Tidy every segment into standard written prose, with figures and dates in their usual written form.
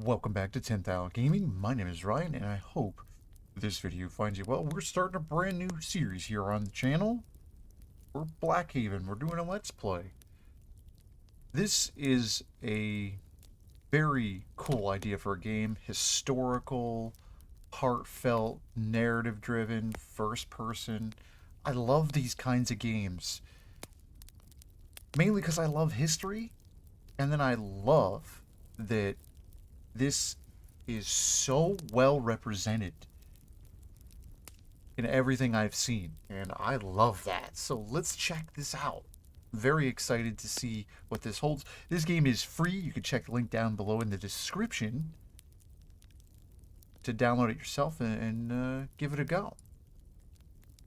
Welcome back to TENTHisle Gaming. My name is Ryan, and I hope this video finds you well. We're starting a brand new series here on the channel. We're Blackhaven. We're doing a Let's Play. This is a very cool idea for a game. Historical, heartfelt, narrative-driven, first-person. I love these kinds of games. Mainly because I love history, and then I love that this is so well represented in everything I've seen, and I love that. So let's check this out. Very excited to see what this holds. This game is free. You can check the link down below in the description to download it yourself and give it a go.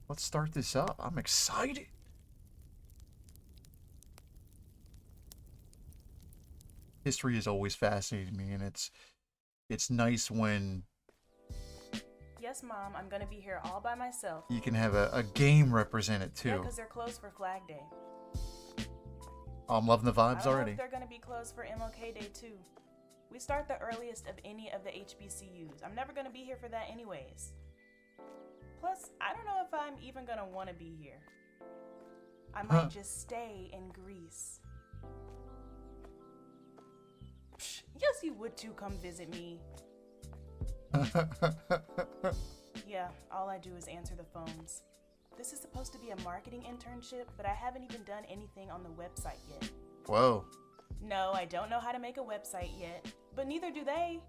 Let's start this up. I'm excited. History has always fascinated me, and it's nice when Yes, Mom, I'm gonna be here all by myself. you can have a game represent it Yeah, too. because they're closed for Flag Day. Oh, I'm loving the I vibes don't know already. if they're gonna be closed for MLK Day too. We start the earliest of any of the HBCUs. I'm never gonna be here for that anyways. Plus, I don't know if I'm even gonna want to be here. I might just stay in Greece. Psh, yes, you would too come visit me. Yeah, all I do is answer the phones. This is supposed to be a marketing internship, but I haven't even done anything on the website yet. Whoa. No, I don't know how to make a website yet, but neither do they.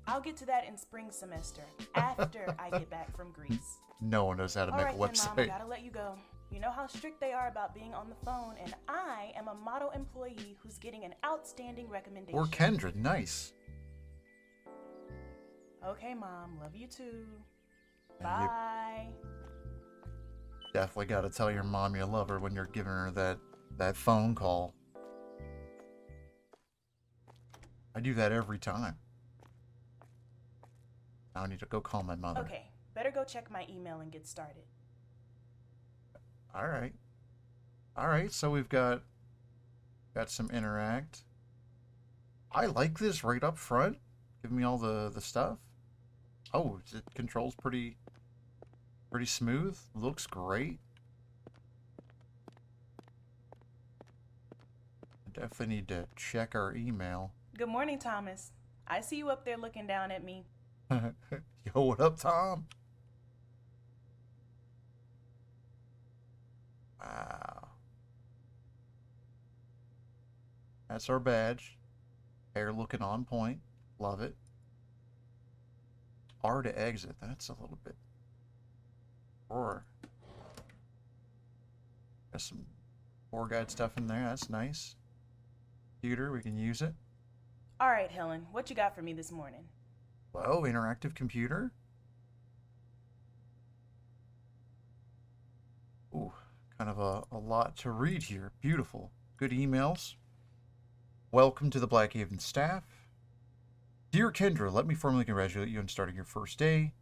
I'll get to that in spring semester, after I get back from Greece. No one knows how to All make right a then, Mom, I website. gotta let you go. You know how strict they are about being on the phone, and I am a model employee who's getting an outstanding recommendation. Or Kendra, nice. Okay, Mom, love you too. Yeah, you Bye. definitely got to tell your mom you love her when you're giving her that phone call. I do that every time. Now I need to go call my mother. Okay, better go check my email and get started. All right. All right, so we've got some interact. I like this right up front. Give me all the stuff. Oh, it controls pretty smooth. Looks great. I definitely need to check our email. Good morning, Thomas. I see you up there looking down at me. Yo, what up, Tom? Wow. That's our badge. Hair looking on point. Love it. R to exit. That's a little bit. Or got some tour guide stuff in there. That's nice. Computer, we can use it. All right, Helen, what you got for me this morning? Whoa, interactive computer. Ooh, kind of a lot to read here. Beautiful. Good emails. Welcome to the Blackhaven staff. Dear Kendra, let me formally congratulate you on starting your first day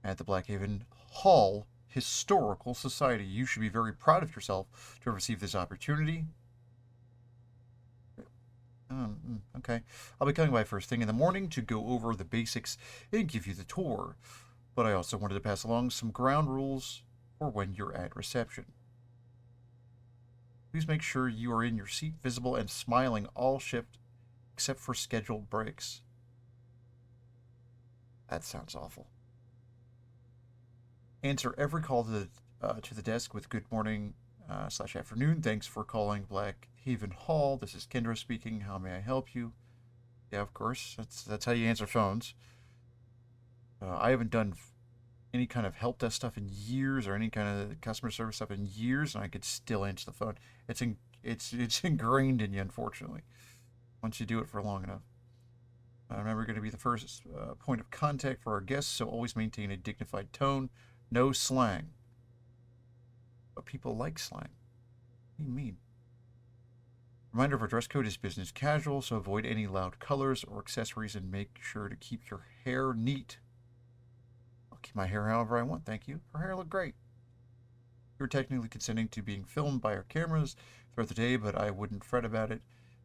at the Blackhaven Hall Historical Society. You should be very proud of yourself to have received this opportunity. Okay. I'll be coming by first thing in the morning to go over the basics and give you the tour. But I also wanted to pass along some ground rules for when you're at reception. Please make sure you are in your seat, visible and smiling all shift except for scheduled breaks. That sounds awful. Answer every call to the desk with good morning / afternoon. Thanks for calling Blackhaven Hall. This is Kendra speaking. How may I help you? Yeah, of course. That's how you answer phones. I haven't done any kind of help desk stuff in years, or any kind of customer service stuff in years, and I could still answer the phone. It's ingrained in you, unfortunately, once you do it for long enough. Remember, you're going to be the first point of contact for our guests, so always maintain a dignified tone. No slang. But people like slang. What do you mean? Reminder of our dress code is business casual, so avoid any loud colors or accessories and make sure to keep your hair neat. I'll keep my hair however I want, thank you. Her hair looked great. You're technically consenting to being filmed by our cameras throughout the day, but I wouldn't fret about it.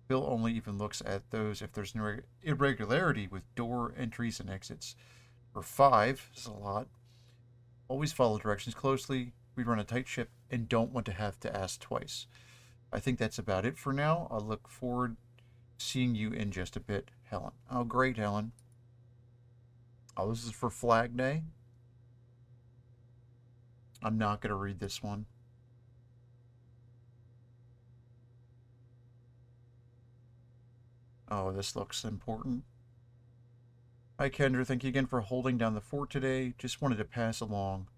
Bill only even looks at those if there's an irregularity with door entries and exits. Or 5, this is a lot. Always follow directions closely. We run a tight ship and don't want to have to ask twice. I think that's about it for now. I'll look forward to seeing you in just a bit, Helen. Oh, great, Helen. Oh, this is for Flag Day. I'm not going to read this one. Oh, this looks important. Hi, Kendra. Thank you again for holding down the fort today. Just wanted to pass along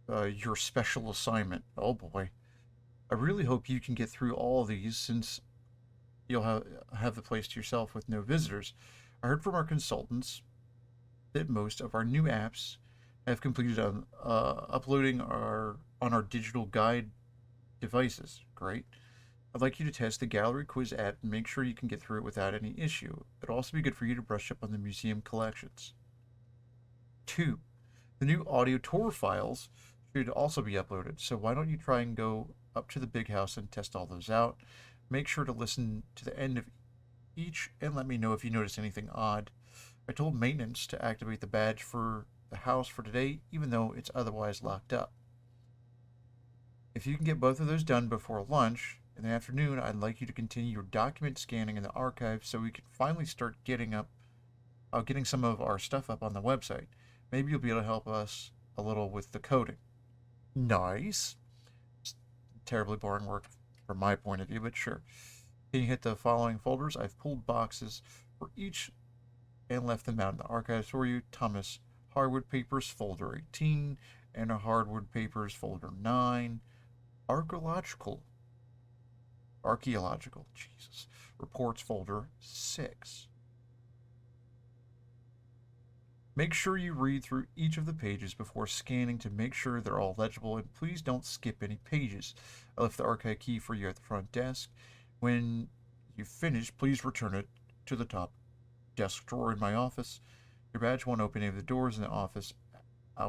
your special assignment. Oh, boy. I really hope you can get through all of these since you'll have the place to yourself with no visitors. I heard from our consultants that most of our new apps have completed on uploading on our digital guide devices. Great. I'd like you to test the Gallery Quiz app and make sure you can get through it without any issue. It'll also be good for you to brush up on the museum collections. 2. The new audio tour files should also be uploaded, so why don't you try and go up to the big house and test all those out. Make sure to listen to the end of each and let me know if you notice anything odd. I told maintenance to activate the badge for the house for today, even though it's otherwise locked up. If you can get both of those done before lunch in the afternoon, I'd like you to continue your document scanning in the archive so we can finally start getting some of our stuff up on the website. Maybe you'll be able to help us a little with the coding. Nice. It's terribly boring work from my point of view, but sure. Can you hit the following folders? I've pulled boxes for each and left them out in the archives for you. Thomas, Hardwood Papers, folder 18, and a Hardwood Papers, folder 9. Archaeological, Jesus, reports, folder 6. Make sure you read through each of the pages before scanning to make sure they're all legible, and please don't skip any pages. I left the archive key for you at the front desk. When you finish, please return it to the top desk drawer in my office. Your badge won't open any of the doors in the office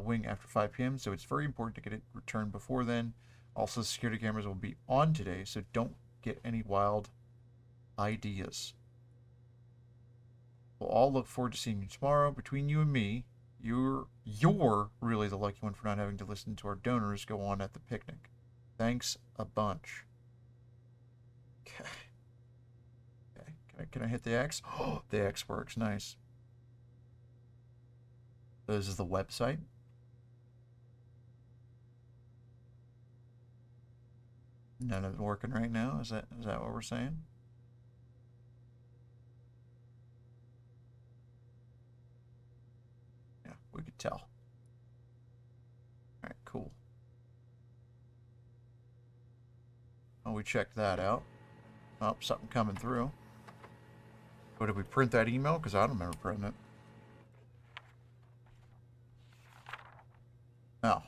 wing after 5 p.m., so it's very important to get it returned before then. Also, the security cameras will be on today, so don't get any wild ideas. We'll all look forward to seeing you tomorrow. Between you and me, you're really the lucky one for not having to listen to our donors go on at the picnic. Thanks a bunch. Okay. Can I hit the X? Oh, the X works. Nice. This is the website. None of it working right now. Is that what we're saying? Yeah, we could tell. All right, cool. Oh, we checked that out. Oh, something coming through. Oh, did we print that email? Because I don't remember printing it. Oh.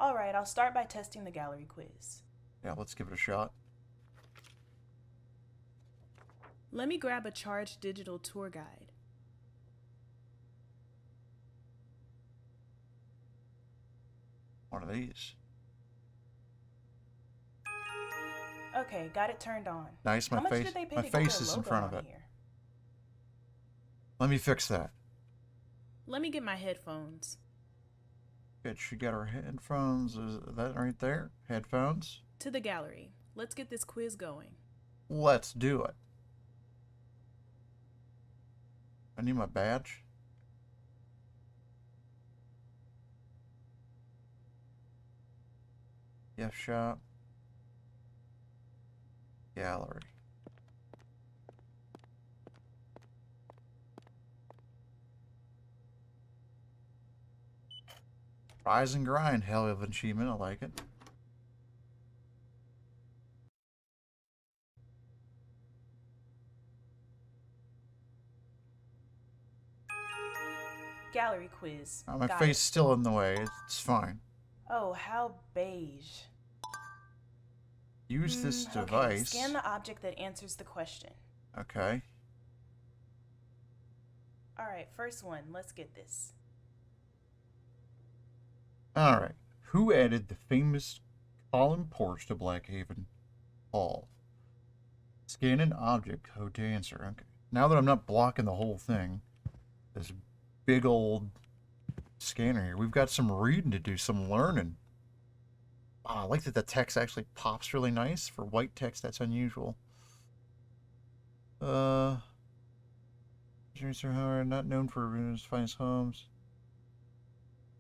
Alright, I'll start by testing the gallery quiz. Yeah, let's give it a shot. Let me grab a charged digital tour guide. One of these. Okay, got it turned on. Nice, my How much face. did they pay My to get face their is in logo front of on it. here? Let me fix that. Let me get my headphones. Good. She got her headphones. Is that right there? Headphones. To the gallery. Let's get this quiz going. Let's do it. I need my badge. Gift shop. Gallery. Rise and grind. Hell of achievement. I like it. Gallery quiz. My Got face it. still in the way. It's fine. Oh, how beige. Use this Okay, device. scan the object that answers the question. Okay. Alright, first one. Let's get this. Alright. Who added the famous column porch to Blackhaven Hall? Scan an object code to answer. Okay. Now that I'm not blocking the whole thing, this big old scanner here, we've got some reading to do, some learning. Oh, I like that the text actually pops really nice. For white text, that's unusual. However, not known for his finest homes,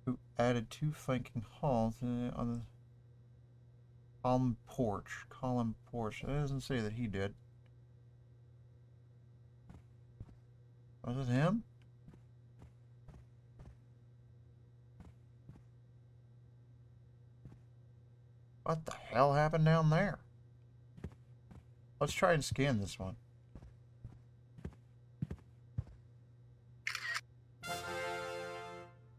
who added 2 flanking halls on the column porch. Column porch. It doesn't say that he did. Was it him? What the hell happened down there? Let's try and scan this one.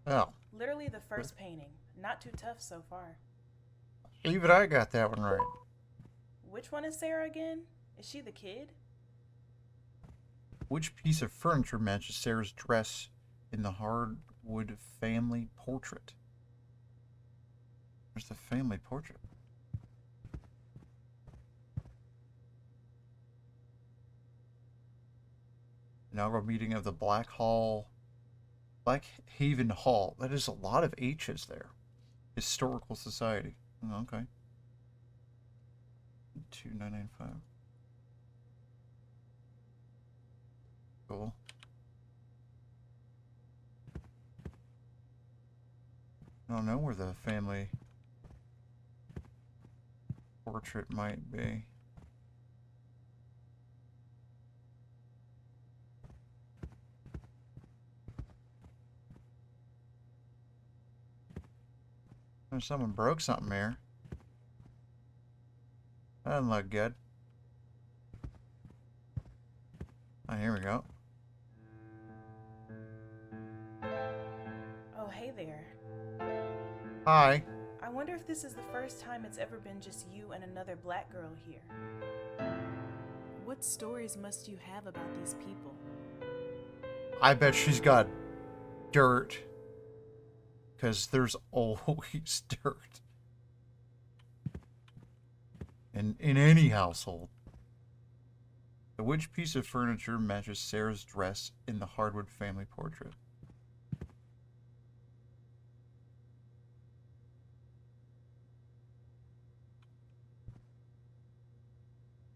Oh. Literally the first painting. Not too tough so far. Even I got that one right. Which one is Sarah again? Is she the kid? Which piece of furniture matches Sarah's dress in the hardwood family portrait? Where's the family portrait? Inaugural meeting of the Blackhaven Hall. That is a lot of H's there. Historical Society. Oh, okay. 2995. Cool. I don't know where the family portrait might be. Someone broke something here. That doesn't look good. Oh, here we go. Oh, hey there. Hi. I wonder if this is the first time it's ever been just you and another black girl here. What stories must you have about these people? I bet she's got dirt. Because there's always dirt. In any household. So which piece of furniture matches Sarah's dress in the hardwood family portrait?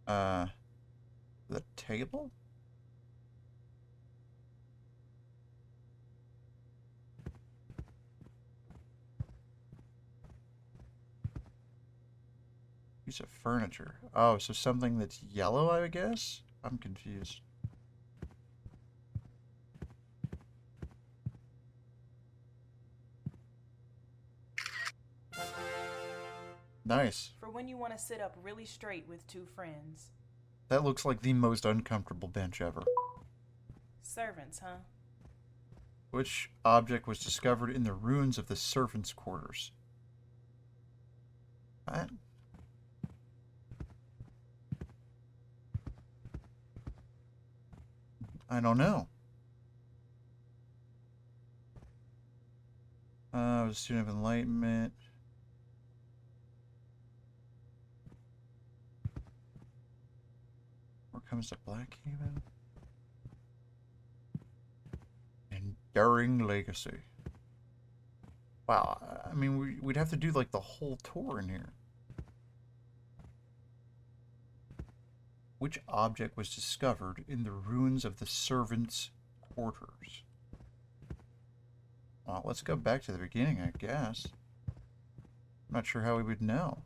The table? Piece of furniture. Oh, so something that's yellow, I guess? I'm confused. Nice. For when you want to sit up really straight with two friends. That looks like the most uncomfortable bench ever. Servants, huh? Which object was discovered in the ruins of the servants' quarters? What? I don't know. I was a student of enlightenment. Where comes the Blackhaven? Enduring legacy. Wow, I mean, we'd have to do like the whole tour in here. Which object was discovered in the ruins of the servants' quarters? Well, let's go back to the beginning, I guess. I'm not sure how we would know.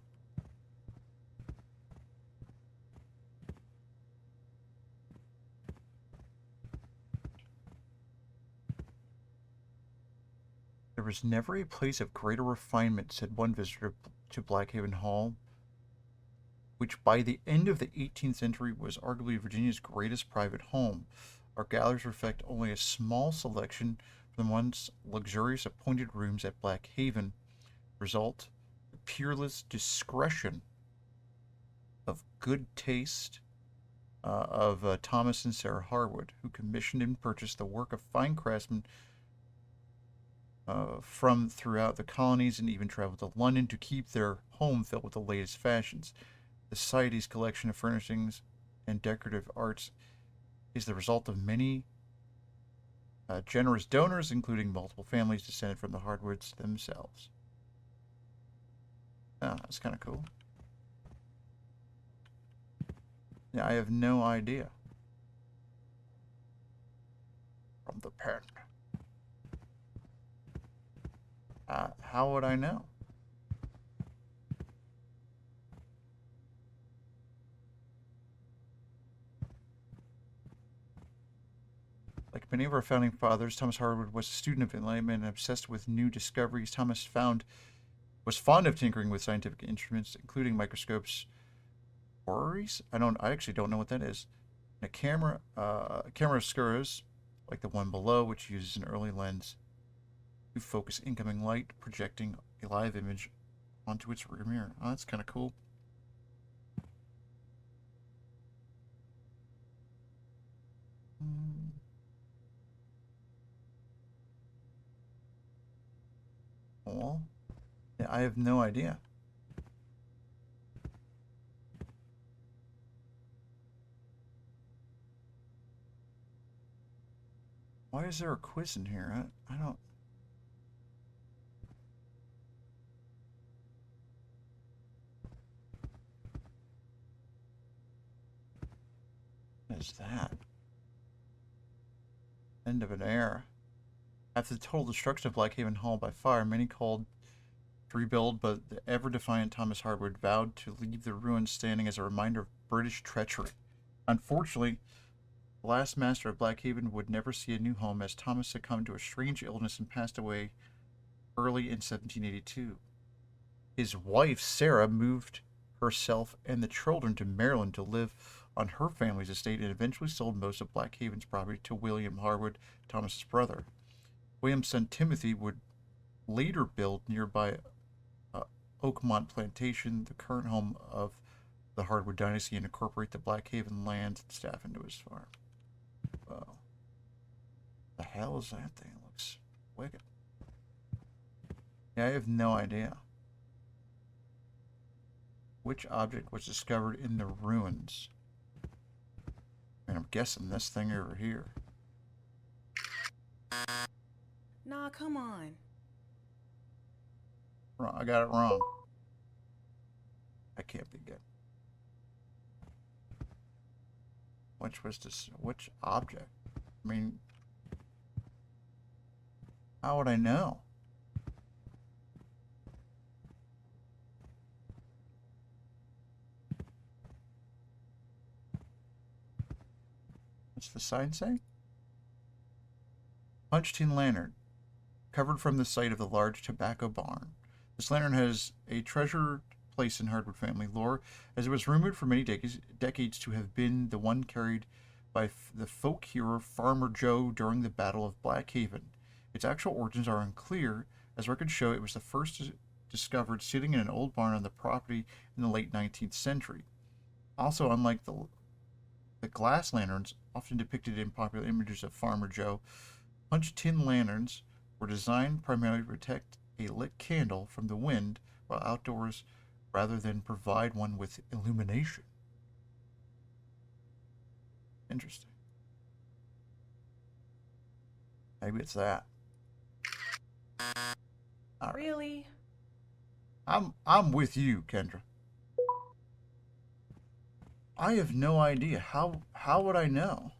There was never a place of greater refinement, said one visitor to Blackhaven Hall, which by the end of the 18th century was arguably Virginia's greatest private home. Our galleries reflect only a small selection from the once luxurious appointed rooms at Blackhaven. Result, the peerless discretion of good taste of Thomas and Sarah Harwood, who commissioned and purchased the work of fine craftsmen from throughout the colonies and even traveled to London to keep their home filled with the latest fashions. The Society's collection of furnishings and decorative arts is the result of many generous donors, including multiple families descended from the Hardwoods themselves. Oh, that's kind of cool. Yeah, I have no idea. From the pen. How would I know? Like many of our founding fathers, Thomas Harwood was a student of enlightenment and obsessed with new discoveries. Thomas was fond of tinkering with scientific instruments, including microscopes, orreries. I actually don't know what that is. And camera obscuras, like the one below, which uses an early lens to focus incoming light, projecting a live image onto its rear mirror. Oh, that's kind of cool. Well, yeah, I have no idea. Why is there a quiz in here? I don't. What is that? End of an era. After the total destruction of Blackhaven Hall by fire, many called to rebuild, but the ever-defiant Thomas Harwood vowed to leave the ruins standing as a reminder of British treachery. Unfortunately, the last master of Blackhaven would never see a new home, as Thomas succumbed to a strange illness and passed away early in 1782. His wife, Sarah, moved herself and the children to Maryland to live on her family's estate and eventually sold most of Blackhaven's property to William Harwood, Thomas's brother. William's son Timothy would later build nearby Oakmont Plantation, the current home of the Harwood dynasty, and incorporate the Blackhaven lands and staff into his farm. Whoa. The hell is that thing? It looks wicked. Yeah, I have no idea. Which object was discovered in the ruins? And I'm guessing this thing over here. Nah, come on. Wrong. I got it wrong. That can't be good. Which was this? Which object? I mean, how would I know? What's the sign say? Punch tin lantern, covered from the site of the large tobacco barn. This lantern has a treasured place in Harwood family lore, as it was rumored for many decades to have been the one carried by the folk hero Farmer Joe during the Battle of Blackhaven. Its actual origins are unclear, as records show it was the first discovered sitting in an old barn on the property in the late 19th century. Also, unlike the glass lanterns often depicted in popular images of Farmer Joe, punch tin lanterns were designed primarily to protect a lit candle from the wind while outdoors rather than provide one with illumination. Interesting. Maybe it's that. All right. Really? I'm with you, Kendra. I have no idea. How would I know?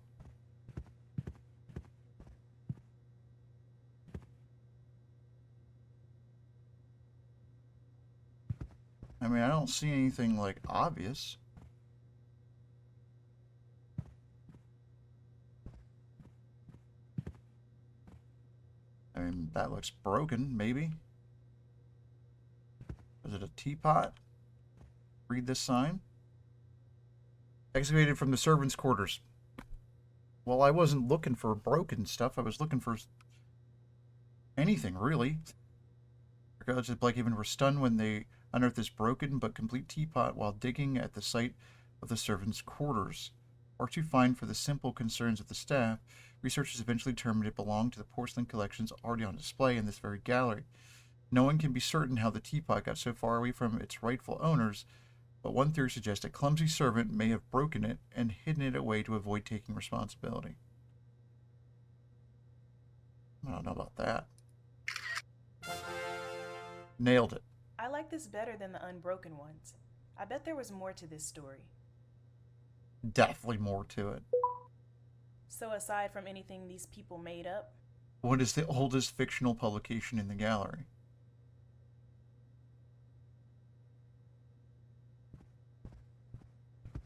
I mean, I don't see anything like obvious. I mean, that looks broken, maybe. Is it a teapot? Read this sign. Excavated from the servants' quarters. Well, I wasn't looking for broken stuff. I was looking for anything, really. Regardless of Blackhaven were stunned when they unearthed this broken but complete teapot while digging at the site of the servants' quarters. Or too fine for the simple concerns of the staff, researchers eventually determined it belonged to the porcelain collections already on display in this very gallery. No one can be certain how the teapot got so far away from its rightful owners, but one theory suggests a clumsy servant may have broken it and hidden it away to avoid taking responsibility. I don't know about that. Nailed it. I like this better than the unbroken ones. I bet there was more to this story. Definitely more to it. So aside from anything these people made up, What is the oldest fictional publication in the gallery?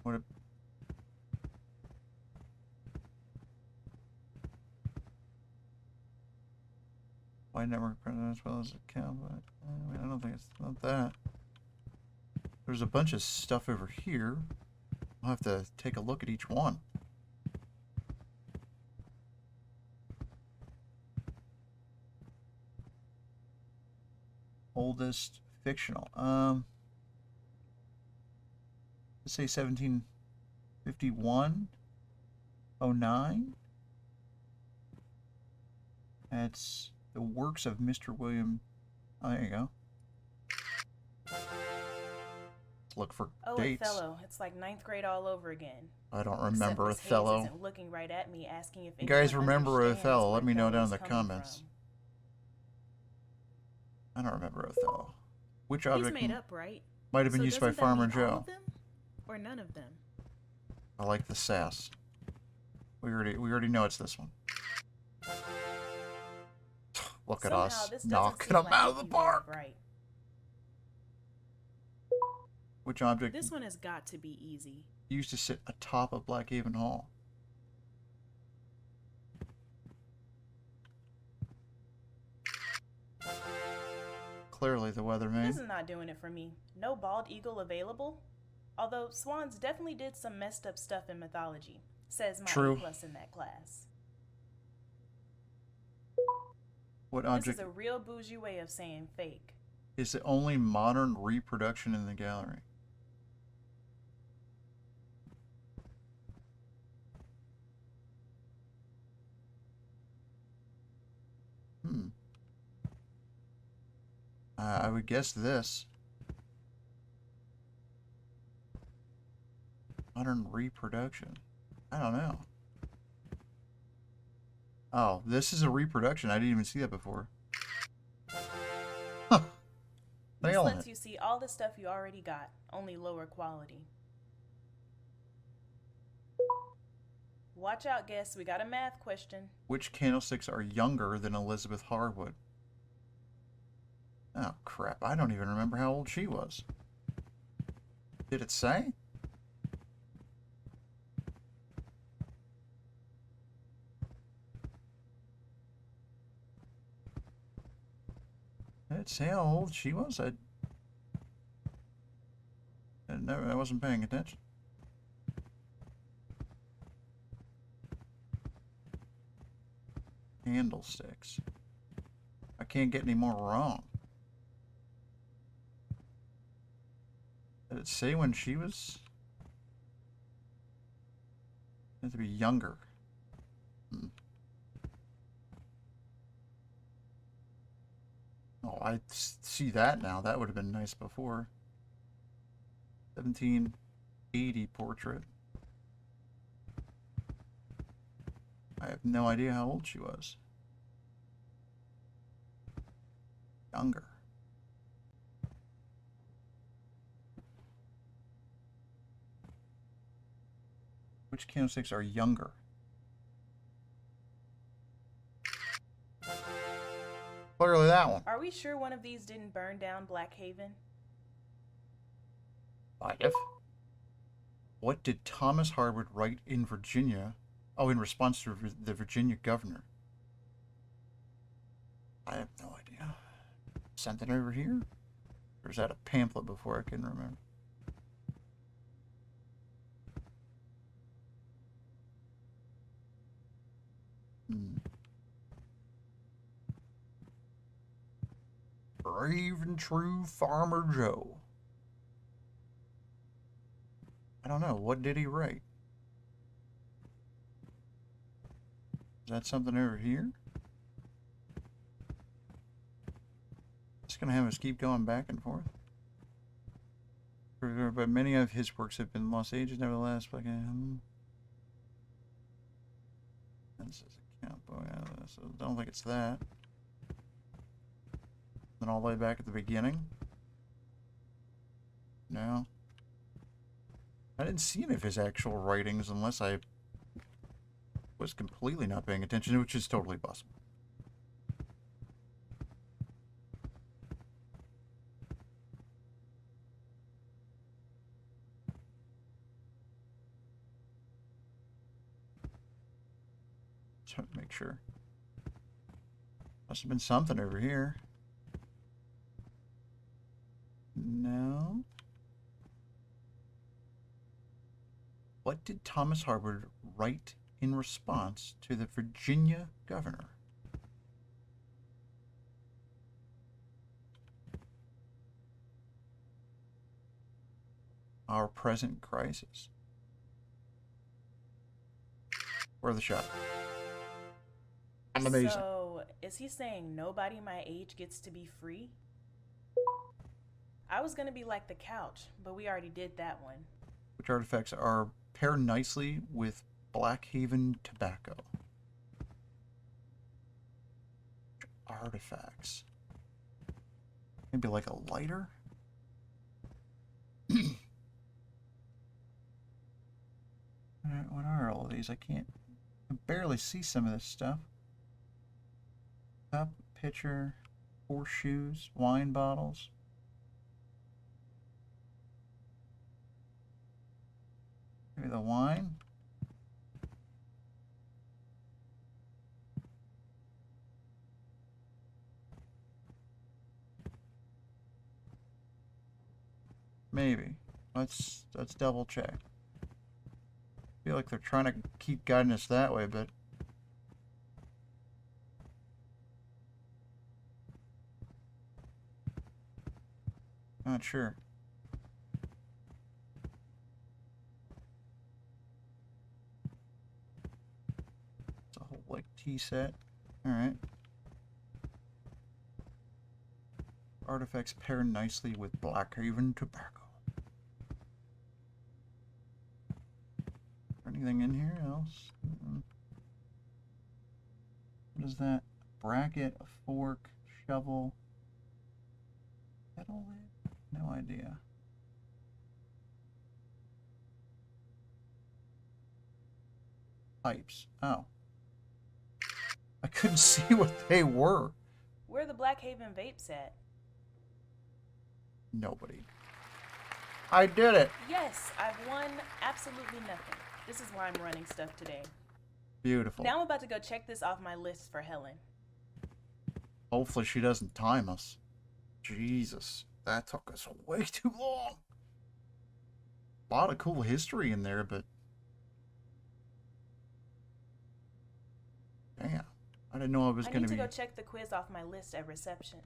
What? Why never present as well as it can, but I don't think it's not that. There's a bunch of stuff over here. I'll have to take a look at each one. Oldest fictional. Let's say 1751, 09. That's the works of Mr. William. Oh, there you go. Let's look for dates. Othello. It's like 9th grade all over again. I don't remember Except Miss Othello. Hayes isn't looking right at me asking if You guys anyone remember understands Othello? where Let me know down in Othello's the coming comments. from. I don't remember Othello. Which He's object made up, right? might have been So used by doesn't that Farmer mean all Joe? of them? Or none of them? I like the sass. We already know it's this one. Look at Somehow, us this doesn't knocking seem them like out it'd of the be very park. bright. Which object This one has got to be easy. used to sit atop of Blackhaven Hall? Clearly the weatherman. This is not doing it for me. No bald eagle available? Although swans definitely did some messed up stuff in mythology, says my True. A+ in that class. What This object is a real bougie way of saying fake. is the only modern reproduction in the gallery? I would guess this. Modern reproduction. I don't know. Oh, this is a reproduction. I didn't even see that before. Huh. This Nailing lets it. you see all the stuff you already got, only lower quality. Watch out, guess. We got a math question. Which candlesticks are younger than Elizabeth Harwood? Oh, crap. I don't even remember how old she was. Did it say? Did it say how old she was? I wasn't paying attention. Candlesticks. I can't get any more wrong. Did it say when she was? It had to be younger. Oh, I see that now. That would have been nice before. 1780 portrait. I have no idea how old she was. Younger. Which candlesticks are younger? Clearly that one. Are we sure one of these didn't burn down Blackhaven? Might have. What did Thomas Harwood write in Virginia? Oh, in response to the Virginia governor. I have no idea. Something over here? Or is that a pamphlet before I can remember? Brave and true Farmer Joe. I don't know. What did he write? Is that something over here? Just gonna have us keep going back and forth. but many of his works have been lost ages. Nevertheless, Blackhaven. This is a count boy. So I don't think it's that. Then all the way back at the beginning. No. I didn't see any of his actual writings unless I was completely not paying attention, which is totally possible. Just to make sure. Must have been something over here. No. What did Thomas Harwood write in response to the Virginia governor? Our present crisis. Worth a shot. Amazing. So, is he saying nobody my age gets to be free? I was gonna be like the couch, but we already did that one. Which artifacts are pair nicely with Blackhaven tobacco? Artifacts. Maybe like a lighter? What are all of these? I can barely see some of this stuff. Cup, pitcher, horseshoes, wine bottles. Maybe the wine. Maybe. Let's double check. I feel like they're trying to keep guiding us that way, but not sure. It's a whole like tea set. All right. Artifacts pair nicely with Blackhaven tobacco. Anything in here else? What is that? Bracket, a fork, shovel, kettle lid? No idea. Pipes. Oh. I couldn't see what they were. Where are the Blackhaven vapes at? Nobody. I did it. Yes, I've won absolutely nothing. This is why I'm running stuff today. Beautiful. Now I'm about to go check this off my list for Helen. Hopefully she doesn't time us. Jesus, that took us way too long. A lot of cool history in there, but damn, I didn't know I was going to be go check the quiz off my list at reception.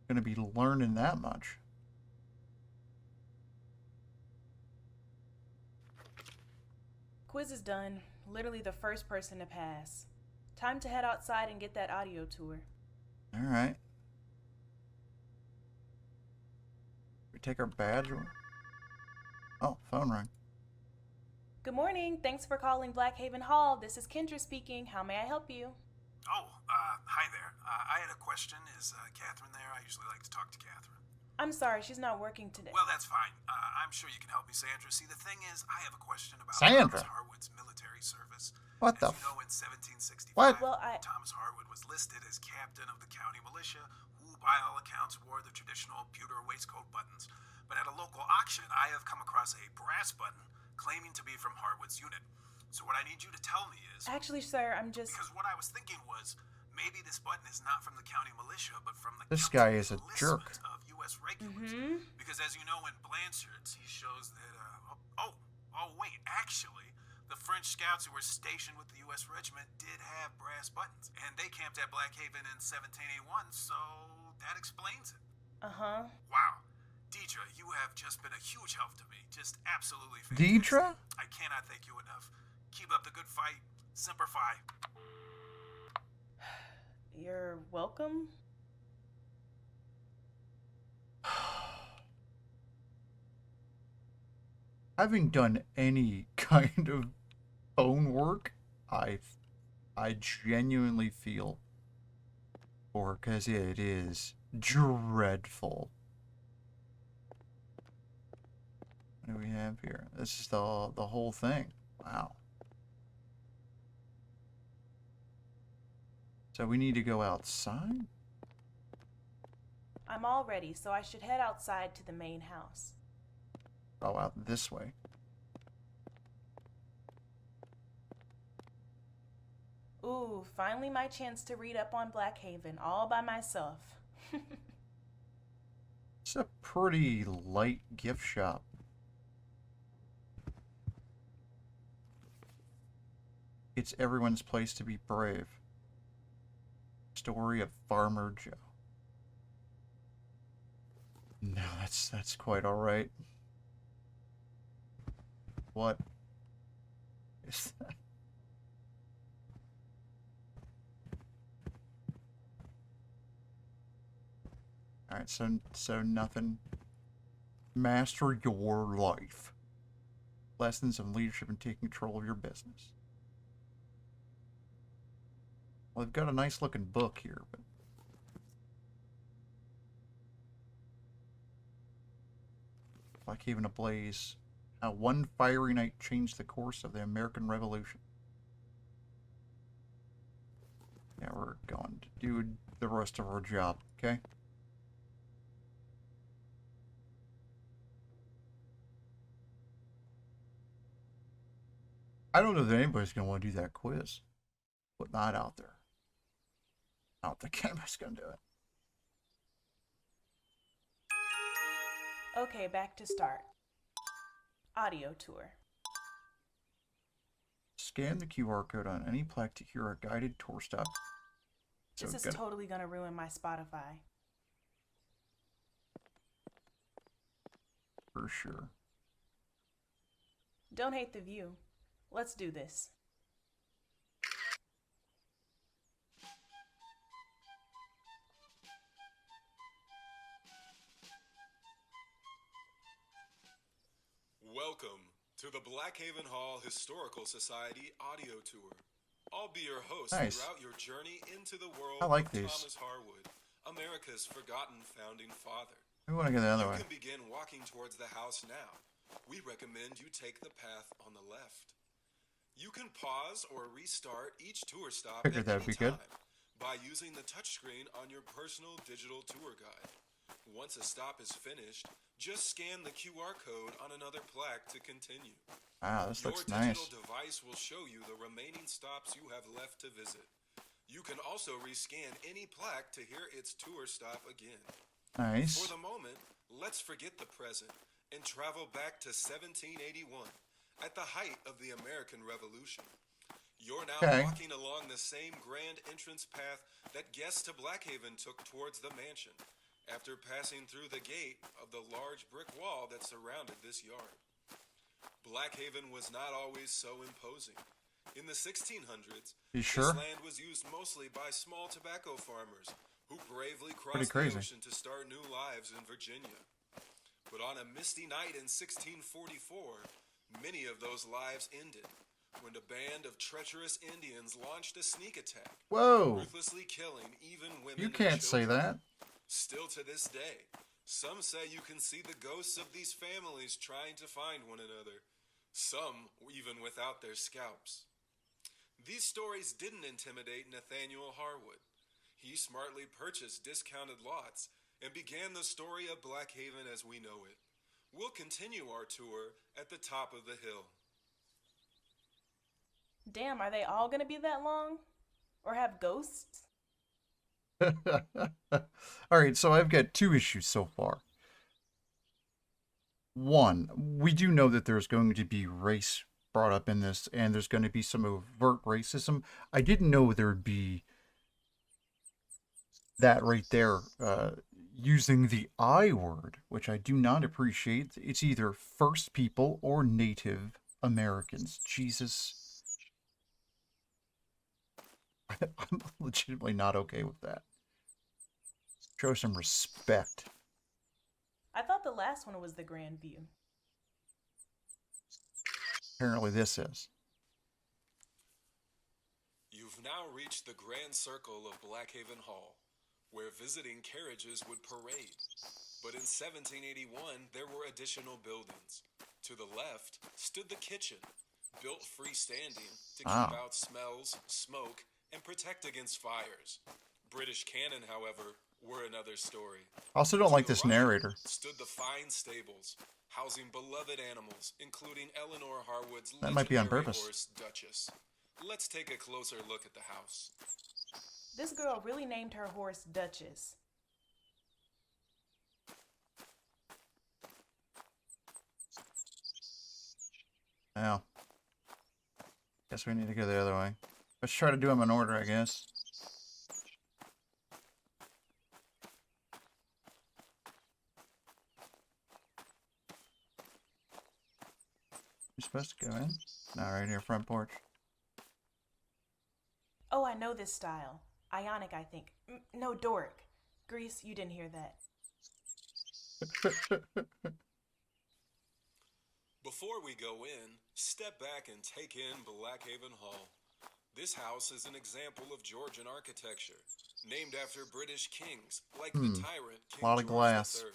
Going to be learning that much. Quiz is done. Literally the first person to pass. Time to head outside and get that audio tour. All right. We take our badge. Oh, phone rang. Good morning. Thanks for calling Blackhaven Hall. This is Kendra speaking. How may I help you? Oh, hi there. I had a question. Is Catherine there? I usually like to talk to Catherine. I'm sorry, she's not working today. Well, that's fine. I'm sure you can help me, Sandra. See, the thing is, I have a question about Sandra? Thomas Harwood's military service. What As the you know, in 1765, What? Well, Thomas Harwood was listed as captain of the county militia, who, by all accounts, wore the traditional pewter waistcoat buttons. But at a local auction, I have come across a brass button claiming to be from Harwood's unit. So what I need you to tell me is... Actually, sir, I'm just... Because what I was thinking was, maybe this button is not from the county militia, but from the This guy is a jerk. of U.S. regulars. Because as you know, in Blanchard's, he shows that, wait, actually, the French scouts who were stationed with the U.S. regiment did have brass buttons. And they camped at Blackhaven in 1781, so that explains it. Uh-huh. Wow. Deidre, you have just been a huge help to me. Just absolutely fantastic. Deidre? I cannot thank you enough. Keep up the good fight. Semper Fi. You're welcome. Having done any kind of phone work, I I genuinely feel for, because it is dreadful. What do we have here? This is the whole thing. Wow. So we need to go outside? I'm all ready, so I should head outside to the main house. Oh, out this way. Ooh, finally my chance to read up on Blackhaven all by myself. It's a pretty light gift shop. It's everyone's place to be brave. Story of Farmer Joe. No, that's quite all right. What is that? All right, so nothing. Master your life. Lessons of leadership and taking control of your business. Well, they've got a nice looking book here, but Blackhaven ablaze. How one fiery night changed the course of the American Revolution. Yeah, we're going to do the rest of our job, okay? I don't know that anybody's going to want to do that quiz. Put that out there. I don't think anybody's going to do it. Okay, back to start. Audio tour. Scan the QR code on any plaque to hear a guided tour stop. So This is totally gonna ruin my Spotify. For sure. Don't hate the view. Let's do this. Welcome to the Blackhaven Hall Historical Society audio tour. I'll be your host throughout your journey into the world of Thomas Harwood, America's forgotten founding father. We want to go the other way. You can begin walking towards the house now. We recommend you take the path on the left. You can pause or restart each tour stop at any time by using the touchscreen on your personal digital tour guide. Once a stop is finished, just scan the QR code on another plaque to continue. Wow, this looks nice. Your digital device will show you the remaining stops you have left to visit. You can also rescan any plaque to hear its tour stop again. Nice. For the moment, let's forget the present and travel back to 1781, at the height of the American Revolution. You're now walking along the same grand entrance path that guests to Blackhaven took towards the mansion, after passing through the gate of the large brick wall that surrounded this yard. Blackhaven was not always so imposing. In the 1600s, this land was used mostly by small tobacco farmers who bravely crossed the ocean to start new lives in Virginia. But on a misty night in 1644, many of those lives ended when a band of treacherous Indians launched a sneak attack, ruthlessly killing even women and children. You can't say that. Still to this day, some say you can see the ghosts of these families trying to find one another, some even without their scalps. These stories didn't intimidate Nathaniel Harwood. He smartly purchased discounted lots and began the story of Blackhaven as we know it. We'll continue our tour at the top of the hill. Damn, are they all gonna be that long? Or have ghosts? Alright, so I've got two issues so far. One, we do know that there's going to be race brought up in this, and there's going to be some overt racism. I didn't know there would be that right there, using the I word, which I do not appreciate. It's either First People or Native Americans. Jesus. I'm legitimately not okay with that. Show some respect. I thought the last one was the Grand View. apparently this is. You've now reached the grand circle of Blackhaven Hall, where visiting carriages would parade. But in 1781, there were additional buildings. To the left stood the kitchen, built freestanding to keep Ah. out smells, smoke, and protect against fires. British cannon, however, were another story. I also don't To like the this right narrator. stood the fine stables, housing beloved animals, including Eleanor Harwood's That might be on legendary purpose. horse, Duchess. Let's take a closer look at the house. This girl really named her horse Duchess. Now, guess we need to go the other way. Let's try to do them in order, I guess. You're supposed to go in? No, right here, front porch. Oh, I know this style. Ionic, I think. No, Doric. Grease, you didn't hear that. Before we go in, step back and take in Blackhaven Hall. This house is an example of Georgian architecture, named after British kings, like the tyrant King Lot of George glass. III.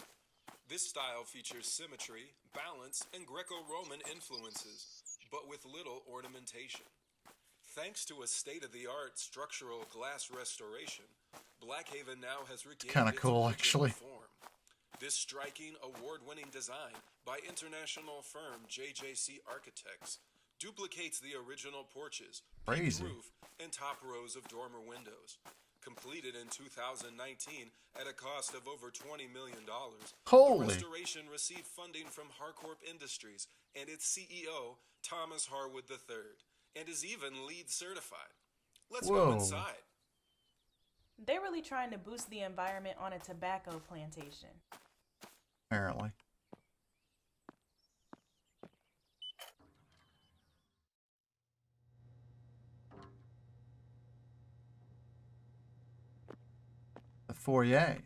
This style features symmetry, balance, and Greco-Roman influences, but with little ornamentation. Thanks to a state-of-the-art structural glass restoration, Blackhaven now has regained kinda its cool, original actually. form. This striking, award-winning design by international firm JJC Architects duplicates the original porches, peaked Crazy. roof, and top rows of dormer windows. Completed in 2019 at a cost of over $20 million, Holy. the restoration received funding from Harcorp Industries and its CEO, Thomas Harwood III, and is even LEED certified. Let's go Whoa. inside. They're really trying to boost the environment on a tobacco plantation. Apparently. The foyer.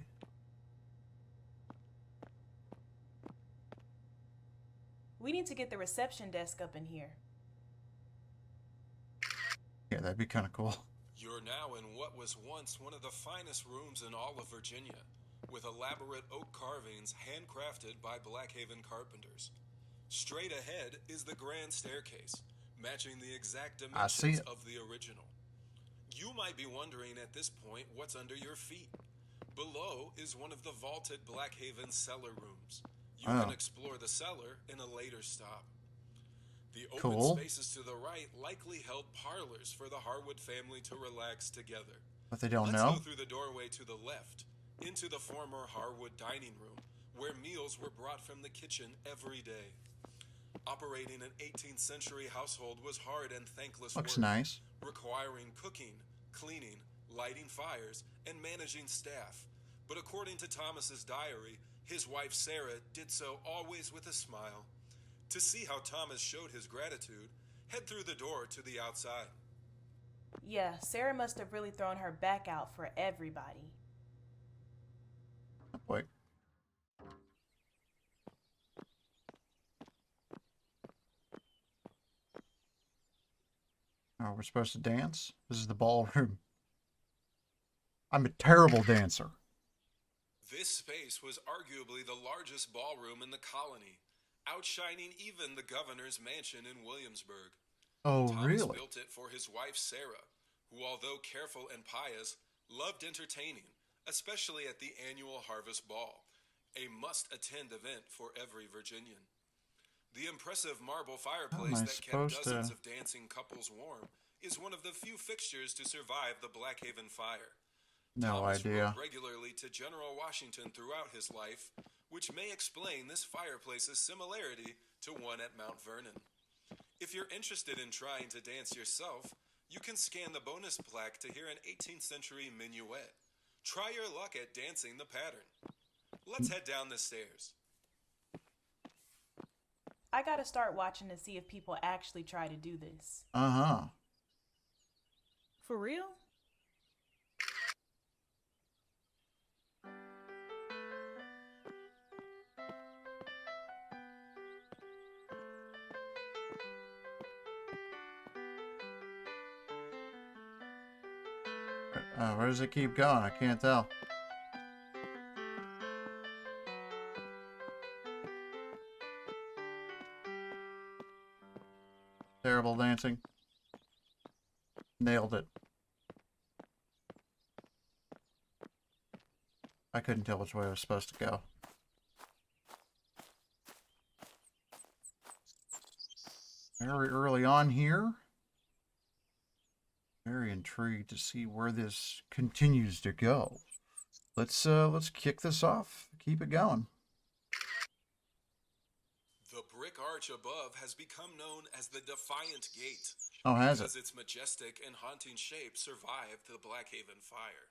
We need to get the reception desk up in here. Yeah, that'd be kind of cool. You're now in what was once one of the finest rooms in all of Virginia, with elaborate oak carvings handcrafted by Blackhaven carpenters. Straight ahead is the grand staircase, matching the exact I see dimensions it. of the original. You might be wondering at this point what's under your feet. Below is one of the vaulted Blackhaven cellar rooms. You Oh. can explore the cellar in a later stop. The open Cool. spaces to the right likely held parlors for the Harwood family to relax together. But they don't Let's know. go through the doorway to the left, into the former Harwood dining room, where meals were brought from the kitchen every day. Operating an 18th century household was hard and thankless Looks work, nice. requiring cooking, cleaning, lighting fires, and managing staff. But according to Thomas's diary, his wife Sarah did so always with a smile. To see how Thomas showed his gratitude, head through the door to the outside. Yeah, Sarah must have really thrown her back out for everybody. Wait. Oh, we're supposed to dance? This is the ballroom. I'm a terrible dancer. This space was arguably the largest ballroom in the colony, outshining even the governor's mansion in Williamsburg. Oh, Thomas really? built it for his wife Sarah, who, although careful and pious, loved entertaining, especially at the annual Harvest Ball, a must-attend event for every Virginian. The impressive marble fireplace I that kept supposed dozens to- of dancing couples warm is one of the few fixtures to survive the Blackhaven fire. No Thomas idea. wrote regularly to General Washington throughout his life, which may explain this fireplace's similarity to one at Mount Vernon. If you're interested in trying to dance yourself, you can scan the bonus plaque to hear an 18th century minuet. Try your luck at dancing the pattern. Let's head down the stairs. I gotta start watching to see if people actually try to do this. Uh-huh. For real? Where does it keep going? I can't tell. Terrible dancing. Nailed it. I couldn't tell which way I was supposed to go. Very early on here. Very intrigued to see where this continues to go. Let's kick this off. Keep it going. The brick arch above has become known as the Defiant Gate. Oh, has it? Because its majestic and haunting shape survived the Blackhaven fire.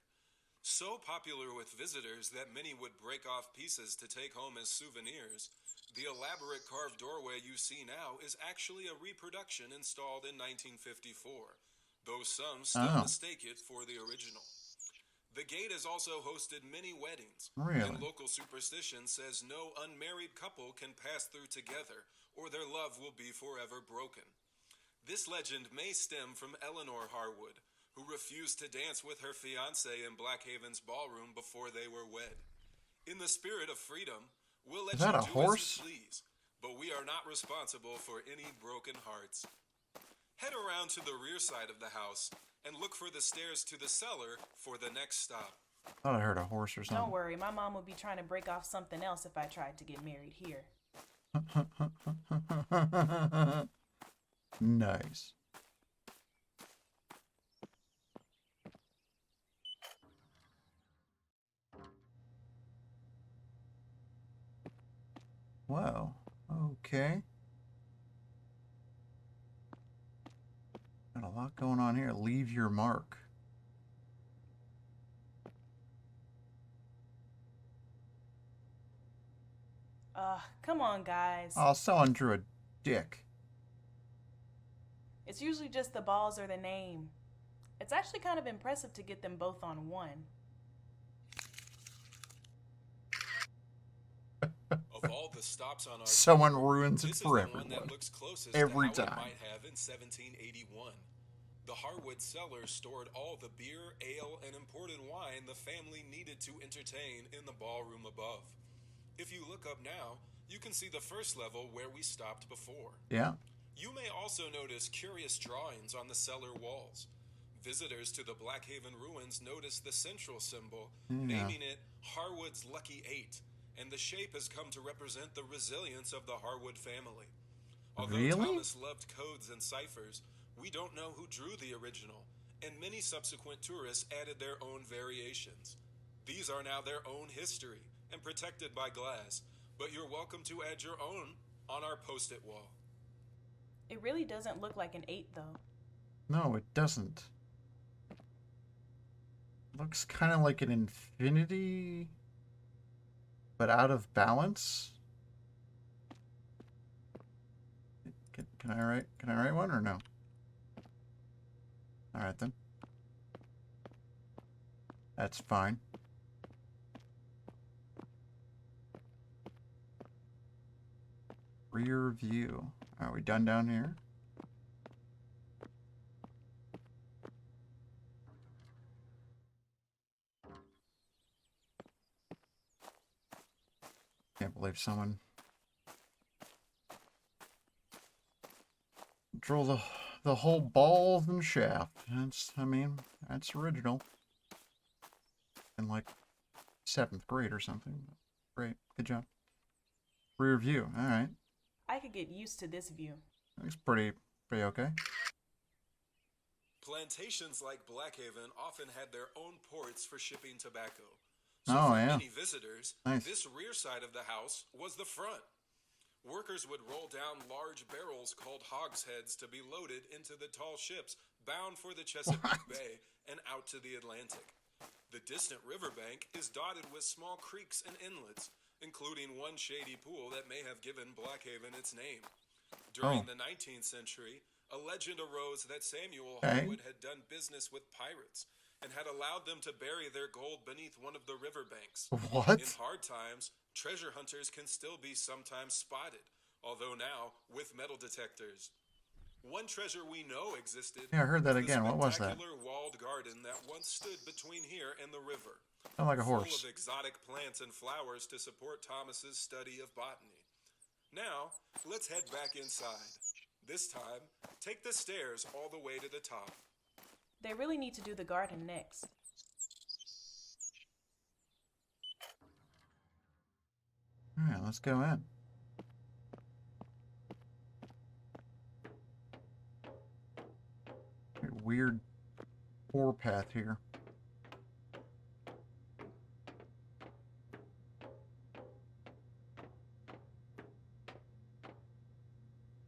So popular with visitors that many would break off pieces to take home as souvenirs, the elaborate carved doorway you see now is actually a reproduction installed in 1954, though some still mistake it for the original. The gate has also hosted many weddings, and local superstition says no unmarried couple can pass through together, or their love will be forever broken. This legend may stem from Eleanor Harwood, who refused to dance with her fiancé in Blackhaven's ballroom before they were wed. In the spirit of freedom, we'll let you do as you please, but we are not responsible for any broken hearts. Head around to the rear side of the house and look for the stairs to the cellar for the next stop. Thought I heard a horse or something. Don't worry, my mom would be trying to break off something else if I tried to get married here. Nice. Wow. Okay. Got a lot going on here. Leave your mark. Come on, guys. Oh, someone drew a dick. It's usually just the balls or the name. It's actually kind of impressive to get them both on one. Of all the stops on our Someone tour, ruins it this for is the one everyone. that looks closest Every to how time. it might have in 1781. The Harwood cellar stored all the beer, ale, and imported wine the family needed to entertain in the ballroom above. If you look up now, you can see the first level where we stopped before. Yeah. You may also notice curious drawings on the cellar walls. Visitors to the Blackhaven ruins notice the central symbol, naming it Harwood's Lucky 8, and the shape has come to represent the resilience of the Harwood family. Although Thomas loved codes and ciphers, we don't know who drew the original, and many subsequent tourists added their own variations. These are now their own history and protected by glass, but you're welcome to add your own on our post-it wall. It really doesn't look like an 8, though. No, it doesn't. Looks kind of like an infinity, but out of balance. Can I write one or no? All right then. That's fine. Rear view. Are we done down here? Can't believe someone drew the whole ball and shaft. I mean, that's original. In like 7th grade or something. Great, good job. Rear view, all right. I could get used to this view. Looks pretty okay. Plantations like Blackhaven often had their own ports for shipping tobacco. So for many visitors, this rear side of the house was the front. Workers would roll down large barrels called hogsheads to be loaded into the tall ships bound for the Chesapeake Bay and out to the Atlantic. The distant riverbank is dotted with small creeks and inlets, including one shady pool that may have given Blackhaven its name. During the 19th century, a legend arose that Samuel Harwood had done business with pirates and had allowed them to bury their gold beneath one of the riverbanks. What? In hard times, treasure hunters can still be sometimes spotted, although now with metal detectors. One treasure we know existed. Yeah, I heard that is the again. What was that? spectacular walled garden that once stood between here and the river. Sound like a Full horse. of exotic plants and flowers to support Thomas's study of botany. Now, let's head back inside. This time, take the stairs all the way to the top. They really need to do the garden next. Alright, let's go in. Weird four path here.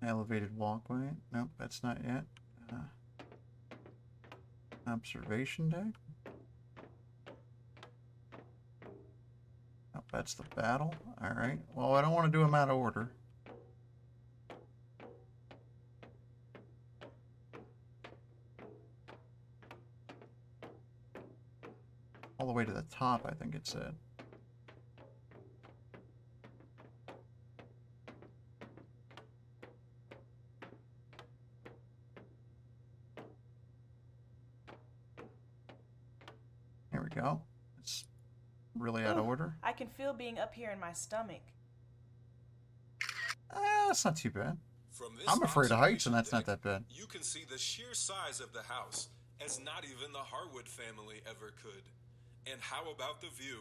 Elevated walkway. Nope, that's not yet. Observation deck. Nope, that's the battle. Alright. Well, I don't want to do them out of order. All the way to the top, I think it said. Here we go. It's really out of order. I can feel being up here in my stomach. That's not too bad. From this I'm afraid of heights, and that's observation not that bad. You can see the sheer size of the house, as not even the Harwood family ever could. And how about the view?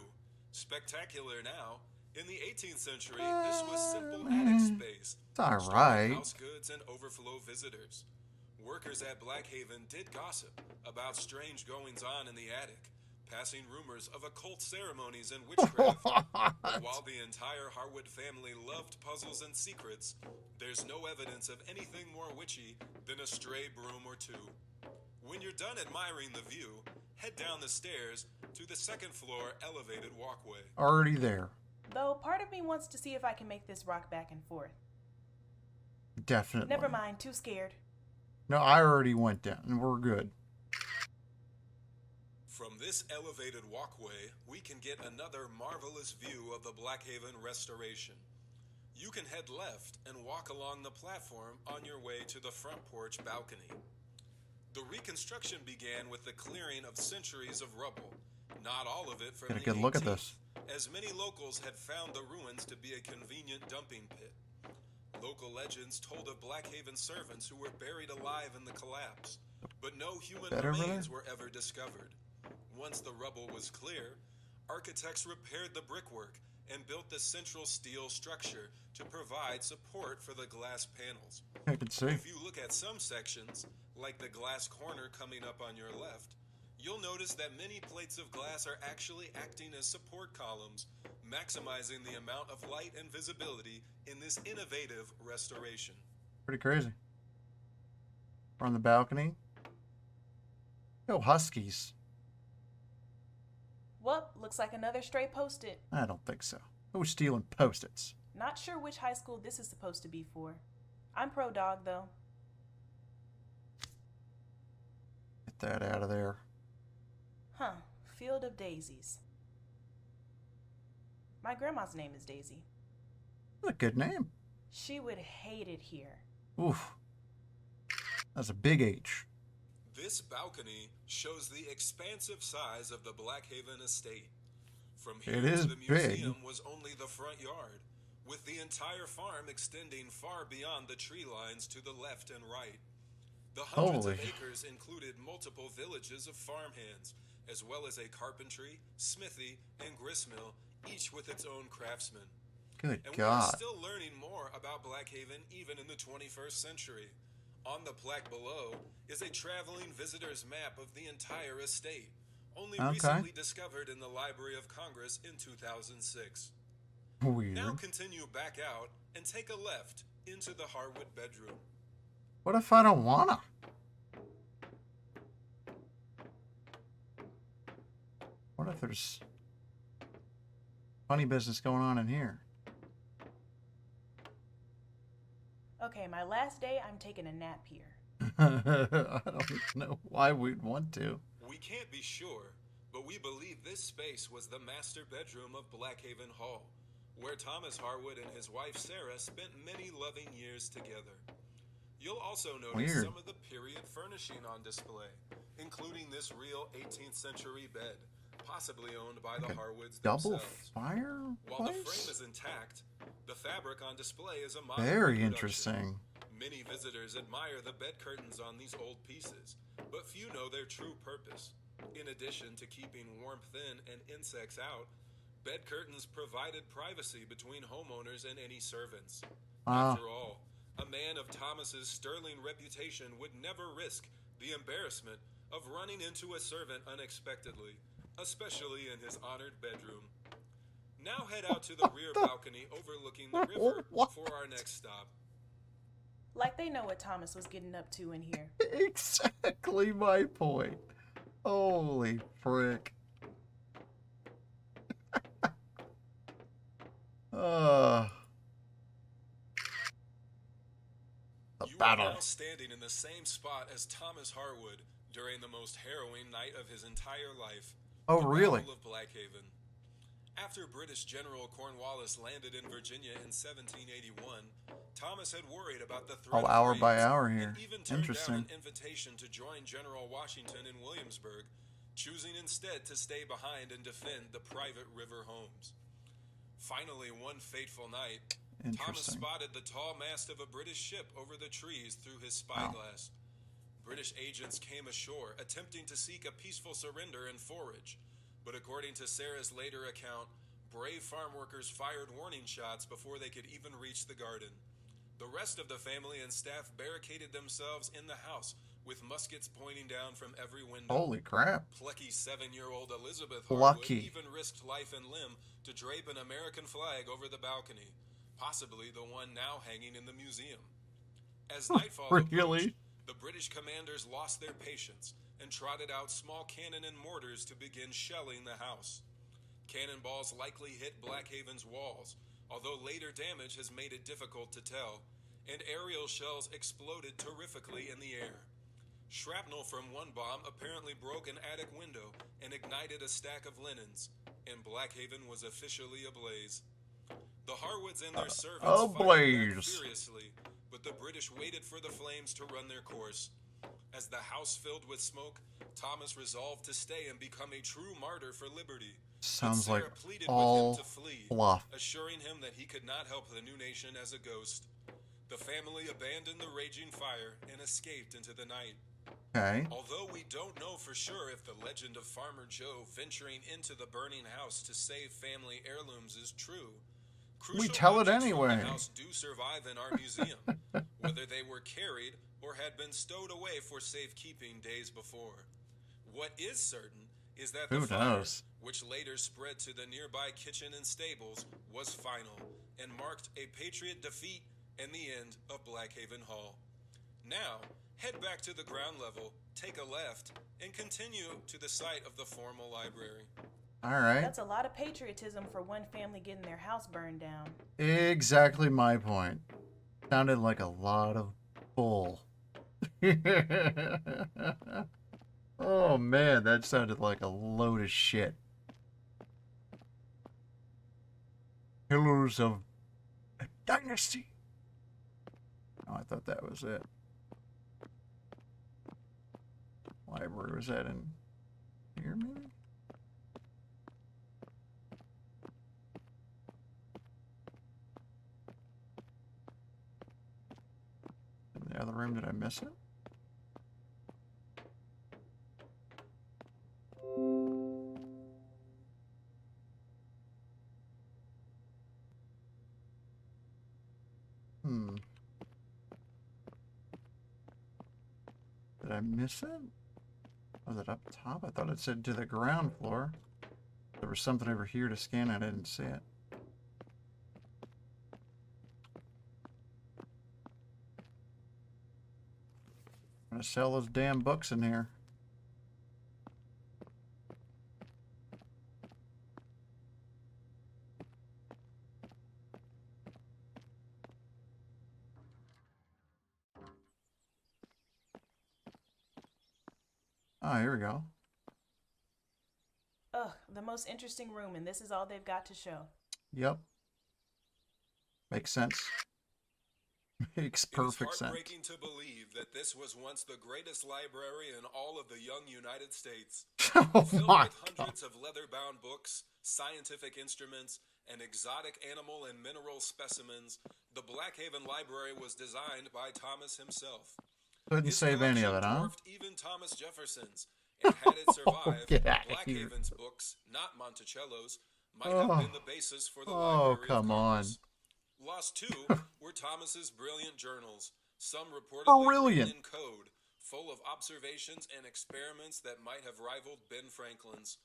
Spectacular now. In the 18th century, this was simple attic space. It's all storing right. House goods and overflow visitors. Workers at Blackhaven did gossip about strange goings-on in the attic, passing rumors of occult ceremonies and witchcraft. But while the entire Harwood family loved puzzles and secrets, there's no evidence of anything more witchy than a stray broom or two. When you're done admiring the view, head down the stairs to the second floor elevated walkway. Already there. Though part of me wants to see if I can make this rock back and forth. Definitely. Never mind, too scared. No, I already went down, and we're good. From this elevated walkway, we can get another marvelous view of the Blackhaven restoration. You can head left and walk along the platform on your way to the front porch balcony. The reconstruction began with the clearing of centuries of rubble, not all of it from Get a the good look at 18th, this. as many locals had found the ruins to be a convenient dumping pit. Local legends told of Blackhaven servants who were buried alive in the collapse, but no human Better over remains there? were ever discovered. Once the rubble was clear, architects repaired the brickwork and built the central steel structure to provide support for the glass panels. I can see. If you look at some sections, like the glass corner coming up on your left, you'll notice that many plates of glass are actually acting as support columns, maximizing the amount of light and visibility in this innovative restoration. Pretty crazy. We're on the balcony. Go Huskies. Well, looks like another stray post-it. I don't think so. Who's stealing Post-its? Not sure which high school this is supposed to be for. I'm pro dog, though. Get that out of there. Huh. Field of Daisies. My grandma's name is Daisy. That's a good name. She would hate it here. Oof. That's a big H. This balcony shows the expansive size of the Blackhaven estate. From here It is to the big. museum was only the front yard, with the entire farm extending far beyond the tree lines to the left and right. The hundreds of Holy. acres included multiple villages of farmhands, as well as a carpentry, smithy, and gristmill, each with its own craftsman. Good And we are God. still learning more about Blackhaven even in the 21st century. On the plaque below is a traveling visitor's map of the entire estate, only Okay. recently discovered in the Library of Congress in 2006. Weird. Now continue back out and take a left into the Harwood bedroom. What if I don't wanna? What if there's funny business going on in here? Okay, my last day, I'm taking a nap here. I don't know why we'd want to. We can't be sure, but we believe this space was the master bedroom of Blackhaven Hall, where Thomas Harwood and his wife Sarah spent many loving years together. You'll also notice Weird. some of the period furnishing on display, including this real 18th century bed, possibly owned by the Harwoods Double themselves. fireplace? While the frame is intact, the fabric on display is a modern Very reproduction. interesting. Many visitors admire the bed curtains on these old pieces, but few know their true purpose. In addition to keeping warmth in and insects out, bed curtains provided privacy between homeowners and any servants. After all, a man of Thomas's sterling reputation would never risk the embarrassment of running into a servant unexpectedly, especially in his honored bedroom. Now head out to the rear balcony overlooking the river for our next stop. Like they know what Thomas was getting up to in here. Exactly my point. Holy frick. The You battle. are now standing in the same spot as Thomas Harwood during the most harrowing night of his entire life. Oh, the really? Battle of Blackhaven. After British General Cornwallis landed in Virginia in 1781, Thomas had worried about the threat Oh, of hour by raids hour and here. even turned Interesting. down an invitation to join General Washington in Williamsburg, choosing instead to stay behind and defend the private river homes. Finally, one fateful night, Thomas Interesting. spotted the tall mast of a British ship over the trees through his spyglass. British agents came ashore, attempting to seek a peaceful surrender and forage. But according to Sarah's later account, brave farm workers fired warning shots before they could even reach the garden. The rest of the family and staff barricaded themselves in the house, with muskets pointing down from every window. Holy crap. Plucky 7-year-old Elizabeth Plucky. Harwood even risked life and limb to drape an American flag over the balcony, possibly the one now hanging in the museum. As nightfall Really? approached, the British commanders lost their patience and trotted out small cannon and mortars to begin shelling the house. Cannonballs likely hit Blackhaven's walls, although later damage has made it difficult to tell, and aerial shells exploded terrifically in the air. Shrapnel from one bomb apparently broke an attic window and ignited a stack of linens, and Blackhaven was officially ablaze. The Harwoods and their servants fired back ablaze. furiously, but the British waited for the flames to run their course. As the house filled with smoke, Thomas resolved to stay and become a true martyr for liberty. Sounds But Sarah like pleaded all with him to flee, fluff. assuring him that he could not help the new nation as a ghost. The family abandoned the raging fire and escaped into the night. Okay. Although we don't know for sure if the legend of Farmer Joe venturing into the burning house to save family heirlooms is true, We crucial tell it objects from anyway. the house do survive in our museum, whether they were carried or had been stowed away for safekeeping days before. What is certain is that the Who fire, knows? which later spread to the nearby kitchen and stables, was final and marked a Patriot defeat and the end of Blackhaven Hall. Now, head back to the ground level, take a left, and continue to the site of the formal library. All right. That's a lot of patriotism for one family getting their house burned down. Exactly my point. Sounded like a lot of bull. Oh man, that sounded like a load of shit. Pillars of a Dynasty. Oh, I thought that was it. Library, was that in here maybe? In the other room, did I miss it? Did I miss it? Was it up top? I thought it said to the ground floor. There was something over here to scan. I didn't see it. I'm gonna sell those damn books in here. Ah, here we go. Ugh, the most interesting room, and this is all they've got to show. Yep. Makes sense. Makes It is perfect sense. heartbreaking to believe that this was once the greatest library in all of the young United States. Oh Filled my with god. hundreds of leather-bound books, scientific instruments, and exotic animal and mineral specimens, the Blackhaven Library was designed by Thomas himself. Couldn't His save any of collection it, huh? dwarfed even Thomas Jefferson's, and had it survived, Get outta here. Blackhaven's books, not Monticello's, might Oh. have been the basis for the Oh, Library come of on. Congress. Lost too were Thomas's brilliant journals, some reportedly Brilliant. written in code, full of observations and experiments that might have rivaled Ben Franklin's.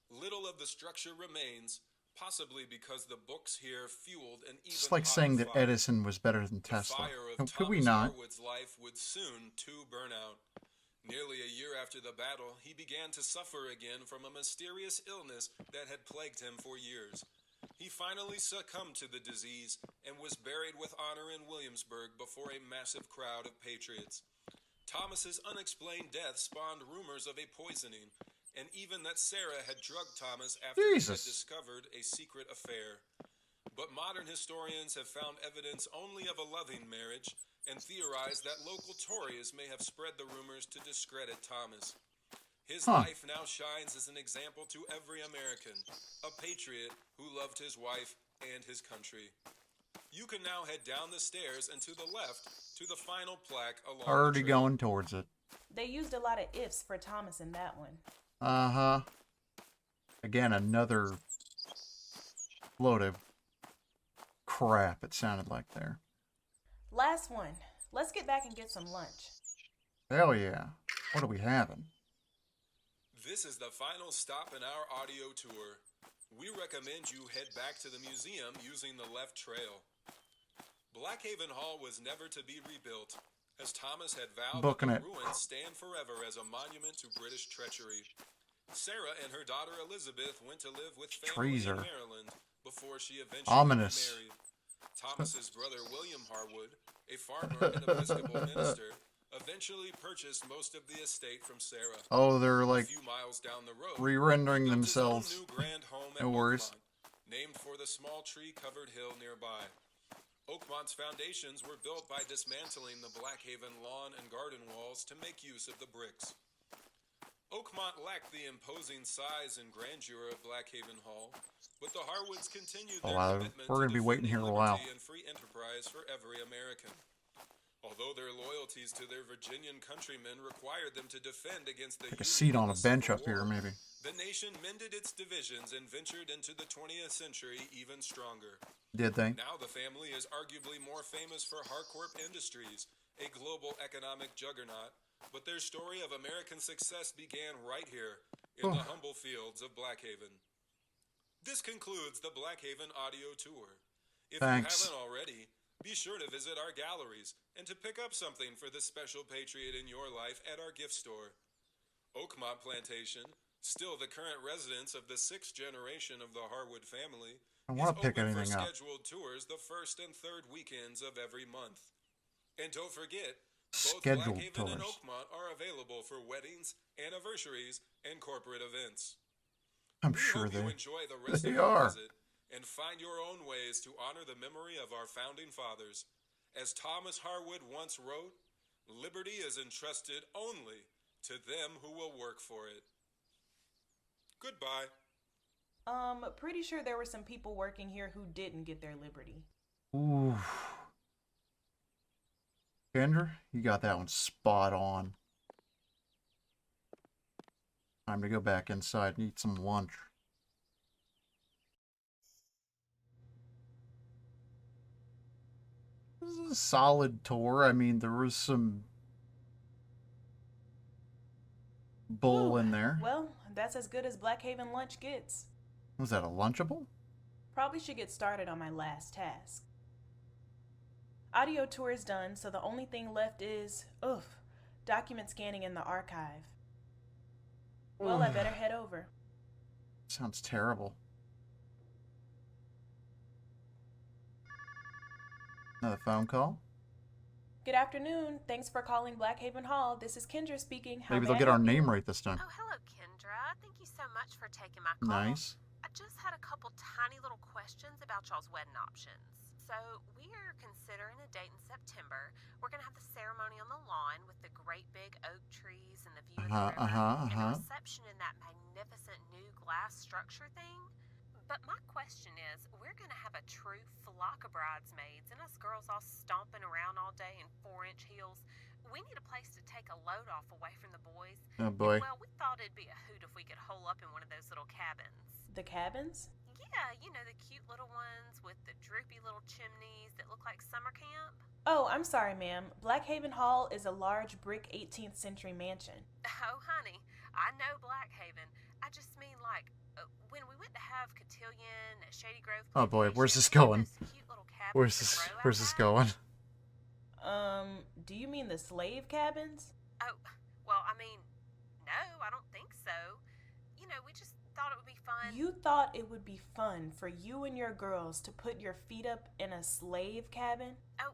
Little of the structure remains, possibly because the books here fueled an even It's like hotter saying that fire. Edison was better than The Tesla. fire of Could we Thomas not? Harwood's life would soon too burn out. Nearly a year after the battle, he began to suffer again from a mysterious illness that had plagued him for years. He finally succumbed to the disease and was buried with honor in Williamsburg before a massive crowd of patriots. Thomas's unexplained death spawned rumors of a poisoning, and even that Sarah had drugged Thomas after he Jesus. had discovered a secret affair. But modern historians have found evidence only of a loving marriage and theorized that local Tories may have spread the rumors to discredit Thomas. His life now shines as an example to every American, a patriot who loved his wife and his country. You can now head down the stairs and to the left to the final plaque along Already the trail. going towards it. They used a lot of ifs for Thomas in that one. Uh-huh. Again, another load of crap it sounded like there. Last one. Let's get back and get some lunch. Hell yeah. What are we having? This is the final stop in our audio tour. We recommend you head back to the museum using the left trail. Blackhaven Hall was never to be rebuilt, as Thomas had vowed Booking that the it. ruins stand forever as a monument to British treachery. Sarah and her daughter Elizabeth went to live with family Treaser. in Maryland before she eventually Ominous. remarried. Thomas's brother William Harwood, a farmer and Episcopal minister, eventually purchased most of the estate from Sarah. Oh, they're A like few miles down the road, re-rendering he built his own themselves. new grand home at No worries. Oakmont, named for the small tree-covered hill nearby. Oakmont's foundations were built by dismantling the Blackhaven lawn and garden walls to make use of the bricks. Oakmont lacked the imposing size and grandeur of Blackhaven Hall, but the Harwoods continued their wow, commitment we're gonna to be waiting defending here a while. liberty and free enterprise for every American. Although their loyalties to their Virginian countrymen required them to defend against the Take a Union seat in on a the bench Civil up here, War, maybe. the nation mended its divisions and ventured into the 20th century even stronger. Did they? Now the family is arguably more famous for Harcourt Industries, a global economic juggernaut, but their story of American success began right here in the humble fields of Blackhaven. This concludes the Blackhaven audio tour. If Thanks. you haven't already, be sure to visit our galleries and to pick up something for the special patriot in your life at our gift store. Oakmont Plantation, still the current residence of the 6th generation of the Harwood family, I is want to pick open for anything up. scheduled tours the first and third weekends of every month. And don't forget, both Scheduled Blackhaven and tours. Oakmont are available for weddings, anniversaries, and corporate events. I'm We sure hope you they. enjoy the rest they of your are. visit and find your own ways to honor the memory of our founding fathers. As Thomas Harwood once wrote, liberty is entrusted only to them who will work for it. Goodbye. Pretty sure there were some people working here who didn't get their liberty. Ooh. Kendra, you got that one spot on. Time to go back inside and eat some lunch. This is a solid tour. I mean, there was some bull Whew. in there. Well, that's as good as Blackhaven lunch gets. Was that a Lunchable? Probably should get started on my last task. Audio tour is done, so the only thing left is, document scanning in the archive. Well, I better head over. Sounds terrible. Another phone call? Good afternoon. Thanks for calling Blackhaven Hall. This is Kendra speaking. How Maybe may they'll I get our help you? name right this time. Oh, hello, Kendra. Thank you so much for taking my call. Nice. I just had a couple tiny little questions about y'all's wedding options. So So, we're considering a date in September. We're gonna have the ceremony on the lawn with the great big oak trees and the view of the river, and the reception in that magnificent new glass structure thing. But my question is, we're gonna have a true flock of bridesmaids, and us girls all stomping around all day in 4-inch heels. We need a place to take a load off away from the boys. Oh boy. And, well, we thought it'd be a hoot if we could hole up in one of those little cabins. The cabins? Yeah, you know, the cute little ones with the droopy little chimneys that look like summer camp. Oh, I'm sorry, ma'am. Blackhaven Hall is a large brick 18th century mansion. Oh, honey, I know Blackhaven. I just mean, like, when we went to have cotillion at Shady Grove. Oh boy, where's this Plantation, going? those cute little cabins Where's in a this? row Where's out this back? going? Do you mean the slave cabins? Oh, well, I mean, no, I don't think so. You know, we just thought it would be fun. You thought it would be fun for you and your girls to put your feet up in a slave cabin? Oh,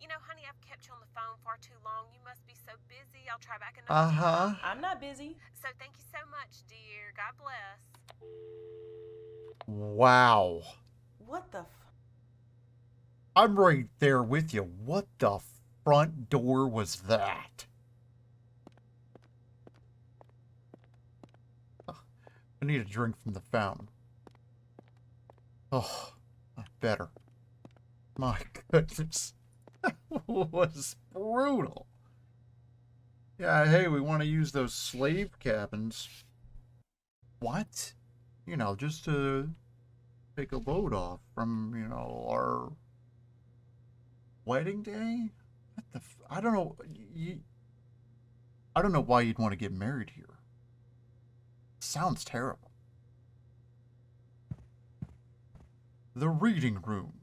you know, honey, I've kept you on the phone far too long. You must be so busy. I'll try back another time. I'm not busy. So thank you so much, dear. God bless. Wow. What the I'm right there with you. What the front door was that? I need a drink from the fountain. Oh, better. My goodness. That was brutal. Yeah, hey, we want to use those slave cabins. What? You know, just to take a load off from, you know, our wedding day? What the I don't know. I don't know why you'd want to get married here. Sounds terrible. The reading room.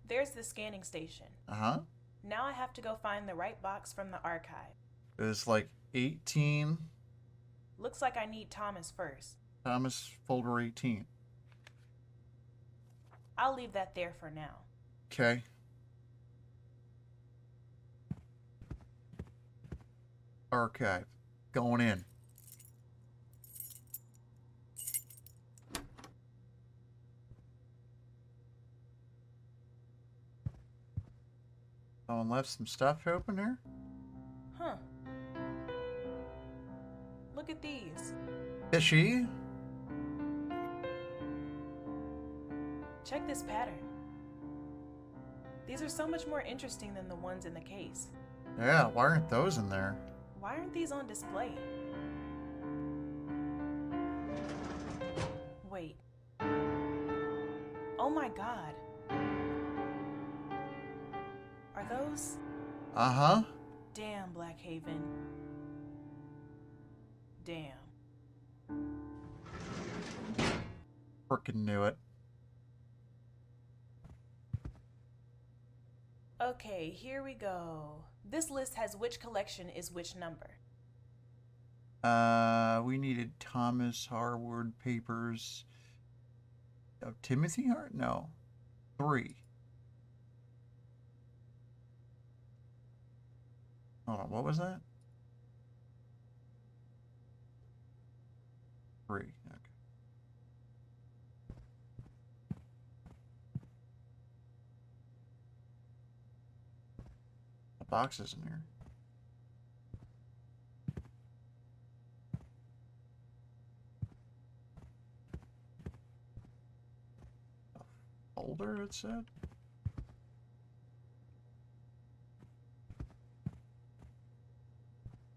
There's the scanning station. Uh-huh. Now I have to go find the right box from the archive. It's like 18. Looks like I need Thomas first. Thomas, folder 18. I'll leave that there for now. Okay. Archive. Going in. Someone left some stuff open here? Huh. Look at these. Fishy? Check this pattern. These are so much more interesting than the ones in the case. Yeah, why aren't those in there? Why aren't these on display? Wait. Oh my god. Are those? Uh-huh. Damn, Blackhaven. Damn. Frickin' knew it. Okay, here we go. This list has which collection is which number. We needed Thomas Harwood papers. Oh, Timothy Hart? No. 3. Hold on, what was that? 3. Okay. The box is in here. Folder, it said?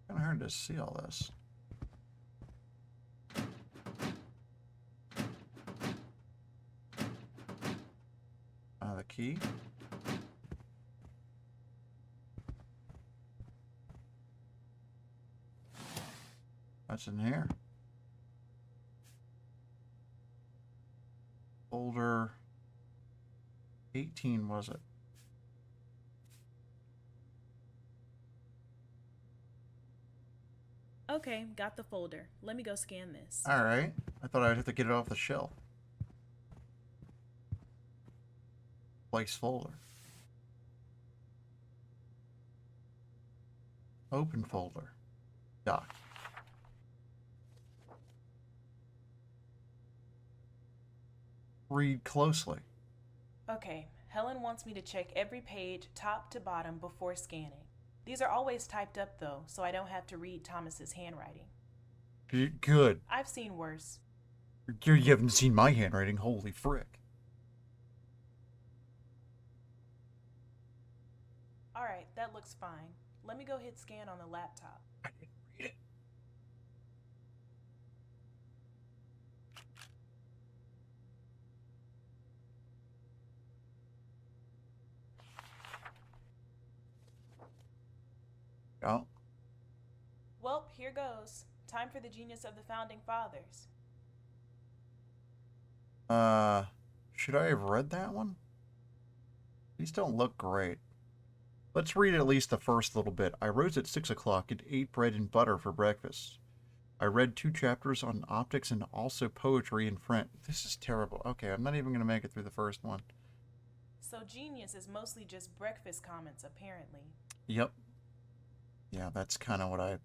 Kinda hard to see all this. The key. That's in here. Folder 18, was it? Okay, got the folder. Let me go scan this. Alright. I thought I'd have to get it off the shelf. Place folder. Open folder. Doc. Read closely. Okay, Helen wants me to check every page top to bottom before scanning. These are always typed up though, so I don't have to read Thomas's handwriting. Good. I've seen worse. You haven't seen my handwriting. Holy frick. Alright, that looks fine. Let me go hit scan on the laptop. I didn't read it. Oh. Welp, here goes. Time for the genius of the founding fathers. Should I have read that one? These don't look great. Let's read at least the first little bit. I rose at 6 o'clock and ate bread and butter for breakfast. I read 2 chapters on optics and also poetry in French. This is terrible. Okay, I'm not even going to make it through the first one. So genius is mostly just breakfast comments, apparently. Yep. Yeah, that's kind of what I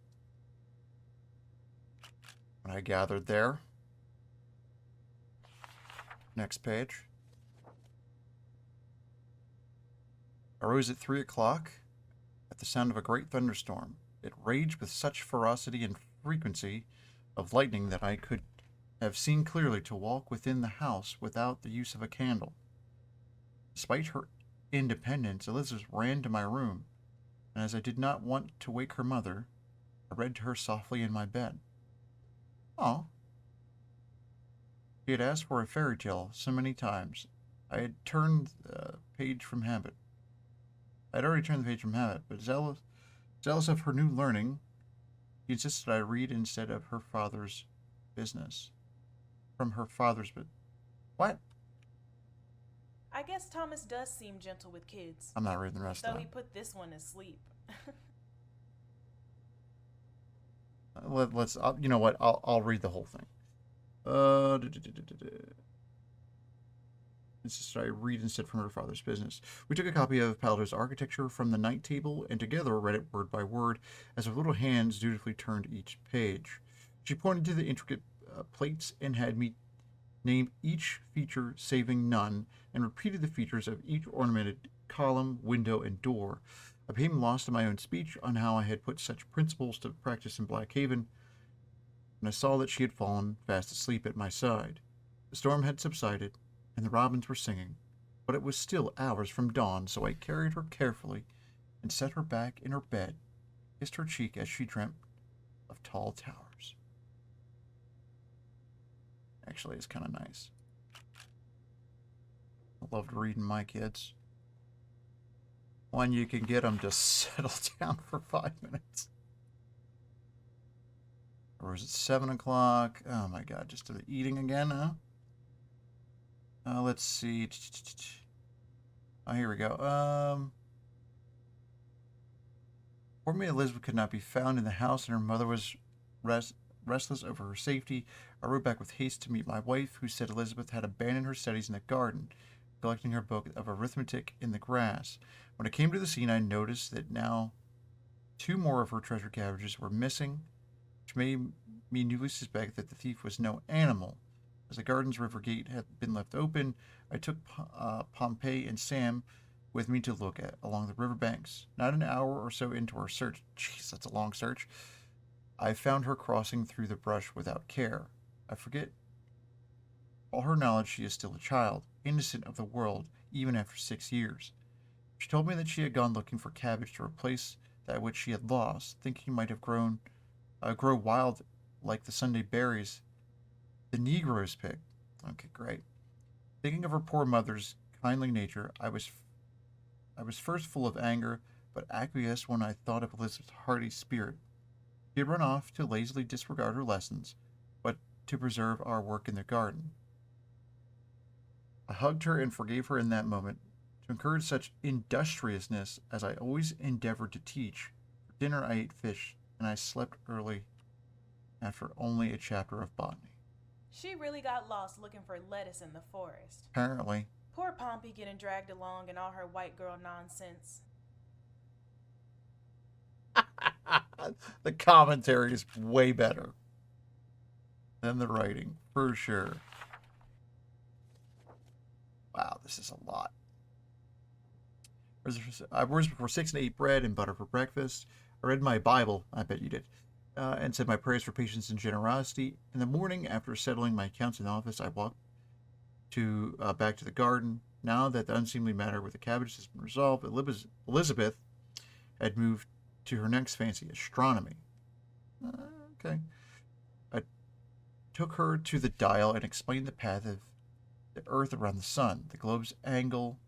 gathered there. Next page. I rose at 3 o'clock at the sound of a great thunderstorm. It raged with such ferocity and frequency of lightning that I could have seen clearly to walk within the house without the use of a candle. Despite her independence, Elizabeth ran to my room, and as I did not want to wake her mother, I read to her softly in my bed. Oh. She had asked for a fairy tale so many times. I had turned the page from habit. I had already turned the page from habit, but zealous of her new learning, she insisted I read instead of her father's business. From her father's business. What? I guess Thomas does seem gentle with kids. I'm not reading the rest Though of he that. put this one to sleep. Let's. You know what? I'll read the whole thing. Insisted I read instead from her father's business. We took a copy of Paldo's Architecture from the night table and together read it word by word as her little hands dutifully turned each page. She pointed to the intricate plates and had me name each feature saving none and repeated the features of each ornamented column, window, and door. I became lost in my own speech on how I had put such principles to practice in Blackhaven, and I saw that she had fallen fast asleep at my side. The storm had subsided, and the robins were singing, but it was still hours from dawn, so I carried her carefully and set her back in her bed, kissed her cheek as she dreamt of tall towers. Actually, it's kind of nice. I loved reading my kids. When you can get them to settle down for 5 minutes. Or was it 7 o'clock? Oh my god, just to the eating again, huh? Let's see. Oh, here we go. Poor me Elizabeth could not be found in the house, and her mother was restless over her safety. I rode back with haste to meet my wife, who said Elizabeth had abandoned her studies in the garden, collecting her book of arithmetic in the grass. When I came to the scene, I noticed that now 2 more of her treasure cabbages were missing, which made me newly suspect that the thief was no animal. As the garden's river gate had been left open, I took Pompey and Sam with me to look at along the river banks. Not an hour or so into our search, jeez, that's a long search, I found her crossing through the brush without care. I forget all her knowledge. She is still a child, innocent of the world, even after 6 years. She told me that she had gone looking for cabbage to replace that which she had lost, thinking might have grow wild like the Sunday berries the Negroes pick. Okay, great. Thinking of her poor mother's kindly nature, I was first full of anger, but acquiesced when I thought of Elizabeth's hearty spirit. She had run off to lazily disregard her lessons, but to preserve our work in the garden. I hugged her and forgave her in that moment. To encourage such industriousness as I always endeavored to teach, for dinner I ate fish, and I slept early after only a chapter of botany. She really got lost looking for lettuce in the forest. Apparently. Poor Pompey getting dragged along in all her white girl nonsense. The commentary is way better than the writing, for sure. Wow, this is a lot. I rose before 6 and ate bread and butter for breakfast. I read my Bible, I bet you did, and said my prayers for patience and generosity. In the morning, after settling my accounts in the office, I walked back to the garden. Now that the unseemly matter with the cabbage has been resolved, Elizabeth had moved to her next fancy, astronomy. Okay. I took her to the dial and explained the path of the Earth around the sun, the globe's angle,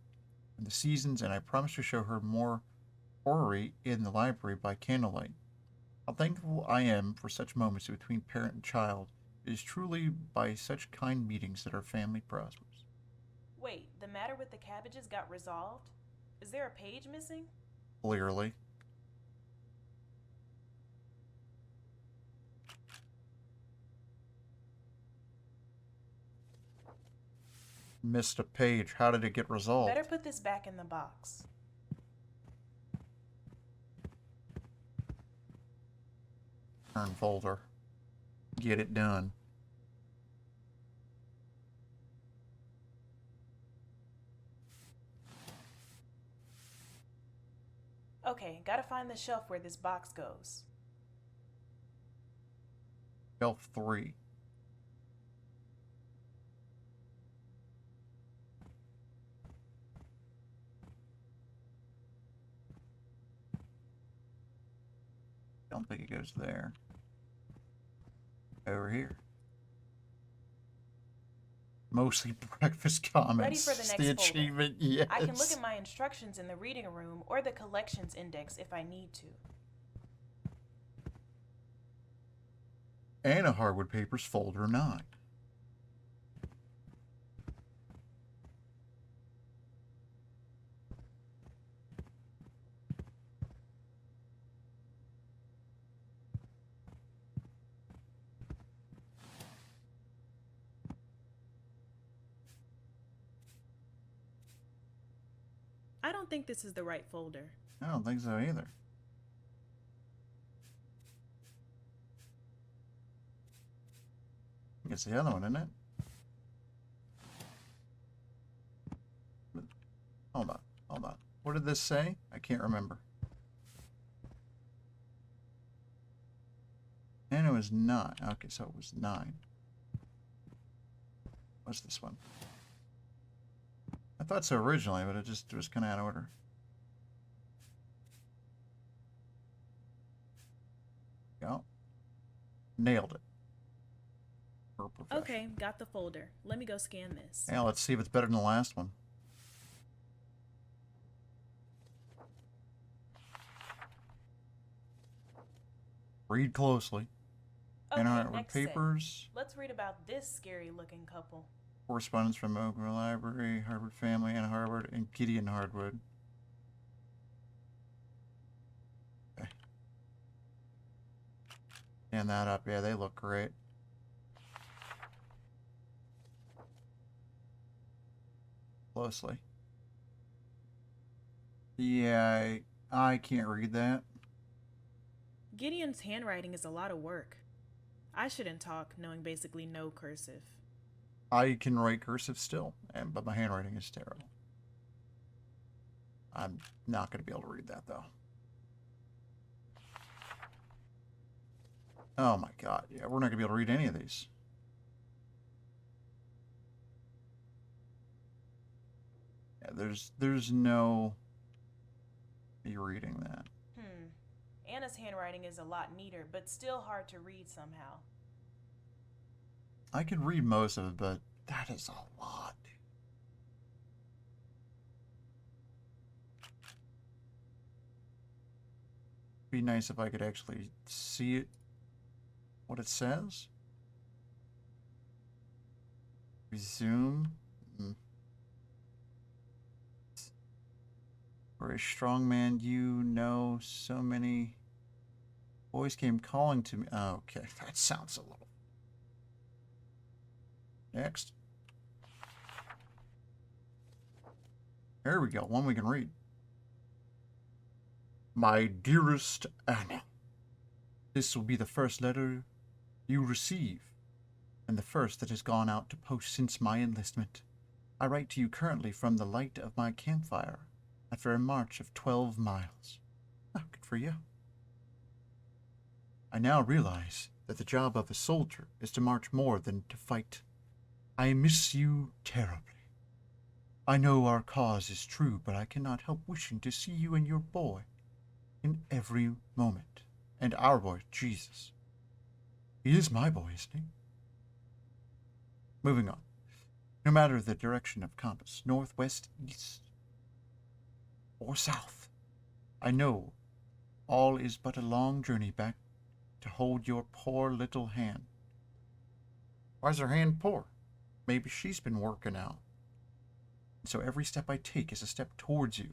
and the seasons, and I promised to show her more orrery in the library by candlelight. How thankful I am for such moments between parent and child. It is truly by such kind meetings that our family prospers. Wait, the matter with the cabbages got resolved? Is there a page missing? Clearly. Missed a page. How did it get resolved? Better put this back in the box. Turn folder. Get it done. Okay, gotta find the shelf where this box goes. Shelf 3. Don't think it goes there. Over here. Mostly breakfast comments. Ready for the next the folder. achievement, yes. I can look at my instructions in the reading room or the collections index if I need to. Anna Harwood Papers, folder 9. I don't think this is the right folder. I don't think so either. I think it's the other one, isn't it? Hold on. What did this say? I can't remember. And it was 9. Okay, so it was 9. What's this one? I thought so originally, but it was kind of out of order. Go. Nailed it. Okay, got the folder. Let me go scan this. Now let's see if it's better than the last one. Read closely. Okay, Anna Harwood next set. Papers. Let's read about this scary-looking couple. Correspondence from Oakville Library, Harwood family, Anna Harwood, and Gideon Harwood. Okay. Stand that up. Yeah, they look great. Closely. Yeah, I can't read that. Gideon's handwriting is a lot of work. I shouldn't talk knowing basically no cursive. I can write cursive still, but my handwriting is terrible. I'm not going to be able to read that, though. Oh my god, yeah, we're not going to be able to read any of these. Yeah, there's no me reading that. Anna's handwriting is a lot neater, but still hard to read somehow. I can read most of it, but that is a lot. Be nice if I could actually see it, what it says. Resume. For a strong man, you know, so many boys came calling to me. Oh, okay, that sounds a little. Next. There we go, one we can read. My dearest Anna, This will be the first letter you receive, and the first that has gone out to post since my enlistment. I write to you currently from the light of my campfire, after a march of 12 miles. Oh, good for you. I now realize that the job of a soldier is to march more than to fight. I miss you terribly. I know our cause is true, but I cannot help wishing to see you and your boy in every moment. And our boy, Jesus. He is my boy, isn't he? Moving on. No matter the direction of compass, north, west, east, or south, I know all is but a long journey back to hold your poor little hand. Why's her hand poor? Maybe she's been working out. And so every step I take is a step towards you.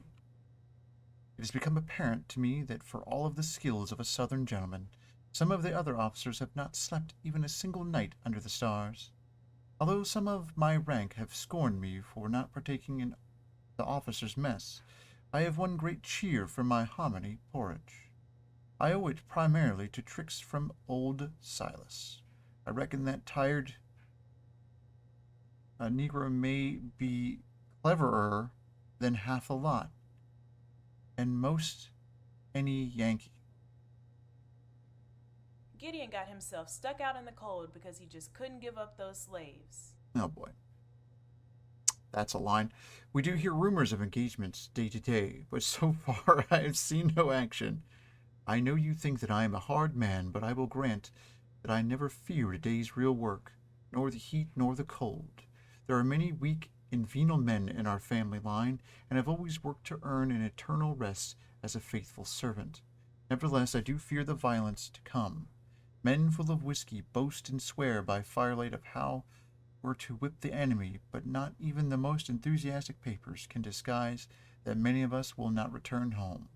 It has become apparent to me that for all of the skills of a Southern gentleman, some of the other officers have not slept even a single night under the stars. Although some of my rank have scorned me for not partaking in the officers' mess, I have one great cheer for my hominy porridge. I owe it primarily to tricks from old Silas. I reckon that tired Negro may be cleverer than half a lot, and most any Yankee. Gideon got himself stuck out in the cold because he just couldn't give up those slaves. Oh boy. That's a line. We do hear rumors of engagements day to day, but so far I have seen no action. I know you think that I am a hard man, but I will grant that I never feared a day's real work, nor the heat nor the cold. There are many weak and venal men in our family line, and I've always worked to earn an eternal rest as a faithful servant. Nevertheless, I do fear the violence to come. Men full of whiskey boast and swear by firelight of how we're to whip the enemy, but not even the most enthusiastic papers can disguise that many of us will not return home.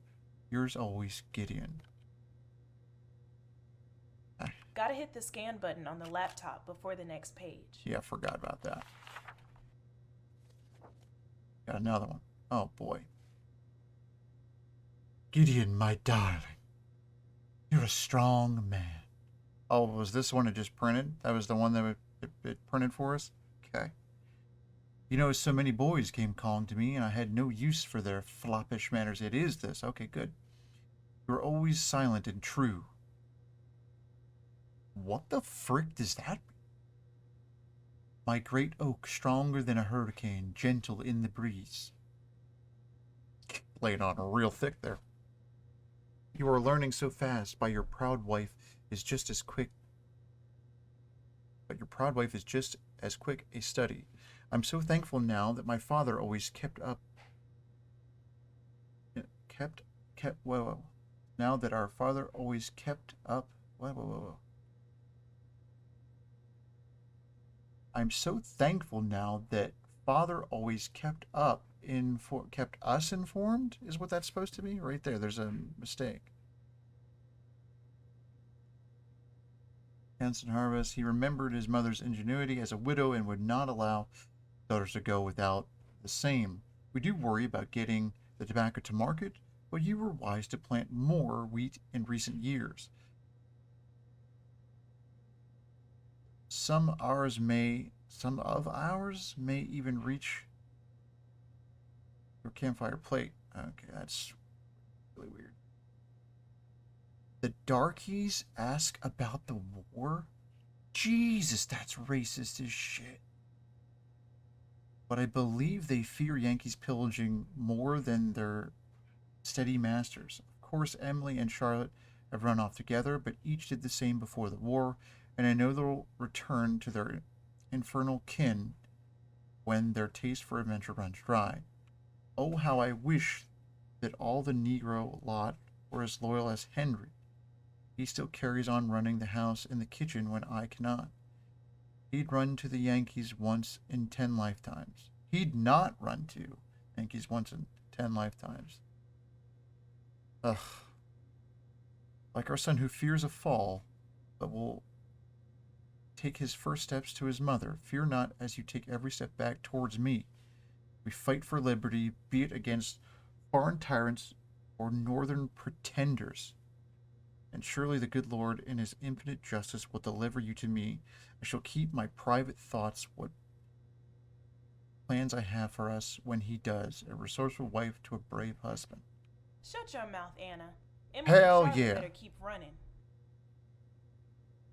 Yours always, Gideon. Gotta hit the scan button on the laptop before the next page. Yeah, I forgot about that. Got another one. Oh boy. Gideon, my darling. You're a strong man. Oh, was this one that just printed? That was the one that it printed for us? Okay. You know, so many boys came calling to me, and I had no use for their floppish manners. It is this. Okay, good. You're always silent and true. What the frick does that mean? My great oak, stronger than a hurricane, gentle in the breeze. Laying on real thick there. You are learning so fast, by your proud wife is just as quick. But your proud wife is just as quick a study. I'm so thankful now that my father always kept up. Whoa. Now that our father always kept up. Whoa. I'm so thankful now that father always kept us informed, is what that's supposed to be? Right there, there's a mistake. Hanson Harvest, he remembered his mother's ingenuity as a widow and would not allow daughters to go without the same. We do worry about getting the tobacco to market, but you were wise to plant more wheat in recent years. Some of ours may even reach your campfire plate. Okay, that's really weird. The darkies ask about the war? Jesus, that's racist as shit. But I believe they fear Yankees pillaging more than their steady masters. Of course, Emily and Charlotte have run off together, but each did the same before the war, and I know they'll return to their infernal kin when their taste for adventure runs dry. Oh, how I wish that all the Negro lot were as loyal as Henry. He still carries on running the house and the kitchen when I cannot. He'd run to the Yankees once in 10 lifetimes. He'd not run to Yankees once in 10 lifetimes. Ugh. Like our son who fears a fall, but will take his first steps to his mother. Fear not as you take every step back towards me. We fight for liberty, be it against foreign tyrants or northern pretenders. and surely the good Lord in his infinite justice will deliver you to me. I shall keep my private thoughts what plans I have for us when he does, a resourceful wife to a brave husband. Shut your mouth, Anna. Emily Hell and Charlotte yeah. better keep running.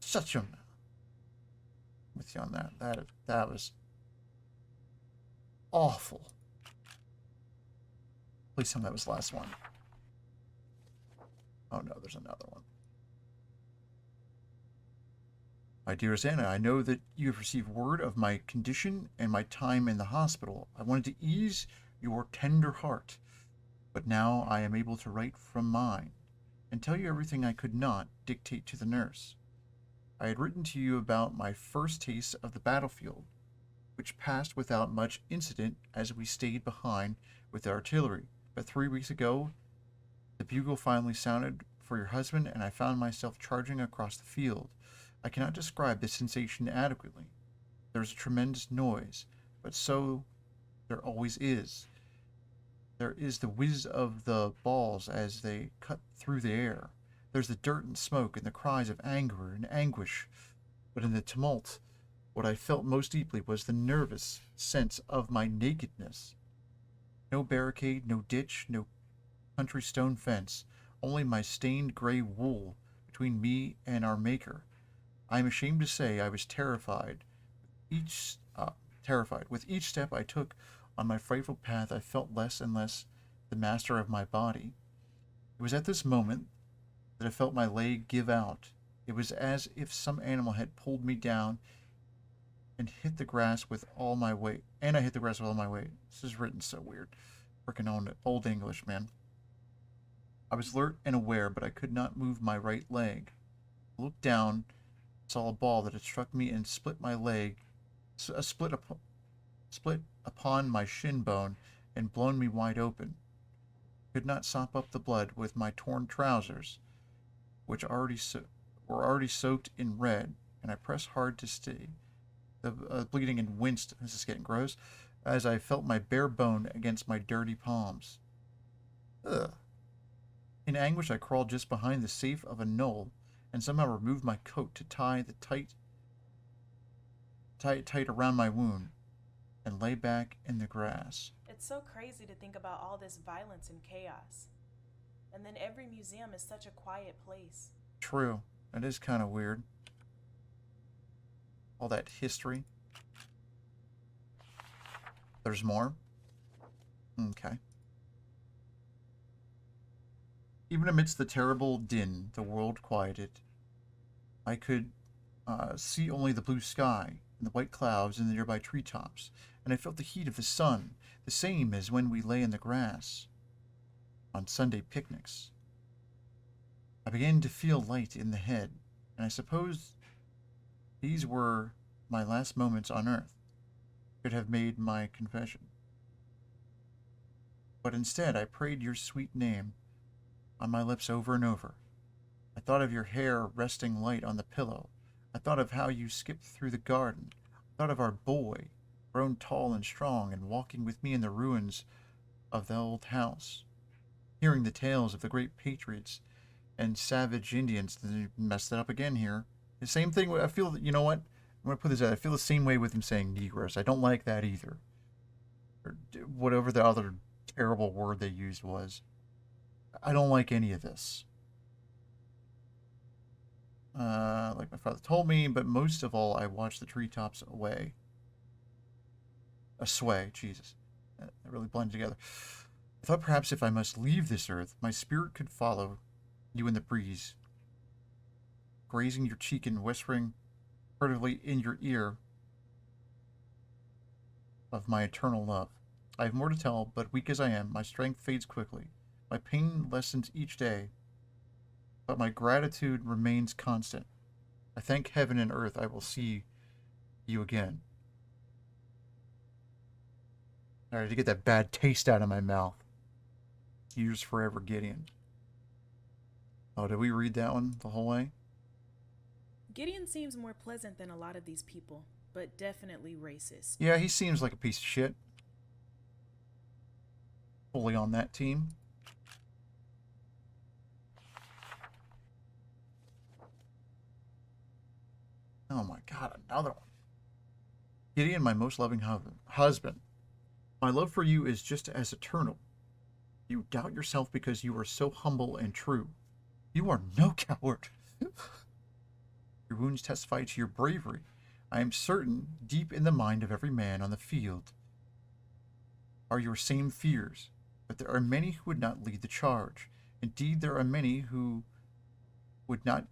Shut your mouth. With you on that. That was awful. Please tell me that was the last one. Oh no, there's another one. My dearest Anna, I know that you have received word of my condition and my time in the hospital. I wanted to ease your tender heart, but now I am able to write from mine and tell you everything I could not dictate to the nurse. I had written to you about my first taste of the battlefield, which passed without much incident as we stayed behind with the artillery. But 3 weeks ago, the bugle finally sounded for your husband, and I found myself charging across the field. I cannot describe the sensation adequately. There is a tremendous noise, but so there always is. There is the whiz of the balls as they cut through the air. There's the dirt and smoke and the cries of anger and anguish. But in the tumult, what I felt most deeply was the nervous sense of my nakedness. No barricade, no ditch, no country stone fence, only my stained gray wool between me and our Maker. I am ashamed to say I was terrified. Terrified. With each step I took on my frightful path, I felt less and less the master of my body. It was at this moment that I felt my leg give out. It was as if some animal had pulled me down and hit the grass with all my weight. And I hit the grass with all my weight. This is written so weird. Freaking old English, man. I was alert and aware, but I could not move my right leg. I looked down, saw a ball that had struck me and split my leg, split upon my shin bone and blown me wide open. I could not sop up the blood with my torn trousers, which were already soaked in red, and I pressed hard to stay the bleeding and winced. This is getting gross. As I felt my bare bone against my dirty palms. Ugh. In anguish, I crawled just behind the safe of a knoll and somehow removed my coat to tie it tight around my wound and lay back in the grass. It's so crazy to think about all this violence and chaos. And then every museum is such a quiet place. True. It is kind of weird. All that history. There's more? Okay. Even amidst the terrible din, the world quieted. I could see only the blue sky and the white clouds and the nearby treetops, and I felt the heat of the sun, the same as when we lay in the grass on Sunday picnics. I began to feel light in the head, and I suppose these were my last moments on earth. Could have made my confession. But instead, I prayed your sweet name on my lips over and over. I thought of your hair resting light on the pillow. I thought of how you skipped through the garden. I thought of our boy, grown tall and strong, and walking with me in the ruins of the old house, hearing the tales of the great patriots and savage Indians. They messed it up again here. The same thing. I feel, you know what? I'm going to put this out. I feel the same way with him saying Negroes. I don't like that either. Or whatever the other terrible word they used was. I don't like any of this. Like my father told me, but most of all, I watched the treetops sway. Jesus. That really blended together. I thought perhaps if I must leave this earth, my spirit could follow you in the breeze, grazing your cheek and whispering furtively in your ear of my eternal love. I have more to tell, but weak as I am, my strength fades quickly. My pain lessens each day, but my gratitude remains constant. I thank heaven and earth I will see you again. All right, to get that bad taste out of my mouth. Years forever, Gideon. Oh, did we read that one the whole way? Gideon seems more pleasant than a lot of these people, but definitely racist. Yeah, he seems like a piece of shit. Fully on that team. Oh my God, another one. Gideon, my most loving husband, my love for you is just as eternal. You doubt yourself because you are so humble and true. You are no coward. Your wounds testify to your bravery. I am certain, deep in the mind of every man on the field, are your same fears. But there are many who would not lead the charge. Indeed, there are many who would not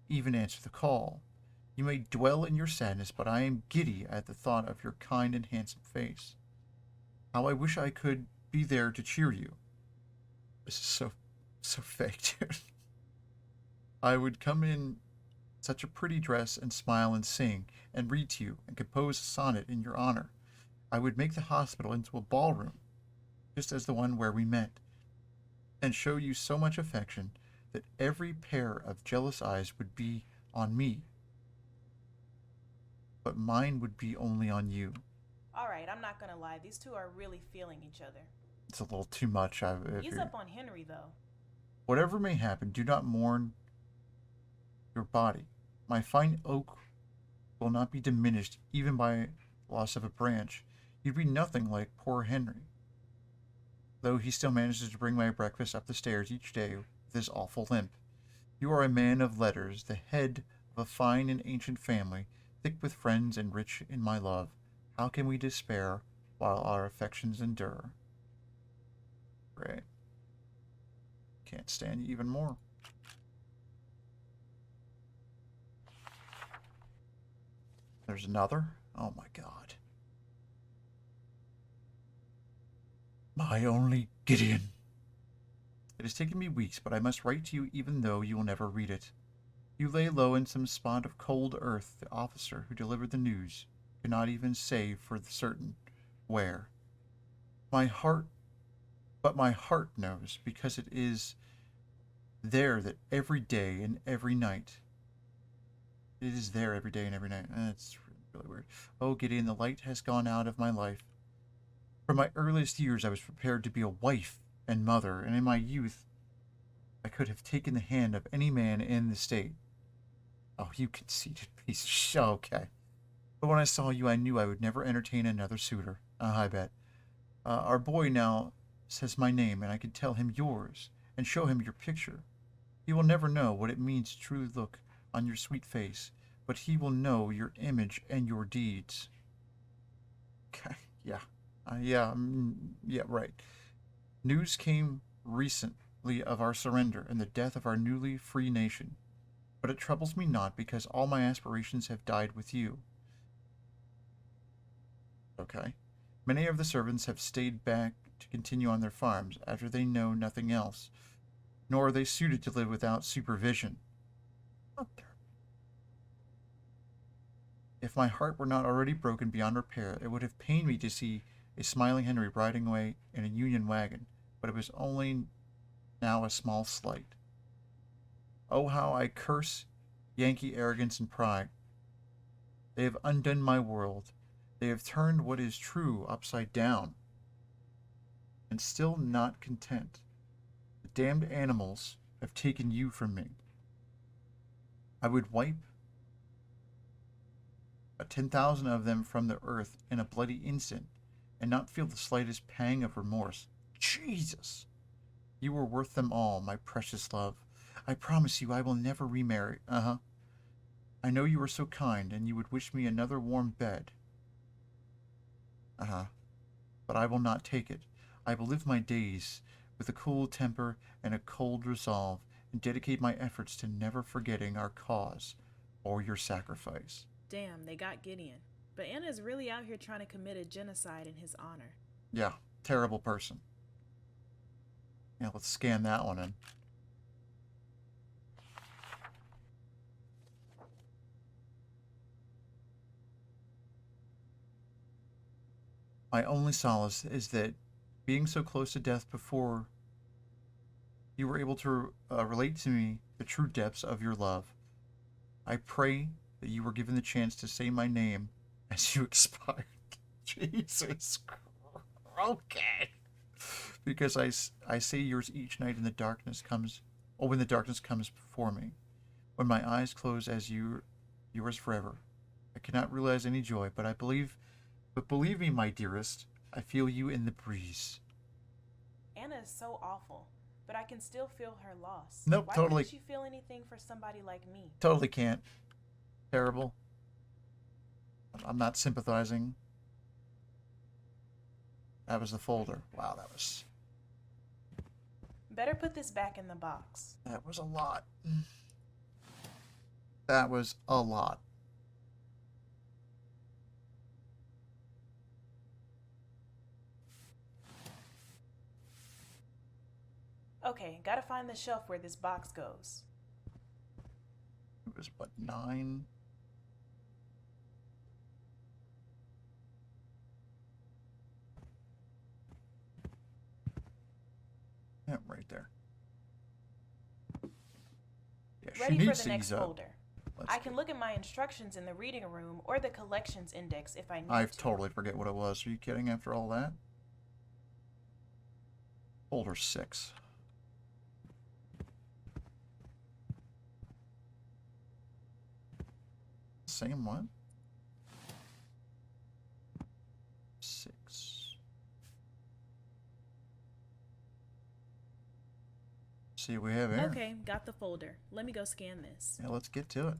even answer the call. You may dwell in your sadness, but I am giddy at the thought of your kind and handsome face. How I wish I could be there to cheer you. This is so fake, dude. I would come in such a pretty dress and smile and sing and read to you and compose a sonnet in your honor. I would make the hospital into a ballroom, just as the one where we met, and show you so much affection that every pair of jealous eyes would be on me, but mine would be only on you. Alright, I'm not gonna lie, these two are really feeling each other. It's a little too much. He's up on Henry, though. Whatever may happen, do not mourn your body. My fine oak will not be diminished even by loss of a branch. You'd be nothing like poor Henry, though he still manages to bring my breakfast up the stairs each day with his awful limp. You are a man of letters, the head of a fine and ancient family, thick with friends and rich in my love. How can we despair while our affections endure? Great. Can't stand you even more. There's another. Oh my God. My only Gideon. It has taken me weeks, but I must write to you even though you will never read it. You lay low in some spot of cold earth. The officer who delivered the news cannot even say for certain where. My heart knows, because it is there that every day and every night. It is there every day and every night. That's really weird. Oh, Gideon, the light has gone out of my life. From my earliest years, I was prepared to be a wife and mother, and in my youth, I could have taken the hand of any man in the state. Oh, you conceited piece of shit. Okay. But when I saw you, I knew I would never entertain another suitor. I bet. Our boy now says my name, and I can tell him yours, and show him your picture. He will never know what it means to truly look on your sweet face, but he will know your image and your deeds. Okay, yeah. Yeah, right. News came recently of our surrender and the death of our newly free nation, but it troubles me not, because all my aspirations have died with you. Okay. Many of the servants have stayed back to continue on their farms after they know nothing else, nor are they suited to live without supervision. If my heart were not already broken beyond repair, it would have pained me to see a smiling Henry riding away in a Union wagon, but it was only now a small slight. Oh, how I curse Yankee arrogance and pride. They have undone my world. They have turned what is true upside down. And still not content, the damned animals have taken you from me. I would wipe 10,000 of them from the earth in a bloody instant, and not feel the slightest pang of remorse. Jesus! You were worth them all, my precious love. I promise you I will never remarry. I know you are so kind, and you would wish me another warm bed. But I will not take it. I will live my days with a cool temper and a cold resolve, and dedicate my efforts to never forgetting our cause or your sacrifice. Damn, they got Gideon. But Anna's really out here trying to commit a genocide in his honor. Yeah, terrible person. Yeah, let's scan that one in. My only solace is that, being so close to death before, you were able to relate to me the true depths of your love. I pray that you were given the chance to say my name as you expired. Jesus Christ. Okay. Because I say yours each night when the darkness comes before me. When my eyes close as yours forever. I cannot realize any joy, but believe me, my dearest, I feel you in the breeze. Anna is so awful, but I can still feel her loss. Nope, Why totally. couldn't you feel anything for somebody like me? Totally can't. Terrible. I'm not sympathizing. That was the folder. Wow, that was Better put this back in the box. a lot. That was a lot. Okay, gotta find the shelf where this box goes. It was what, 9? Yeah, right there. Yeah, she Ready for needs the to next ease up. folder. Let's I go. can look at my instructions in the reading room or the collections index if I need I to. totally forget what it was. Are you kidding after all that? Folder 6. Same one? 6. See what we have here. Okay, got the folder. Let me go scan this. Yeah, let's get to it.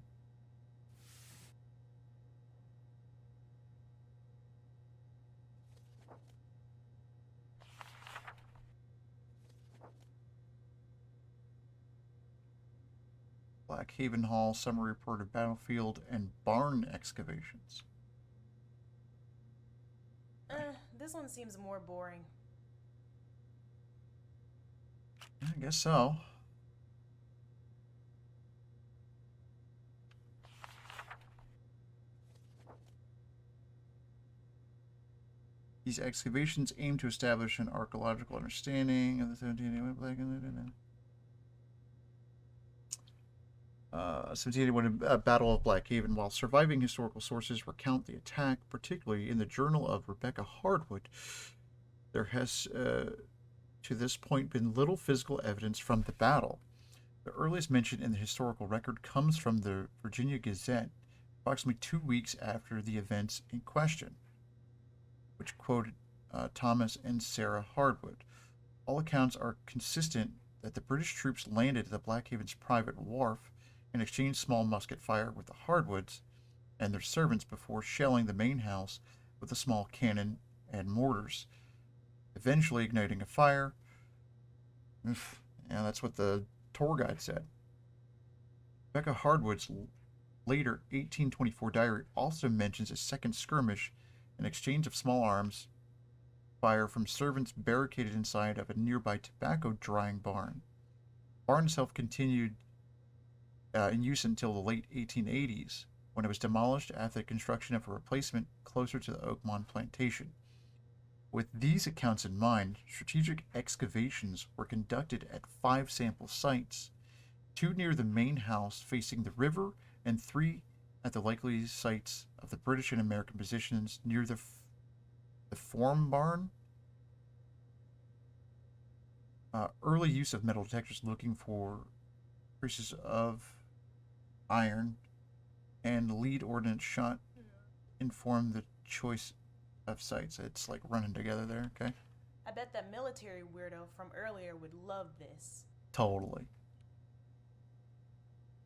Blackhaven Hall, summary report of battlefield and barn excavations. This one seems more boring. I guess so. These excavations aim to establish an archaeological understanding of the 1781 1781 Battle of Blackhaven. While surviving historical sources recount the attack, particularly in the journal of Rebecca Hardwood, there has to this point been little physical evidence from the battle. The earliest mention in the historical record comes from the Virginia Gazette, approximately 2 weeks after the events in question, which quoted Thomas and Sarah Hardwood. All accounts are consistent that the British troops landed at the Blackhaven's private wharf and exchanged small musket fire with the Hardwoods and their servants before shelling the main house with a small cannon and mortars, eventually igniting a fire. Yeah, that's what the tour guide said. Rebecca Hardwood's later 1824 diary also mentions a second skirmish, an exchange of small arms fire from servants barricaded inside of a nearby tobacco drying barn. The barn itself continued in use until the late 1880s, when it was demolished after the construction of a replacement closer to the Oakmont plantation. With these accounts in mind, strategic excavations were conducted at 5 sample sites, 2 near the main house facing the river and 3 at the likely sites of the British and American positions near the form barn. Early use of metal detectors looking for traces of iron and lead ordnance shot informed the choice of sites. It's like running together there, okay? I bet that military weirdo from earlier would love this. Totally.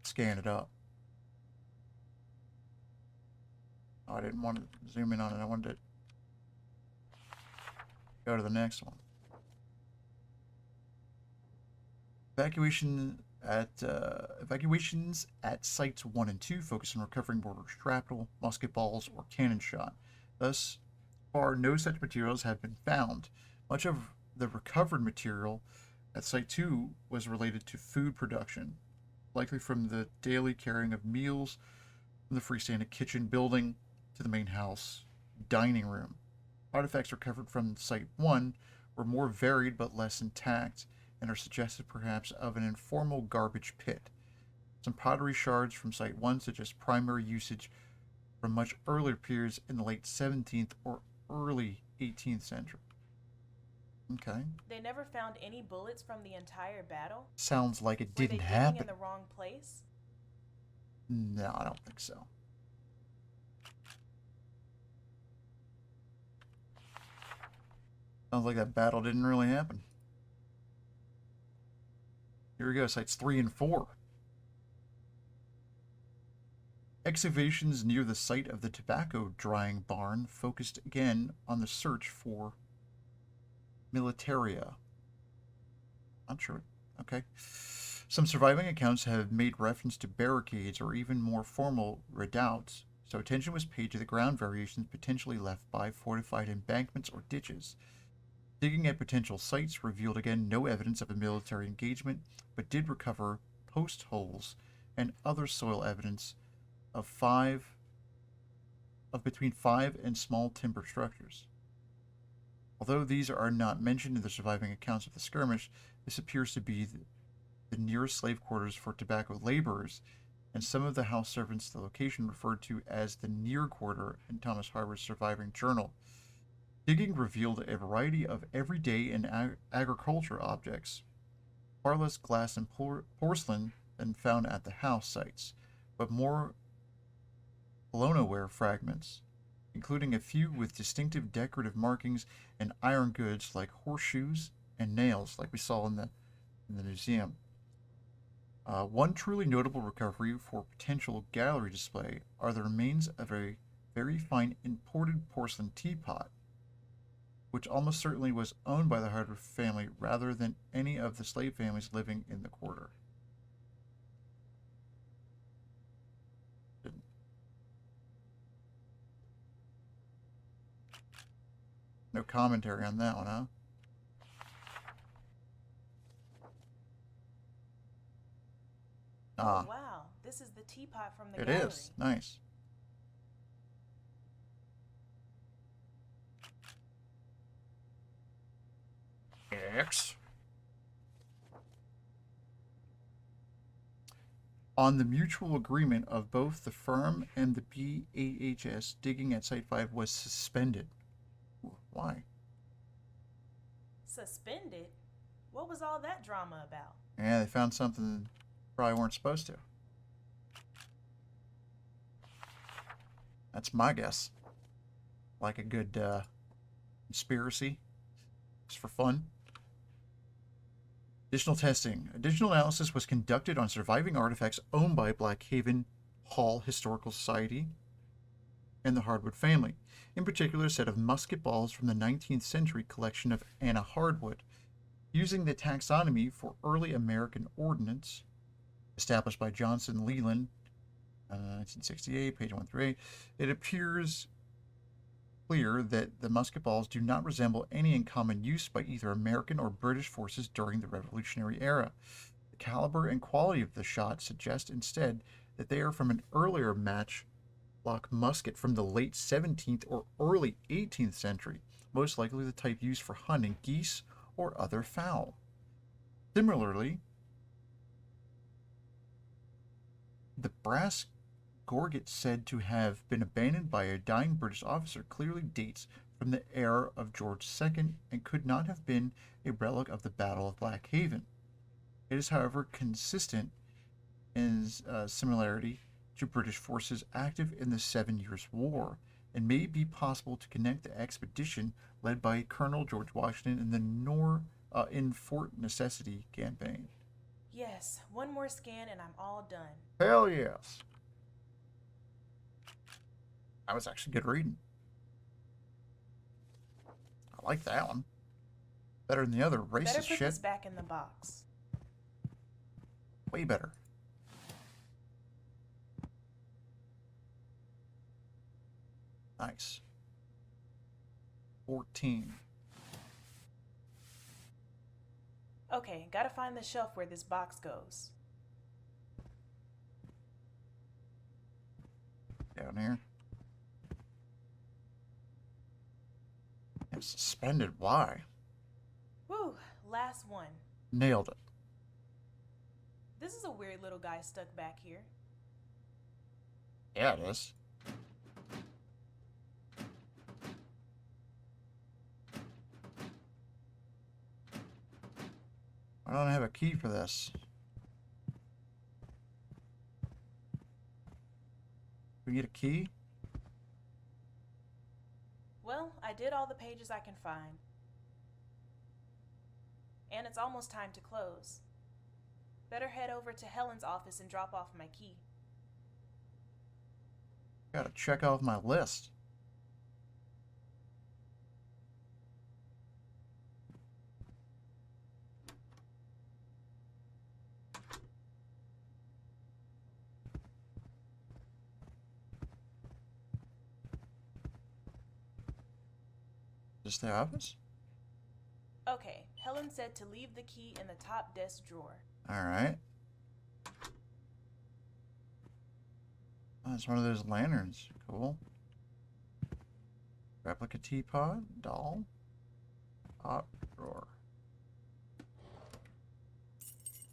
Scan it up. Oh, I didn't want to zoom in on it. I wanted to go to the next one. Evacuations at sites 1 and 2 focus on recovering mortar shrapnel, musket balls, or cannon shot. Thus far, no such materials have been found. Much of the recovered material at Site 2 was related to food production, likely from the daily carrying of meals from the freestanding kitchen building to the main house dining room. Artifacts recovered from Site 1 were more varied but less intact, and are suggestive perhaps of an informal garbage pit. Some pottery shards from Site 1 suggest primary usage from much earlier periods in the late 17th or early 18th century. Okay. They never found any bullets from the entire battle? Sounds like it Were didn't they happen. in the wrong place? No, I don't think so. Sounds like that battle didn't really happen. Here we go, sites 3 and 4. Excavations near the site of the tobacco drying barn focused again on the search for militaria. Not sure. Okay. Some surviving accounts have made reference to barricades or even more formal redoubts, so attention was paid to the ground variations potentially left by fortified embankments or ditches. Digging at potential sites revealed again no evidence of a military engagement, but did recover post holes and other soil evidence of between 5 and small timber structures. Although these are not mentioned in the surviving accounts of the skirmish, this appears to be the nearest slave quarters for tobacco laborers, and some of the house servants the location referred to as the near quarter in Thomas Harbour's surviving journal. Digging revealed a variety of everyday and agriculture objects, far less glass and porcelain than found at the house sites, but more colonoware fragments, including a few with distinctive decorative markings and iron goods like horseshoes and nails, like we saw in the museum. One truly notable recovery for potential gallery display are the remains of a very fine imported porcelain teapot, which almost certainly was owned by the Harvard family rather than any of the slave families living in the quarter. No commentary on that one, huh? Oh, wow. This is the teapot from the it gallery. It is. Nice. X. On the mutual agreement of both the firm and the BAHS, digging at Site 5 was suspended. Why? Suspended? What was all that drama about? Yeah, they found something they probably weren't supposed to. That's my guess. Like a good conspiracy. Just for fun. Additional testing. Additional analysis was conducted on surviving artifacts owned by Blackhaven Hall Historical Society and the Hardwood family. In particular, a set of musket balls from the 19th century collection of Anna Hardwood. Using the taxonomy for early American ordnance, established by Johnson Leland, 1968, page 1 through 8, it appears clear that the musket balls do not resemble any in common use by either American or British forces during the Revolutionary era. The caliber and quality of the shot suggest instead that they are from an earlier matchlock musket from the late 17th or early 18th century, most likely the type used for hunting geese or other fowl. Similarly, the brass gorget said to have been abandoned by a dying British officer clearly dates from the era of George II and could not have been a relic of the Battle of Blackhaven. It is, however, consistent in similarity to British forces active in the 7 Years' War, and may be possible to connect the expedition led by Colonel George Washington in Fort Necessity campaign. Yes, one more scan and I'm all done. Hell yes. That was actually good reading. I like that one. Better than the other racist Better put shit. this back in the box. Way better. Nice. 14. Okay, gotta find the shelf where this box goes. Down here. And suspended. Why? Whew, last one. Nailed it. This is a weird little guy stuck back here. Yeah, it is. I don't have a key for this. We get a key? Well, I did all the pages I can find. And it's almost time to close. Better head over to Helen's office and drop off my key. Gotta check off my list. Is this the office? Okay, Helen said to leave the key in the top desk drawer. Alright. Oh, it's one of those lanterns. Cool. Replica teapot, doll, top drawer.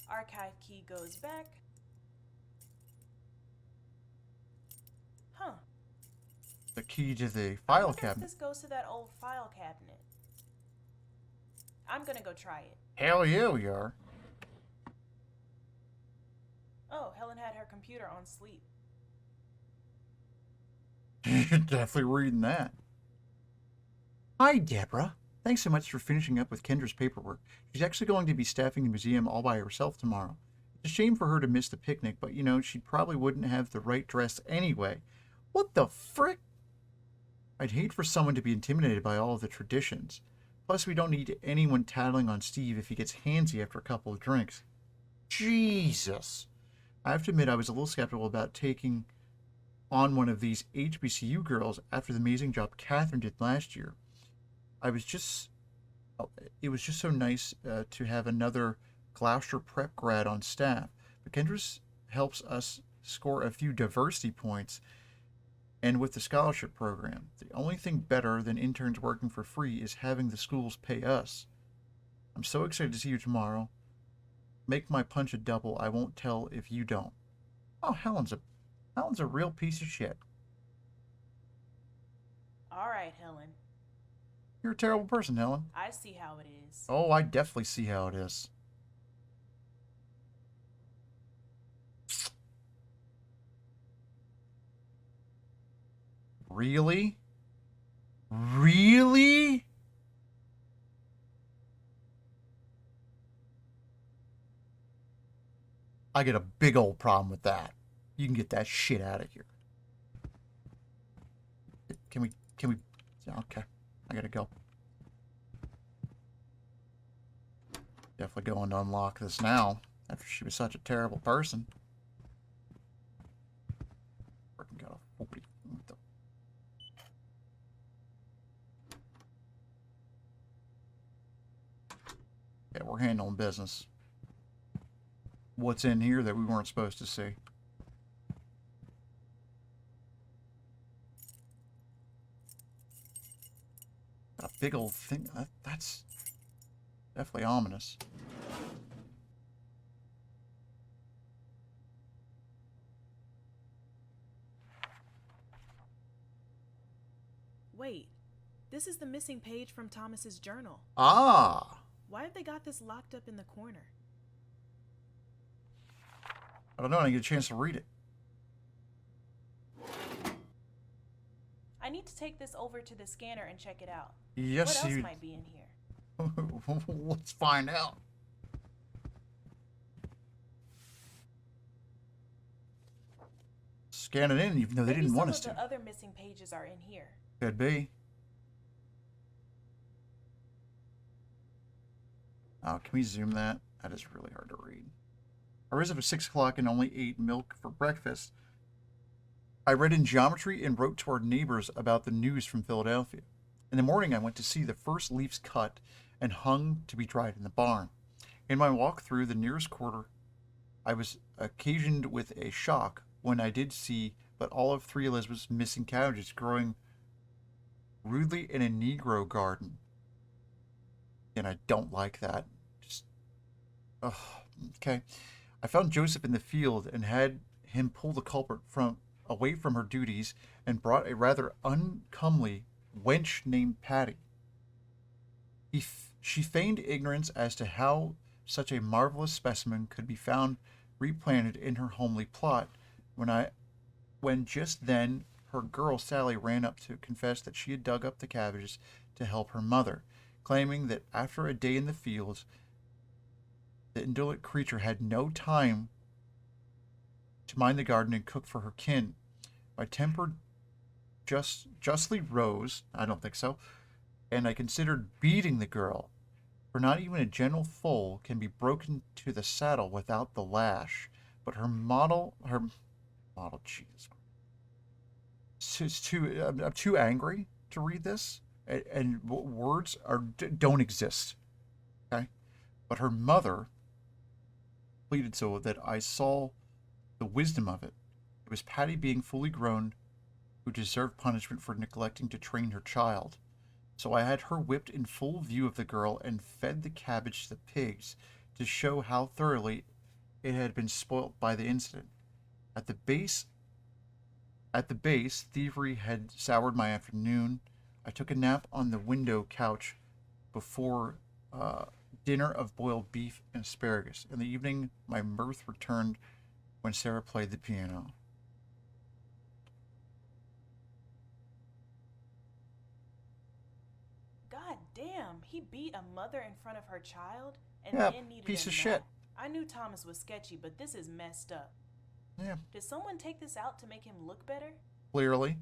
Archive key goes back. Huh. The key to the I file wonder if cabinet. this goes to that old file cabinet. I'm gonna go try it. Hell yeah, we are. Oh, Helen had her computer on sleep. You're definitely reading that. Hi, Deborah. Thanks so much for finishing up with Kendra's paperwork. She's actually going to be staffing the museum all by herself tomorrow. It's a shame for her to miss the picnic, but you know, she probably wouldn't have the right dress anyway. What the frick? I'd hate for someone to be intimidated by all of the traditions. Plus, we don't need anyone tattling on Steve if he gets handsy after a couple of drinks. Jesus. I have to admit, I was a little skeptical about taking on one of these HBCU girls after the amazing job Catherine did last year. It was just so nice to have another Gloucester prep grad on staff. But Kendra's helps us score a few diversity points, and with the scholarship program. The only thing better than interns working for free is having the schools pay us. I'm so excited to see you tomorrow. Make my punch a double. I won't tell if you don't. Oh, Helen's a real piece of shit. All right, Helen. You're a terrible person, Helen. I see how it is. Oh, I definitely see how it is. Really? Really? I get a big old problem with that. You can get that shit out of here. Can we, okay. I gotta go. Definitely going to unlock this now, after she was such a terrible person. Freaking got a 40. What the? Yeah, we're handling business. What's in here that we weren't supposed to see? A big old thing. That's definitely ominous. Wait, this is the missing page from Thomas's journal. Ah! Why have they got this locked up in the corner? I don't know. I didn't get a chance to read it. I need to take this over to the scanner and check it out. Yes, what else you... might be in here? Let's find out. Scan it in, even though they Maybe didn't want us some of to. the other missing pages are in here. Could be. Oh, can we zoom that? That is really hard to read. I rose up at 6 o'clock and only ate milk for breakfast. I read in geometry and wrote to our neighbors about the news from Philadelphia. In the morning, I went to see the first leaves cut and hung to be dried in the barn. In my walk through the nearest quarter, I was occasioned with a shock when I did see but all of 3 Elizabeth's missing cabbages growing rudely in a Negro garden. And I don't like that. Just, okay. I found Joseph in the field and had him pull the culprit away from her duties and brought a rather uncomely wench named Patty. She feigned ignorance as to how such a marvelous specimen could be found replanted in her homely plot, when just then her girl Sally ran up to confess that she had dug up the cabbages to help her mother, claiming that after a day in the fields The indolent creature had no time to mind the garden and cook for her kin. My temper justly rose, I don't think so, and I considered beating the girl, for not even a gentle foal can be broken to the saddle without the lash. But her model, Jesus, it's too. I'm too angry to read this, and words don't exist. Okay, but her mother pleaded so that I saw the wisdom of it. It was Patty, being fully grown, who deserved punishment for neglecting to train her child. So I had her whipped in full view of the girl and fed the cabbage to the pigs to show how thoroughly it had been spoilt by the incident. At the base, thievery had soured my afternoon. I took a nap on the window couch before dinner of boiled beef and asparagus. In the evening, my mirth returned when Sarah played the piano. God damn, he beat a mother in front of her child and Yeah, then needed piece a of nap. shit. I knew Thomas was sketchy, but this is messed up. Yeah, Did someone take this out to make him look better? clearly.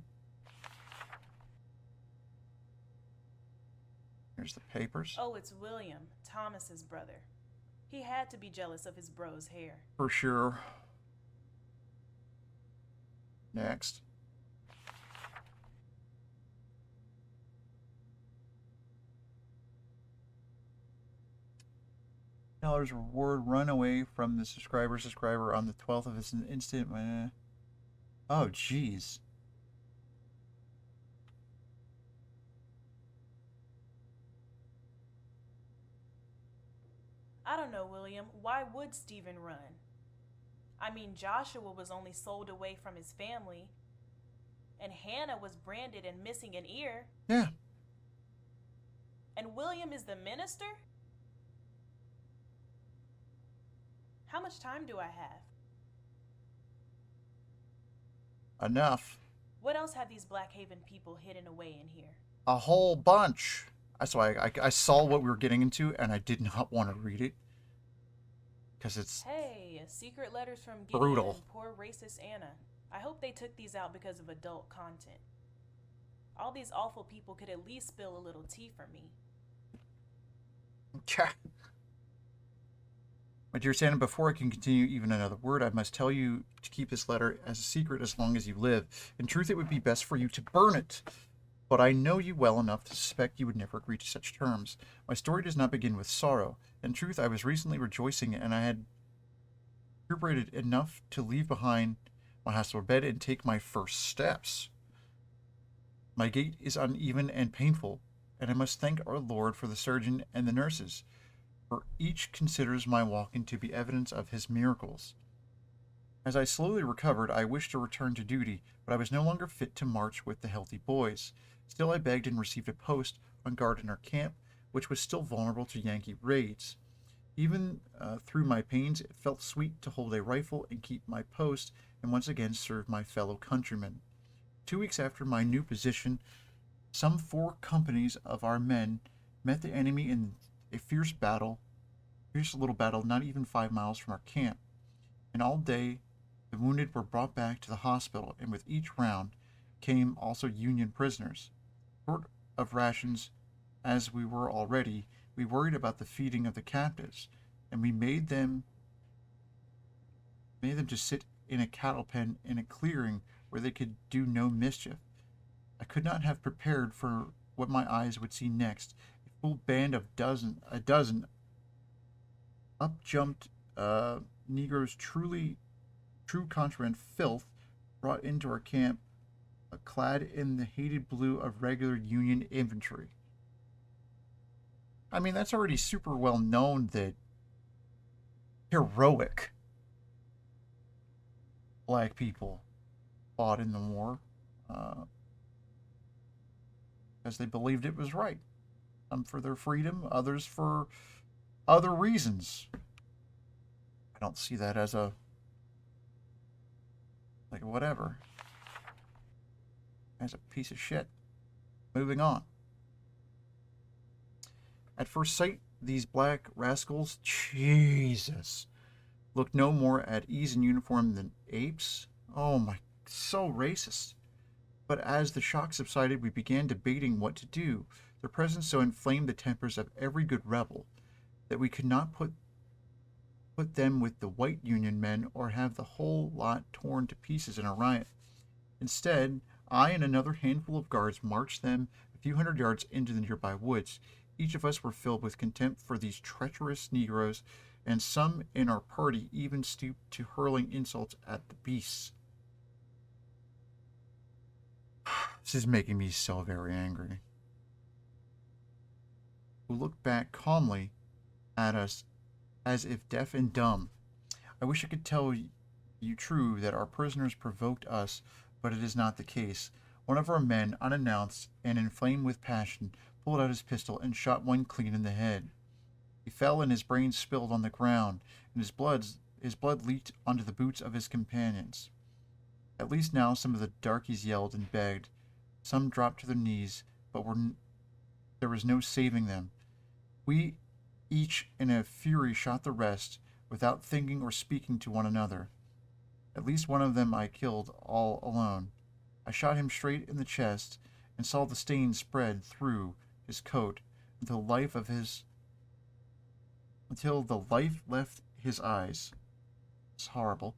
Here's the papers. Oh, it's William, Thomas's brother. He had to be jealous of his bro's hair. For sure. Next. $10 reward, run away from the subscriber on the 12th of this instant. Oh, jeez. I don't know, William. Why would Stephen run? I mean, Joshua was only sold away from his family, and Hannah was branded and missing an ear. Yeah. And William is the minister? How much time do I have? Enough. What else have these Blackhaven people hidden away in here? A whole bunch. So I saw what we were getting into, and I did not want to read it. Because it's Hey, secret letters from Gideon brutal. and poor racist Anna. I hope they took these out because of adult content. All these awful people could at least spill a little tea for me. My dear Santa, before I can continue even another word, I must tell you to keep this letter as a secret as long as you live. In truth, it would be best for you to burn it. But I know you well enough to suspect you would never agree to such terms. My story does not begin with sorrow. In truth, I was recently rejoicing, and I had recuperated enough to leave behind my hospital bed and take my first steps. My gait is uneven and painful, and I must thank our Lord for the surgeon and the nurses, for each considers my walking to be evidence of his miracles. As I slowly recovered, I wished to return to duty, but I was no longer fit to march with the healthy boys. Still, I begged and received a post on guard in our camp, which was still vulnerable to Yankee raids. Even through my pains, it felt sweet to hold a rifle and keep my post and once again serve my fellow countrymen. 2 weeks after my new position, some 4 companies of our men met the enemy in a fierce little battle not even 5 miles from our camp. And all day, the wounded were brought back to the hospital, and with each round came also Union prisoners. Short of rations, as we were already, we worried about the feeding of the captives, and we made them to sit in a cattle pen in a clearing where they could do no mischief. I could not have prepared for what my eyes would see next. A full band of a dozen up-jumped Negroes, true contraband filth, brought into our camp, clad in the hated blue of regular Union infantry. I mean, that's already super well known that heroic black people fought in the war because they believed it was right. Some for their freedom, others for other reasons. I don't see that as a whatever. As a piece of shit. Moving on. At first sight, these black rascals, Jesus, look no more at ease in uniform than apes? Oh my, so racist. But as the shock subsided, we began debating what to do. Their presence so inflamed the tempers of every good rebel that we could not put them with the white Union men or have the whole lot torn to pieces in a riot. Instead, I and another handful of guards marched them a few hundred yards into the nearby woods. Each of us were filled with contempt for these treacherous Negroes, and some in our party even stooped to hurling insults at the beasts. This is making me so very angry. Who looked back calmly at us as if deaf and dumb. I wish I could tell you true that our prisoners provoked us, but it is not the case. One of our men, unannounced and inflamed with passion, pulled out his pistol and shot one clean in the head. He fell and his brains spilled on the ground, and his blood leaked onto the boots of his companions. At least now some of the darkies yelled and begged. Some dropped to their knees, but there was no saving them. We each in a fury shot the rest, without thinking or speaking to one another. At least one of them I killed all alone. I shot him straight in the chest, and saw the stain spread through his coat until the life left his eyes. It's horrible.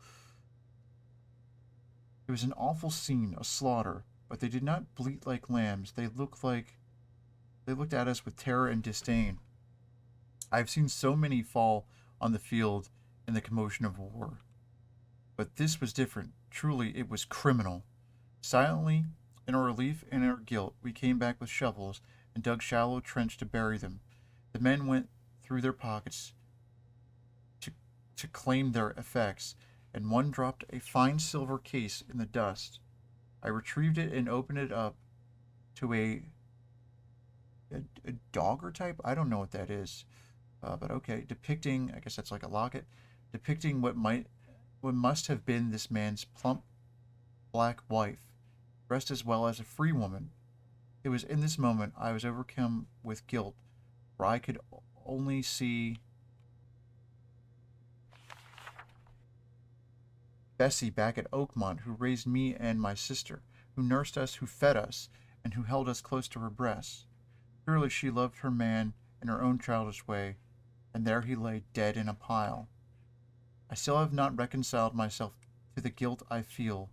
It was an awful scene, a slaughter, but they did not bleat like lambs. They looked at us with terror and disdain. I've seen so many fall on the field in the commotion of war. But this was different. Truly, it was criminal. Silently, in our relief and our guilt, we came back with shovels and dug shallow trench to bury them. The men went through their pockets to claim their effects, and one dropped a fine silver case in the dust. I retrieved it and opened it up to a dogger type? I don't know what that is. But okay, depicting, I guess that's like a locket, depicting what must have been this man's plump black wife, dressed as well as a free woman. It was in this moment I was overcome with guilt, for I could only see Bessie back at Oakmont, who raised me and my sister, who nursed us, who fed us, and who held us close to her breast. Surely she loved her man in her own childish way, and there he lay dead in a pile. I still have not reconciled myself to the guilt I feel.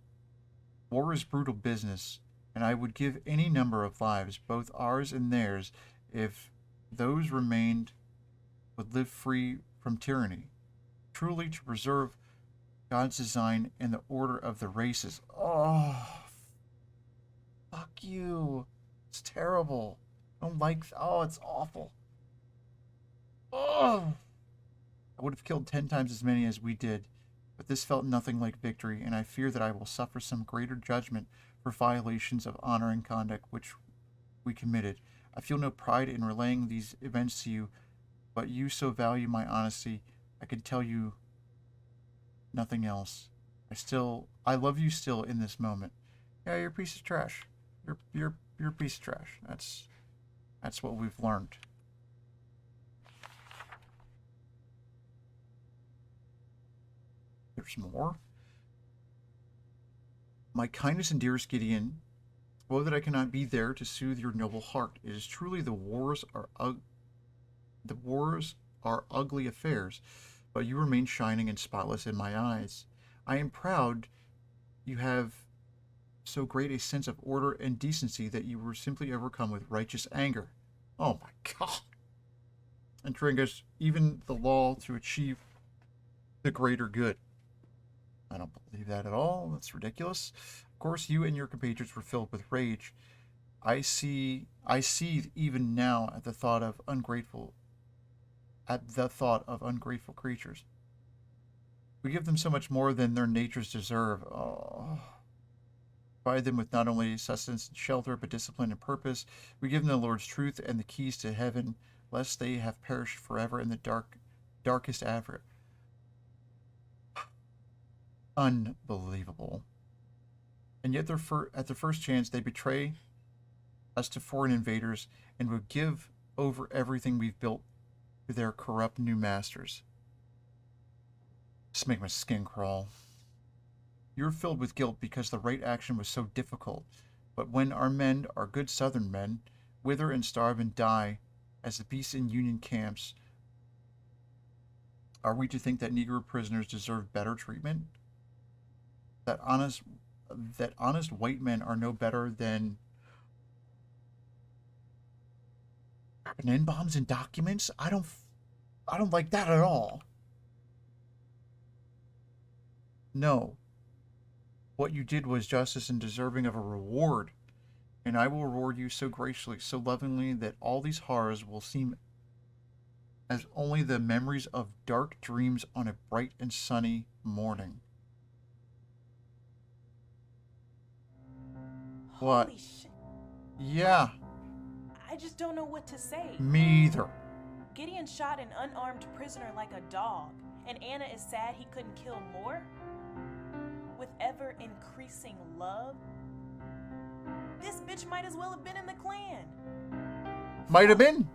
War is brutal business, and I would give any number of lives, both ours and theirs, if those remained would live free from tyranny, truly to preserve God's design and the order of the races. Oh, fuck you. It's terrible. I don't like, it's awful. Oh, I would have killed 10 times as many as we did, but this felt nothing like victory, and I fear that I will suffer some greater judgment for violations of honor and conduct which we committed. I feel no pride in relaying these events to you, but you so value my honesty, I can tell you nothing else. I love you still in this moment. Yeah, you're a piece of trash. You're a piece of trash. That's what we've learned. There's more. My kindest and dearest Gideon, woe that I cannot be there to soothe your noble heart. It is truly the wars are ugly affairs, but you remain shining and spotless in my eyes. I am proud you have so great a sense of order and decency that you were simply overcome with righteous anger. Oh my God. And Tringus, even the law to achieve the greater good. I don't believe that at all. That's ridiculous. Of course, you and your compatriots were filled with rage. I seethe even now at the thought of ungrateful creatures. We give them so much more than their natures deserve. Oh. Provide them with not only sustenance and shelter, but discipline and purpose. We give them the Lord's truth and the keys to heaven, lest they have perished forever in the darkest Africa. Unbelievable. And yet at the first chance they betray us to foreign invaders and would give over everything we've built to their corrupt new masters. Just make my skin crawl. You're filled with guilt because the right action was so difficult. But when our men, our good Southern men, wither and starve and die as the beasts in Union camps, are we to think that Negro prisoners deserve better treatment? That honest white men are no better than N bombs and documents? I don't like that at all. No. What you did was justice and deserving of a reward, and I will reward you so graciously, so lovingly, that all these horrors will seem as only the memories of dark dreams on a bright and sunny morning. What? Holy shit. Yeah, I just don't know what to say. me either. Gideon shot an unarmed prisoner like a dog, and Anna is sad he couldn't kill more? With ever increasing love? This bitch might as well have been in the Klan. Might have been.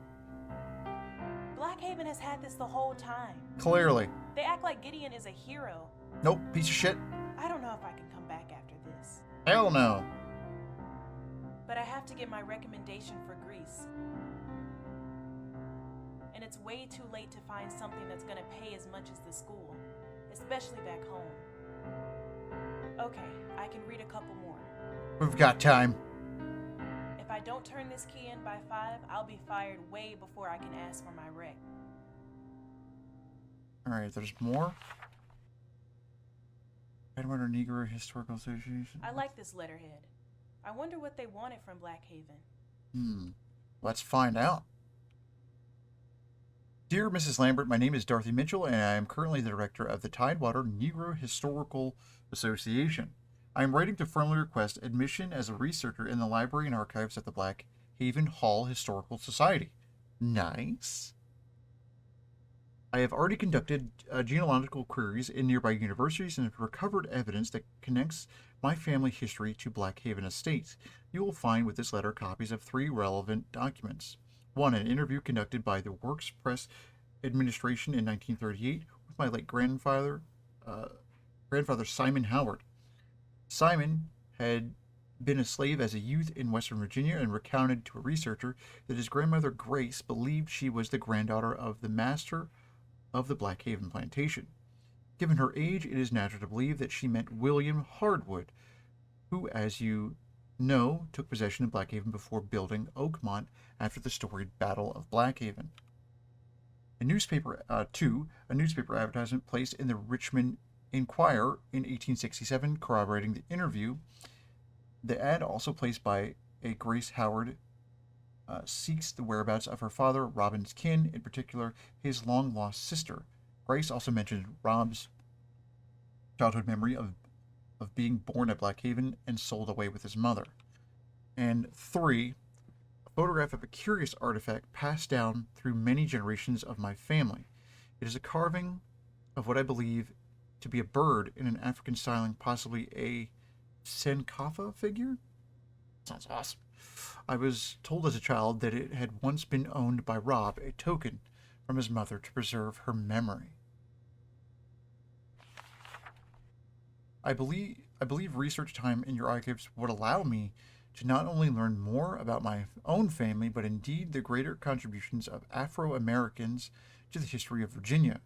Blackhaven has had this the whole time. Clearly. They act like Gideon is a hero. Nope, piece of shit. I don't know if I can come back after this. Hell no. But I have to get my recommendation for Greece. And it's way too late to find something that's gonna pay as much as the school, especially back home. Okay, I can read a couple more. We've got time. If I don't turn this key in by 5, I'll be fired way before I can ask for my rec. Alright, there's more. Edward Negro Historical Association. I like this letterhead. I wonder what they wanted from Blackhaven. Let's find out. Dear Mrs. Lambert, my name is Dorothy Mitchell, and I am currently the director of the Tidewater Negro Historical Association. I am writing to formally request admission as a researcher in the library and archives at the Blackhaven Hall Historical Society. Nice. I have already conducted genealogical queries in nearby universities and have recovered evidence that connects my family history to Blackhaven Estates. You will find with this letter copies of 3 relevant documents. 1. An interview conducted by the Works Press Administration in 1938 with my late grandfather Simon Howard. Simon had been a slave as a youth in Western Virginia and recounted to a researcher that his grandmother Grace believed she was the granddaughter of the master of the Blackhaven plantation. Given her age, it is natural to believe that she meant William Hardwood, who, as you know, took possession of Blackhaven before building Oakmont after the storied Battle of Blackhaven. A newspaper advertisement placed in the Richmond Enquirer in 1867 corroborating the interview. The ad, also placed by a Grace Howard, seeks the whereabouts of her father, Robin's kin, in particular his long-lost sister. Grace also mentioned Rob's childhood memory of being born at Blackhaven and sold away with his mother. And 3, a photograph of a curious artifact passed down through many generations of my family. It is a carving of what I believe to be a bird in an African styling, possibly a Sankofa figure? Sounds awesome. I was told as a child that it had once been owned by Rob, a token from his mother to preserve her memory. I believe research time in your archives would allow me to not only learn more about my own family, but indeed the greater contributions of Afro-Americans to the history of Virginia.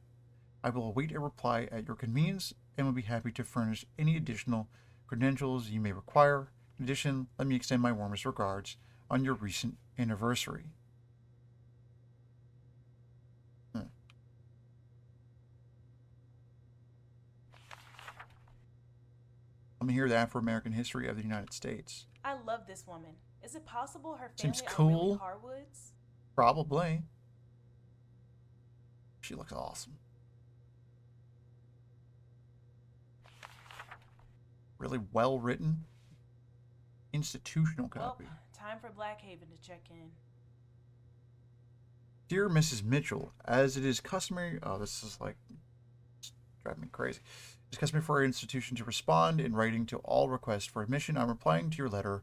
I will await a reply at your convenience and will be happy to furnish any additional credentials you may require. In addition, let me extend my warmest regards on your recent anniversary. Let me hear the Afro-American history of the United States. I love this woman. Is it possible her Seems family cool. are really Harwoods? Probably. She looks awesome. Really well written. Institutional copy. Well, time for Blackhaven to check in. Dear Mrs. Mitchell, as it is customary, this is like driving me crazy. It's customary for our institution to respond in writing to all requests for admission. I'm replying to your letter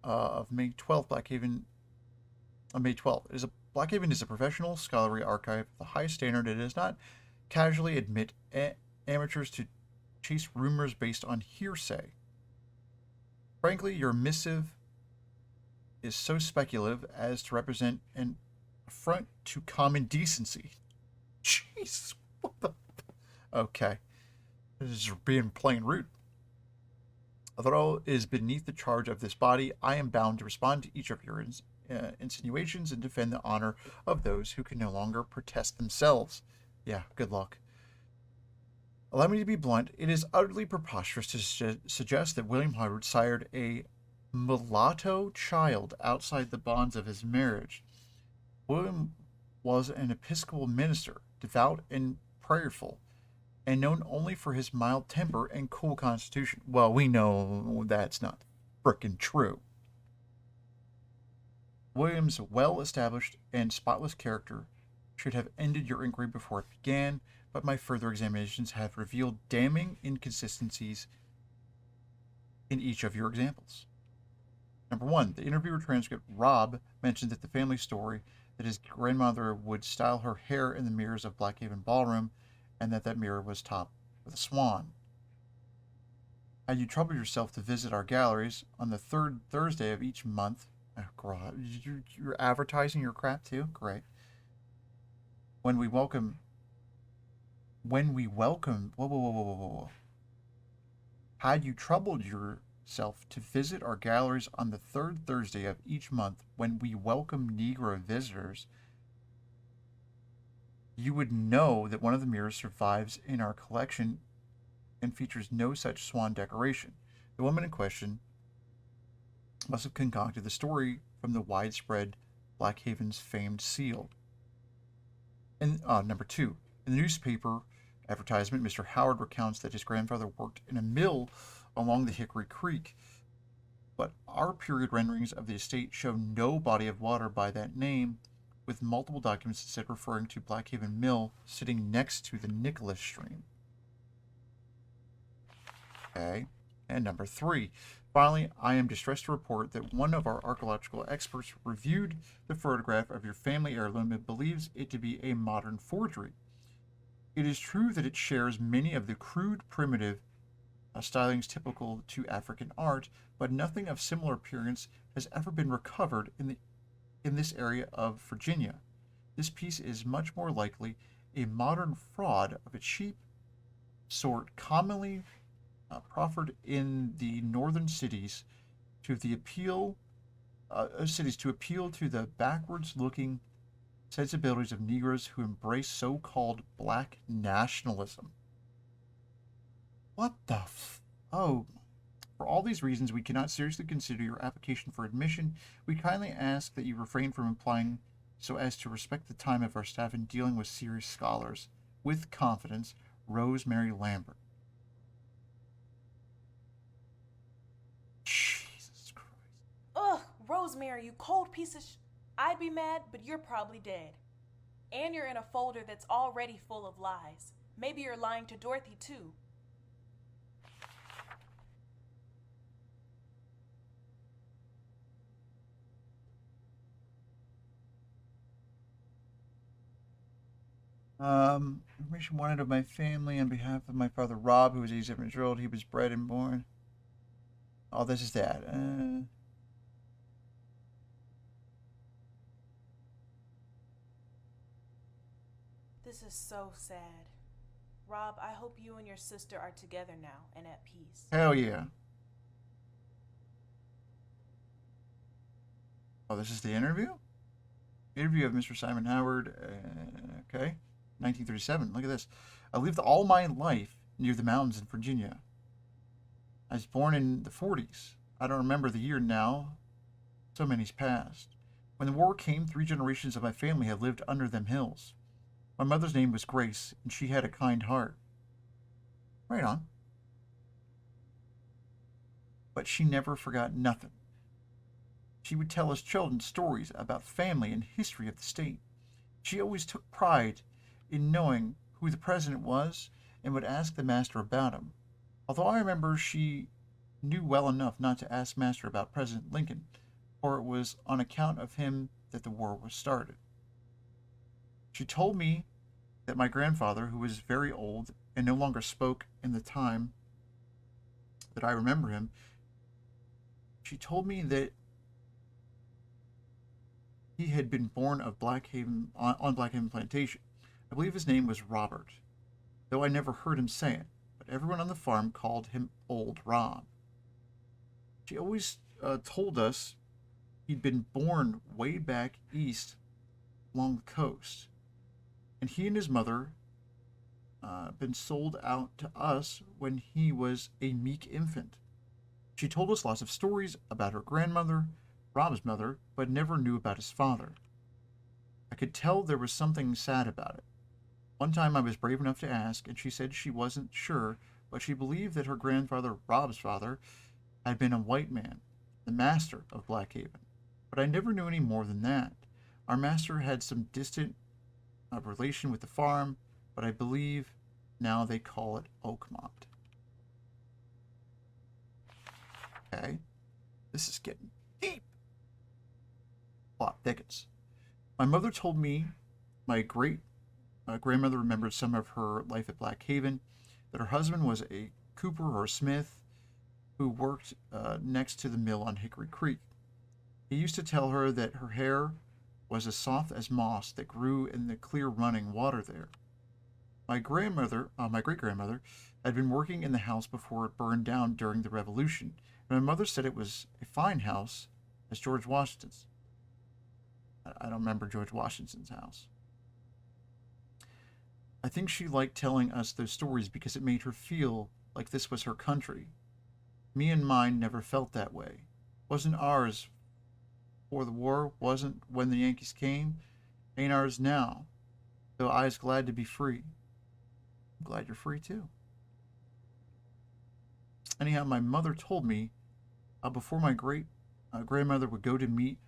of May 12th, Blackhaven. On May 12th, it is a Blackhaven is a professional scholarly archive of the highest standard. It does not casually admit amateurs to chase rumors based on hearsay. Frankly, your missive is so speculative as to represent an affront to common decency. Jeez, what the? Okay, this is being plain rude. Although it is beneath the charge of this body, I am bound to respond to each of your insinuations and defend the honor of those who can no longer protest themselves. Yeah, good luck. Allow me to be blunt. It is utterly preposterous to suggest that William Howard sired a mulatto child outside the bonds of his marriage. William was an Episcopal minister, devout and prayerful, and known only for his mild temper and cool constitution. Well, we know that's not frickin' true. William's well-established and spotless character should have ended your inquiry before it began, but my further examinations have revealed damning inconsistencies in each of your examples. Number 1, the interviewer transcript, Rob mentioned that the family story that his grandmother would style her hair in the mirrors of Blackhaven Ballroom, and that mirror was topped with a swan. Had you troubled yourself to visit our galleries on the third Thursday of each month? Oh, God, you're advertising your crap too? Great. When we welcome, whoa. Had you troubled yourself to visit our galleries on the third Thursday of each month when we welcome Negro visitors, you would know that one of the mirrors survives in our collection and features no such swan decoration. The woman in question must have concocted the story from the widespread Blackhaven's famed seal. And number 2, in the newspaper advertisement, Mr. Howard recounts that his grandfather worked in a mill along the Hickory Creek, but our period renderings of the estate show no body of water by that name, with multiple documents instead referring to Blackhaven Mill sitting next to the Nicholas Stream. Okay, and number 3. Finally, I am distressed to report that one of our archaeological experts reviewed the photograph of your family heirloom and believes it to be a modern forgery. It is true that it shares many of the crude, primitive stylings typical to African art, but nothing of similar appearance has ever been recovered in this area of Virginia. This piece is much more likely a modern fraud of a cheap sort commonly proffered in the northern cities to appeal to the backwards-looking sensibilities of Negroes who embrace so-called black nationalism. What the Oh. For all these reasons, we cannot seriously consider your application for admission. We kindly ask that you refrain from implying so as to respect the time of our staff in dealing with serious scholars. With confidence, Rosemary Lambert. Jesus Christ. Ugh, Rosemary, you cold piece of I'd be mad, but you're probably dead. And you're in a folder that's already full of lies. Maybe you're lying to Dorothy, too. Information wanted of my family on behalf of my father Rob, who was 87 years old. He was bred and born. Oh, this is that. This is so sad. Rob, I hope you and your sister are together now and at peace. Hell yeah. Oh, this is the interview? Interview of Mr. Simon Howard. Okay. 1937. Look at this. I lived all my life near the mountains in Virginia. I was born in the 40s. I don't remember the year now. So many's passed. When the war came, 3 generations of my family had lived under them hills. My mother's name was Grace, and she had a kind heart. Right on. But she never forgot nothing. She would tell us children stories about family and history of the state. She always took pride in knowing who the president was and would ask the master about him. Although I remember she knew well enough not to ask master about President Lincoln, for it was on account of him that the war was started. She told me that my grandfather, who was very old and no longer spoke in the time that I remember him, she told me that he had been born of Blackhaven on Blackhaven Plantation. I believe his name was Robert, though I never heard him say it, but everyone on the farm called him Old Rob. She always told us he'd been born way back east along the coast, and he and his mother been sold out to us when he was a meek infant. She told us lots of stories about her grandmother, Rob's mother, but never knew about his father. I could tell there was something sad about it. One time I was brave enough to ask, and she said she wasn't sure, but she believed that her grandfather, Rob's father, had been a white man, the master of Blackhaven. But I never knew any more than that. Our master had some distant relation with the farm, but I believe now they call it Oakmont. Okay, this is getting deep. Plot thickens. My mother told me my great grandmother remembered some of her life at Blackhaven, that her husband was a cooper or a smith who worked next to the mill on Hickory Creek. He used to tell her that her hair was as soft as moss that grew in the clear running water there. My great-grandmother, had been working in the house before it burned down during the Revolution, and my mother said it was a fine house, as George Washington's. I don't remember George Washington's house. I think she liked telling us those stories because it made her feel like this was her country. Me and mine never felt that way. Wasn't ours before the war, wasn't when the Yankees came, ain't ours now, though I was glad to be free. I'm glad you're free too. Anyhow, my mother told me before my grandmother would go to meet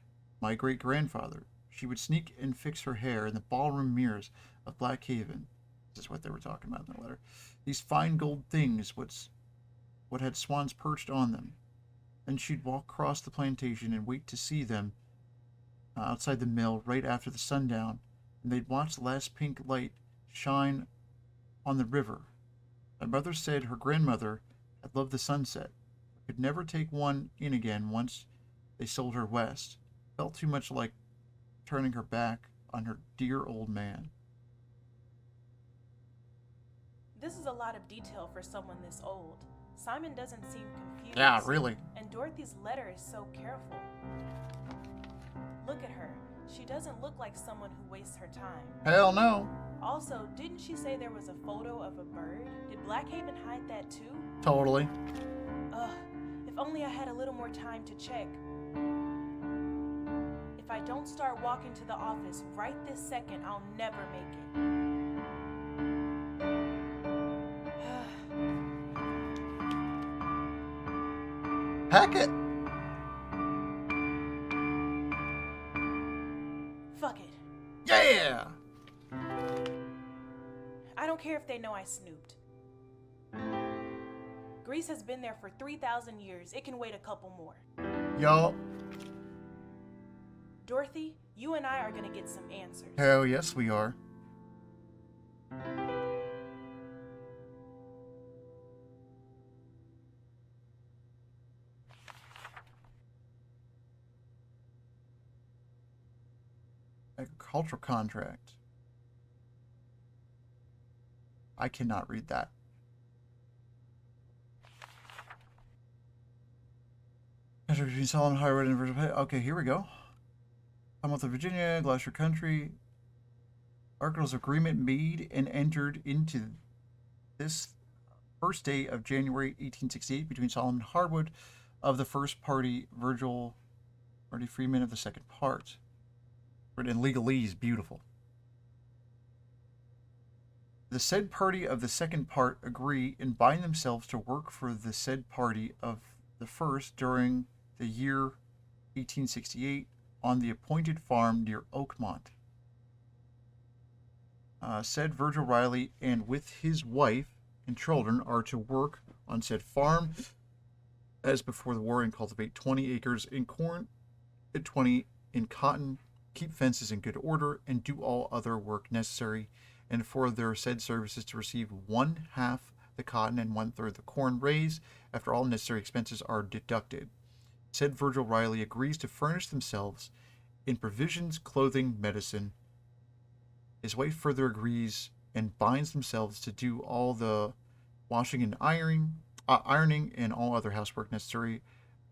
my great-grandfather, she would sneak and fix her hair in the ballroom mirrors of Blackhaven. This is what they were talking about in the letter. These fine gold things, what had swans perched on them. Then she'd walk across the plantation and wait to see them outside the mill right after the sundown, and they'd watch the last pink light shine on the river. My mother said her grandmother had loved the sunset, could never take one in again once they sold her west. Felt too much like turning her back on her dear old man. This is a lot of detail for someone this old. Simon doesn't seem confused. Yeah, really. And Dorothy's letter is so careful. Look at her. She doesn't look like someone who wastes her time. Hell no. Also, didn't she say there was a photo of a bird? Did Blackhaven hide that too? Totally. Ugh, if only I had a little more time to check. If I don't start walking to the office right this second, I'll never make it. Heck it. Fuck it. Yeah. I don't care if they know I snooped. Greece has been there for 3,000 years. It can wait a couple more. Yup. Dorothy, you and I are gonna get some answers. Hell yes, we are. Agricultural contract. I cannot read that. Between Solomon Highway and Virginia. Okay, here we go. Commonwealth of Virginia, Gloucester Country. Articles of Agreement made and entered into this first day of January 1868 between Solomon Harwood of the first party, Virgil Marty Freeman of the second part. Written in legalese, beautiful. The said party of the second part agree and bind themselves to work for the said party of the first during the year 1868 on the appointed farm near Oakmont. Said Virgil Riley and with his wife and children are to work on said farm as before the war and cultivate 20 acres in corn and 20 in cotton keep fences in good order, and do all other work necessary, and for their said services to receive 1/2 the cotton and 1/3 the corn raise after all necessary expenses are deducted. Said Virgil Riley agrees to furnish themselves in provisions, clothing, medicine. His wife further agrees and binds themselves to do all the washing and ironing and all other housework necessary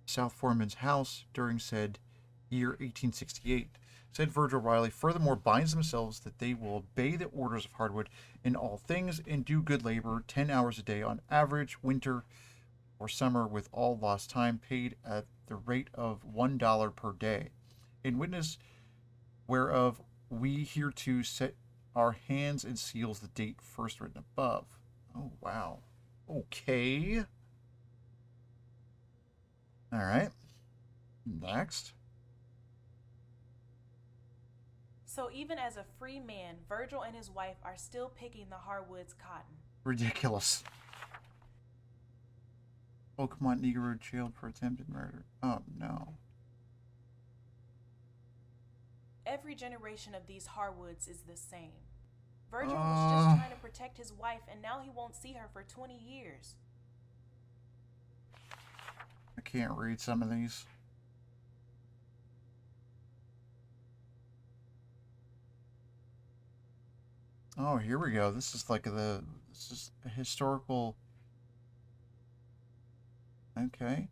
South Foreman's house during said year 1868. Said Virgil Riley furthermore binds themselves that they will obey the orders of Hardwood in all things and do good labor 10 hours a day on average, winter or summer, with all lost time paid at the rate of $1 per day. In witness whereof we hereto set our hands and seals the date first written above. Oh, wow. Okay. All right. Next. So even as a free man, Virgil and his wife are still picking the Harwood's cotton. Ridiculous. Oakmont Negro jailed for attempted murder. Oh, no. Every generation of these Harwoods is the same. Virgil was just trying to protect his wife, and now he won't see her for 20 years. I can't read some of these. Oh, here we go. This is like this is a historical. Okay.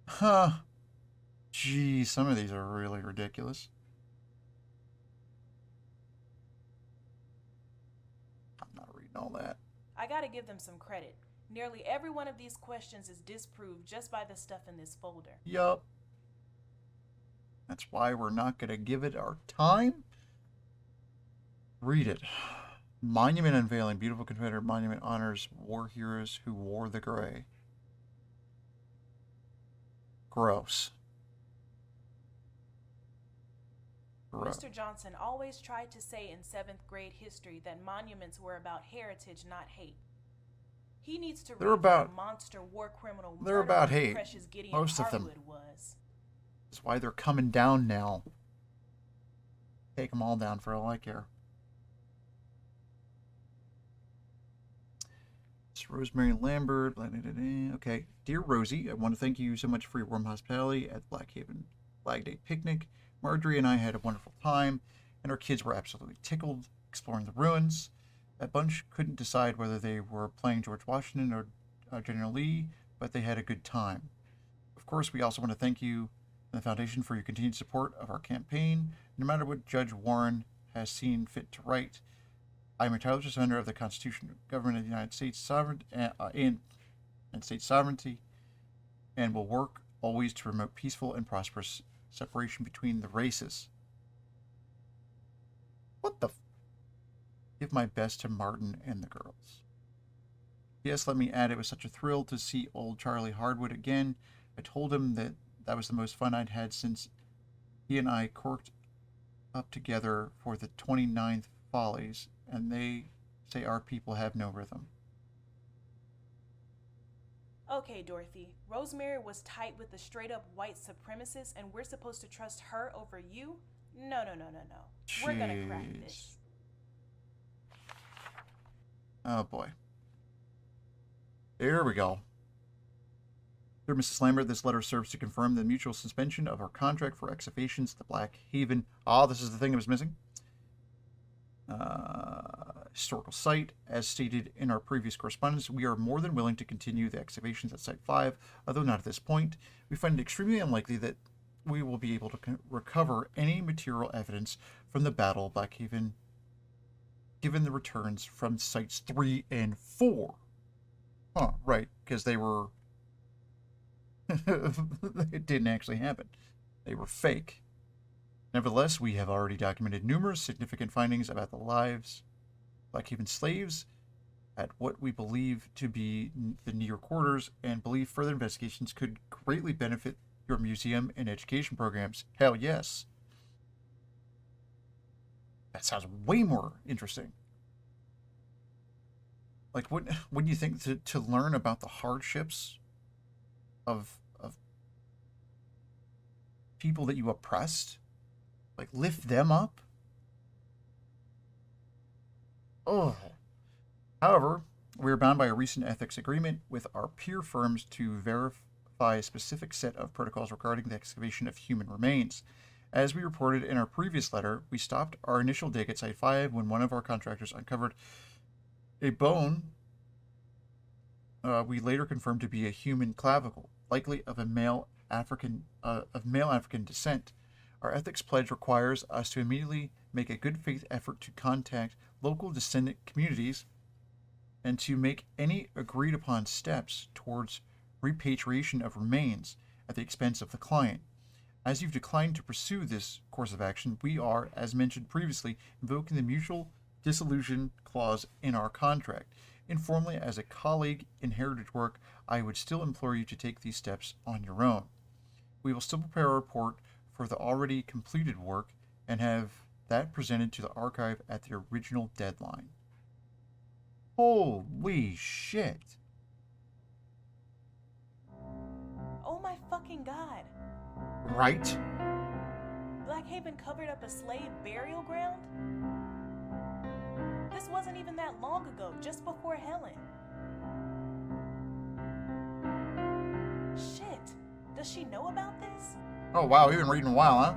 Huh. Gee, some of these are really ridiculous. I'm not reading all that. I gotta give them some credit. Nearly every one of these questions is disproved just by the stuff in this folder. Yup. That's why we're not going to give it our time. Read it. Monument unveiling. Beautiful Confederate monument honors war heroes who wore the gray. Gross. Gross. Mr. Johnson always tried to say in 7th grade history that monuments were about heritage, not hate. He needs to read about the monster war criminal they're about murderer hate. Precious Gideon Most of them. Harwood was. That's why they're coming down now. Take them all down for all I care. It's Rosemary Lambert. Blah, blah, blah, blah. Okay. Dear Rosie, I want to thank you so much for your warm hospitality at Blackhaven Flag Day picnic. Marjorie and I had a wonderful time, and our kids were absolutely tickled exploring the ruins. That bunch couldn't decide whether they were playing George Washington or General Lee, but they had a good time. Of course, we also want to thank you and the Foundation for your continued support of our campaign, no matter what Judge Warren has seen fit to write. I am a tireless defender of the Constitution and government of the United States and state sovereignty, and will work always to promote peaceful and prosperous separation between the races. What the Give my best to Martin and the girls. Yes, let me add, it was such a thrill to see old Charlie Hardwood again. I told him that was the most fun I'd had since he and I corked up together for the 29th Follies, and they say our people have no rhythm. Okay, Dorothy. Rosemary was tight with the straight-up white supremacist, and we're supposed to trust her over you? No. Jeez. We're gonna crack this. Oh, boy. There we go. Dear Mrs. Lambert, this letter serves to confirm the mutual suspension of our contract for excavations at the Blackhaven. This is the thing that was missing. Historical site. As stated in our previous correspondence, we are more than willing to continue the excavations at Site 5, although not at this point. We find it extremely unlikely that we will be able to recover any material evidence from the Battle of Blackhaven, given the returns from Sites 3 and 4. Right, because they were... it didn't actually happen. They were fake. Nevertheless, we have already documented numerous significant findings about the lives of Blackhaven slaves at what we believe to be the New York quarters, and believe further investigations could greatly benefit your museum and education programs. Hell yes. That sounds way more interesting. Like, wouldn't you think to learn about the hardships of people that you oppressed? Like, lift them up? Oh. However, we are bound by a recent ethics agreement with our peer firms to verify a specific set of protocols regarding the excavation of human remains. As we reported in our previous letter, we stopped our initial dig at Site 5 when one of our contractors uncovered a bone we later confirmed to be a human clavicle, likely of male African descent. Our ethics pledge requires us to immediately make a good faith effort to contact local descendant communities and to make any agreed upon steps towards repatriation of remains at the expense of the client. As you've declined to pursue this course of action, we are, as mentioned previously, invoking the mutual dissolution clause in our contract. Informally, as a colleague in heritage work, I would still implore you to take these steps on your own. We will still prepare a report for the already completed work and have that presented to the archive at the original deadline. Holy shit. Oh my fucking god. Right? Blackhaven covered up a slave burial ground? This wasn't even that long ago, just before Helen. Shit. Does she know about this? Oh wow, we've been reading a while, huh?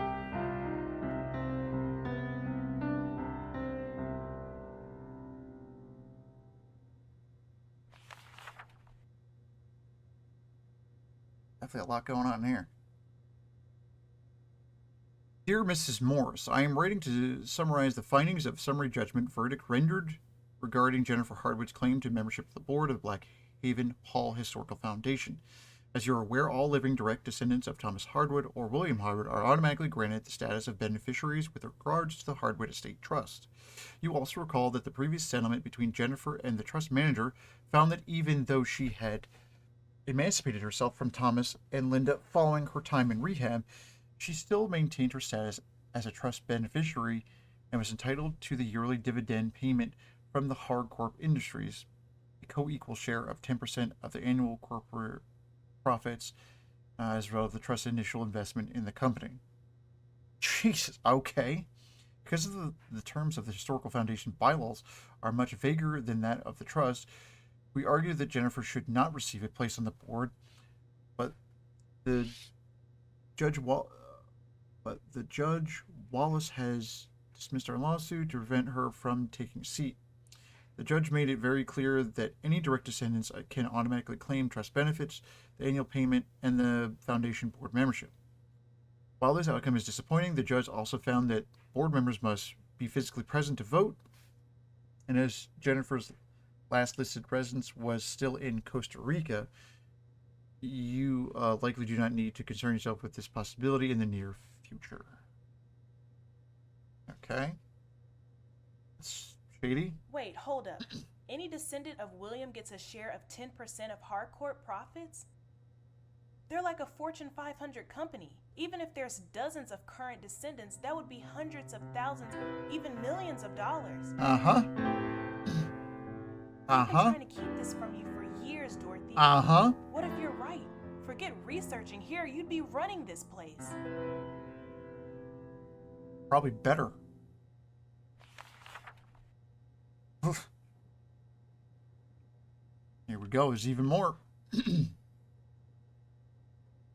Definitely a lot going on here. Dear Mrs. Morse, I am writing to summarize the findings of summary judgment verdict rendered regarding Jennifer Hardwood's claim to membership of the board of Blackhaven Hall Historical Foundation. As you're aware, all living direct descendants of Thomas Hardwood or William Hardwood are automatically granted the status of beneficiaries with regards to the Hardwood Estate Trust. You also recall that the previous settlement between Jennifer and the trust manager found that even though she had emancipated herself from Thomas and Linda following her time in rehab, she still maintained her status as a trust beneficiary and was entitled to the yearly dividend payment from the Hardcorp Industries, a co-equal share of 10% of the annual corporate profits, as well as the trust's initial investment in the company. Jesus, okay. Because of the terms of the Historical Foundation bylaws are much vaguer than that of the trust, we argue that Jennifer should not receive a place on the board, but the Judge Wallace has dismissed our lawsuit to prevent her from taking a seat. The judge made it very clear that any direct descendants can automatically claim trust benefits, the annual payment, and the foundation board membership. While this outcome is disappointing, the judge also found that board members must be physically present to vote, and as Jennifer's last listed residence was still in Costa Rica, you likely do not need to concern yourself with this possibility in the near future. Okay. That's shady. Wait, hold up. Any descendant of William gets a share of 10% of Hardcorp profits? They're like a Fortune 500 company. Even if there's dozens of current descendants, that would be hundreds of thousands, even millions of dollars. Uh-huh. I've been trying to keep this from you for years, Dorothy. Uh-huh. What if you're right? Forget researching here, you'd be running this place. Probably better. Here we go. There's even more.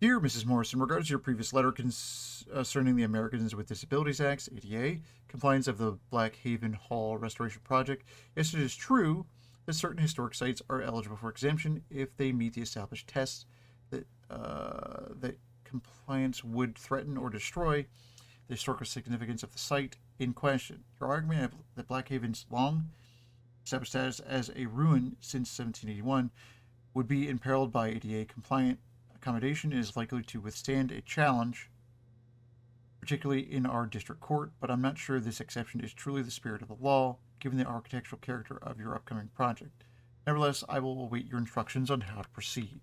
Dear Mrs. Morris, in regards to your previous letter concerning the Americans with Disabilities Act, ADA, compliance of the Blackhaven Hall Restoration Project, yes, it is true that certain historic sites are eligible for exemption if they meet the established tests that compliance would threaten or destroy the historical significance of the site in question. Your argument that Blackhaven's long established status as a ruin since 1781 would be imperiled by ADA compliant accommodation is likely to withstand a challenge, particularly in our district court, but I'm not sure this exception is truly the spirit of the law, given the architectural character of your upcoming project. Nevertheless, I will await your instructions on how to proceed.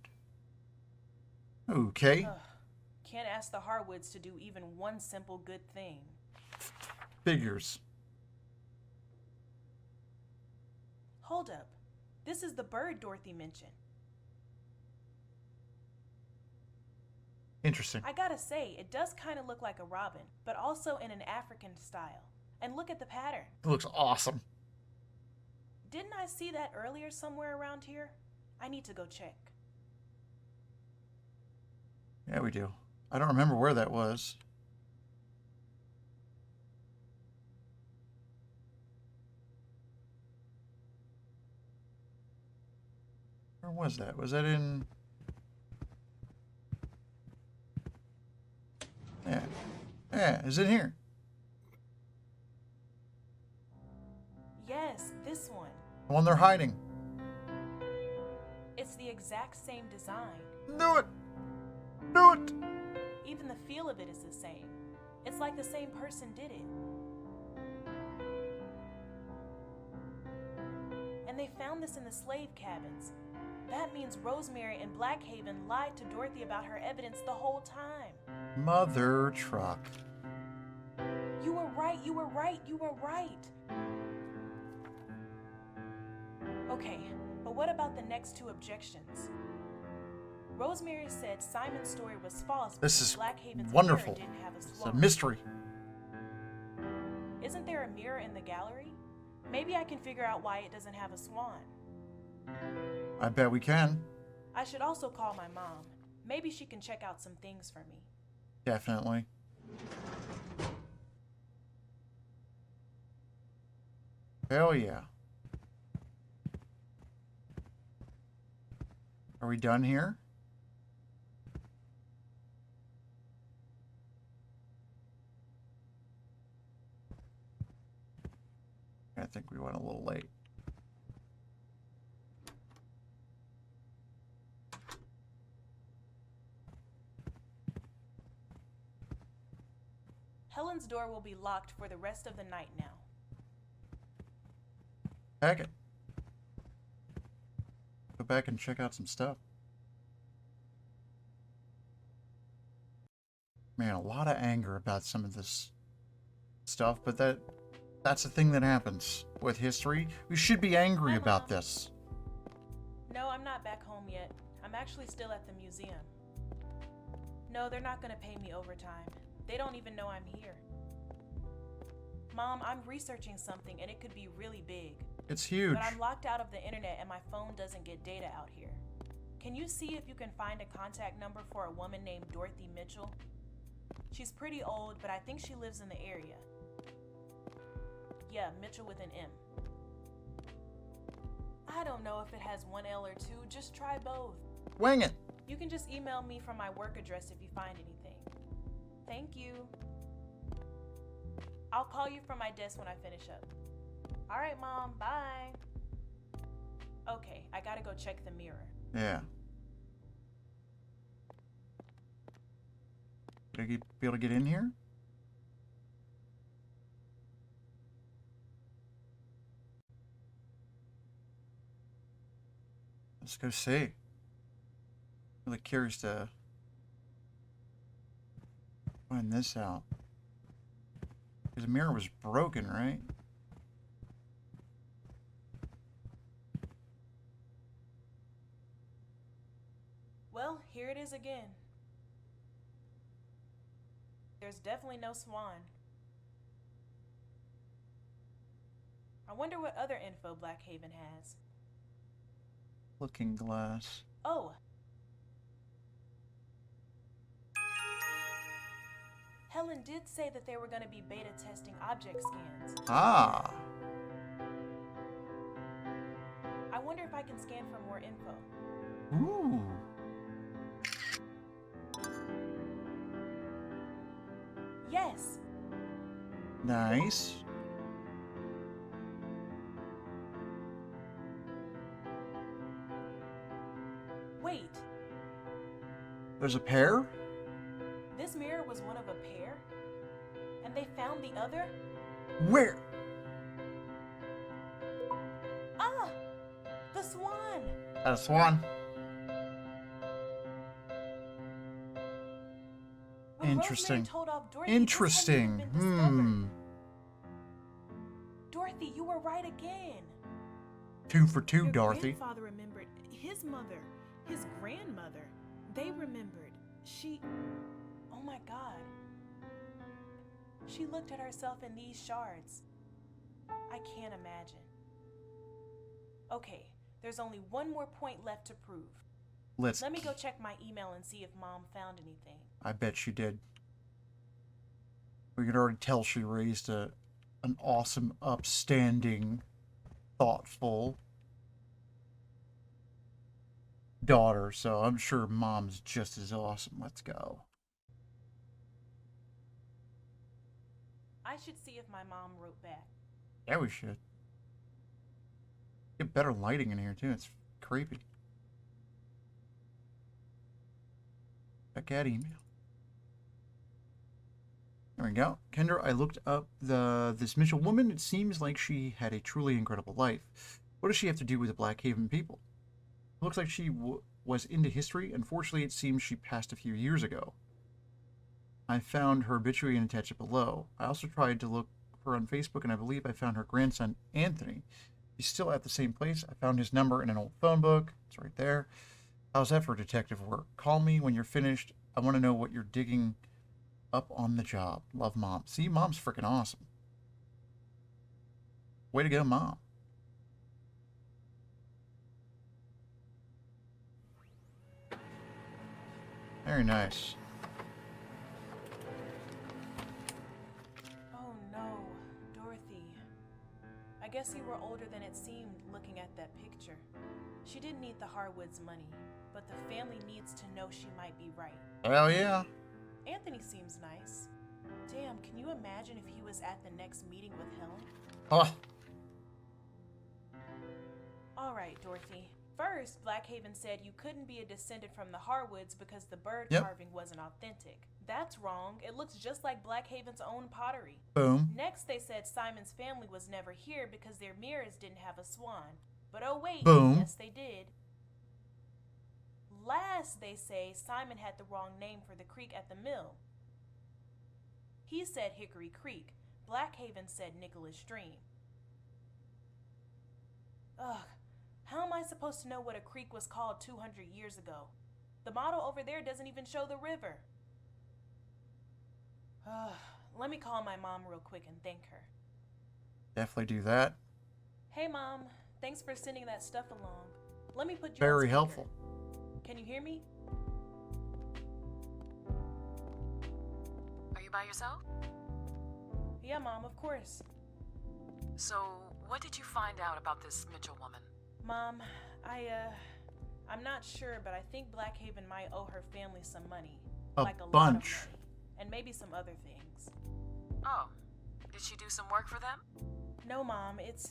Okay. Ugh. Can't ask the Harwoods to do even one simple good thing. Figures. Hold up. This is the bird Dorothy mentioned. Interesting. I gotta say, it does kind of look like a robin, but also in an African style. And look at the pattern. It looks awesome. Didn't I see that earlier somewhere around here? I need to go check. Yeah, we do. I don't remember where that was. Where was that? Was that in... Yeah. Yeah, is it here? Yes, this one. The one they're hiding. It's the exact same design. Do it! Do it! Even the feel of it is the same. It's like the same person did it. And they found this in the slave cabins. That means Rosemary and Blackhaven lied to Dorothy about her evidence the whole time. Mother truck. You were right, you were right, you were right. Okay, but what about the next two objections? Rosemary said Simon's story was false This because is Blackhaven's wonderful. mirror didn't have a It's a swan. mystery. Isn't there a mirror in the gallery? Maybe I can figure out why it doesn't have a swan. I bet we can. I should also call my mom. Maybe she can check out some things for me. Definitely. Hell yeah. Are we done here? I think we went a little late. Helen's door will be locked for the rest of the night now. Heck it. Go back and check out some stuff. Man, a lot of anger about some of this stuff, but that's the thing that happens with history. We should be angry Hi, about Mom. this. No, I'm not back home yet. I'm actually still at the museum. No, they're not gonna pay me overtime. They don't even know I'm here. Mom, I'm researching something and it could be really big. It's huge. But I'm locked out of the internet and my phone doesn't get data out here. Can you see if you can find a contact number for a woman named Dorothy Mitchell? She's pretty old, but I think she lives in the area. Yeah, Mitchell with an M. I don't know if it has one L or two, just try both. Wing it. You can just email me from my work address if you find anything. Thank you. I'll call you from my desk when I finish up. All right, Mom, bye. Okay, I gotta go check the mirror. Yeah. Did I be able to get in here? Let's go see. Really curious to find this out. Because the mirror was broken, right? Well, here it is again. There's definitely no swan. I wonder what other info Blackhaven has. Looking glass. Oh! Helen did say that they were going to be beta testing object scans. Ah. I wonder if I can scan for more info. Ooh. Yes! Nice. Wait, There's a pair? this mirror was one of a pair? And they found the other? Where? Ah! The swan! That's one. When Interesting. Rosemary told off Dorothy, Interesting. this hadn't even been discovered. Hmm. Dorothy, you were right again. 2 for 2, Your Dorothy. grandfather remembered. His mother, his grandmother, they remembered. Oh my god. She looked at herself in these shards. I can't imagine. Okay, there's only one more point left to prove. Let me go check my email and see if Mom found anything. I bet she did. We could already tell she raised an awesome, upstanding, thoughtful daughter, so I'm sure Mom's just as awesome. Let's go. I should see if my mom wrote back. Yeah, we should. Get better lighting in here, too. It's creepy. Check out email. There we go. Kendra, I looked up this Mitchell woman. It seems like she had a truly incredible life. What does she have to do with the Blackhaven people? It looks like she was into history. Unfortunately, it seems she passed a few years ago. I found her obituary and attached it below. I also tried to look for her on Facebook, and I believe I found her grandson, Anthony. He's still at the same place. I found his number in an old phone book. It's right there. How's that for detective work? Call me when you're finished. I want to know what you're digging up on the job. Love, Mom. See, Mom's freaking awesome. Way to go, Mom. Very nice. Oh no, Dorothy. I guess you were older than it seemed looking at that picture. She didn't need the Harwoods' money, but the family needs to know she might be right. Hell yeah. Anthony seems nice. Damn, can you imagine if he was at the next meeting with Helen? Oh. Alright, Dorothy. First, Blackhaven said you couldn't be a descendant from the Harwoods because the bird Yep. carving wasn't authentic. That's wrong. It looks just like Blackhaven's own pottery. Boom. Next, they said Simon's family was never here because their mirrors didn't have a swan. But oh wait, Boom. yes they did. Last, they say Simon had the wrong name for the creek at the mill. He said Hickory Creek. Blackhaven said Nicholas Stream. Ugh, how am I supposed to know what a creek was called 200 years ago? The model over there doesn't even show the river. Let me call my mom real quick and thank her. Definitely do that. Hey Mom, thanks for sending that stuff along. Let me put you on Very speaker. helpful. Can you hear me? Are you by yourself? Yeah, Mom, of course. So, what did you find out about this Mitchell woman? Mom, I'm not sure, but I think Blackhaven might owe her family some money. A like a lot of bunch. money. And maybe some other things. Oh, did she do some work for them? No, Mom, it's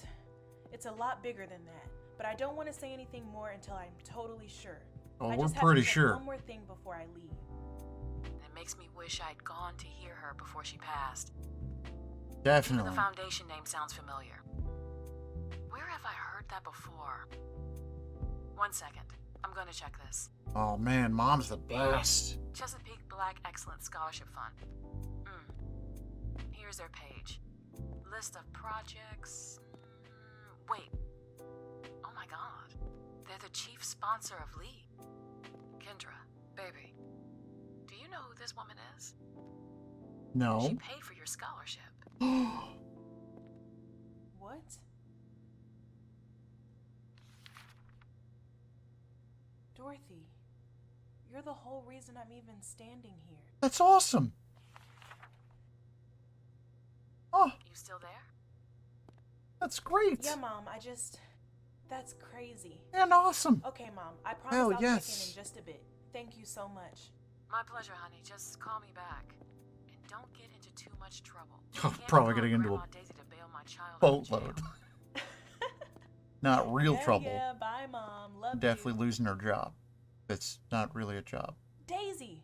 a lot bigger than that. But I don't want to say anything more until I'm totally sure. Oh, I we're just have pretty to check sure. one more thing before I leave. It makes me wish I'd gone to hear her before she passed. Even Definitely. the foundation name sounds familiar. Where have I heard that before? 1 second. I'm going to check this. Oh man, Mom's the best. Chesapeake Black Excellence Scholarship Fund. Here's their page. List of projects. Wait. Oh my god. They're the chief sponsor of Lee. Kendra, baby. Do you know who this woman is? No. She paid for your scholarship. What? Dorothy, you're the whole reason I'm even standing here. That's awesome. Oh, You still there? that's great. Yeah, Mom, that's crazy. And awesome. Okay, Mom, I promise Hell, I'll yes. check in just a bit. Thank you so much. My pleasure, honey. Just call me back. And don't get into too much trouble. Oh, Can't probably call getting into Grandma a Daisy to bail my child out of jail. boatload. Not real Hell trouble. Yeah, bye, Mom. Love Definitely you. losing her job. It's not really a job. Daisy!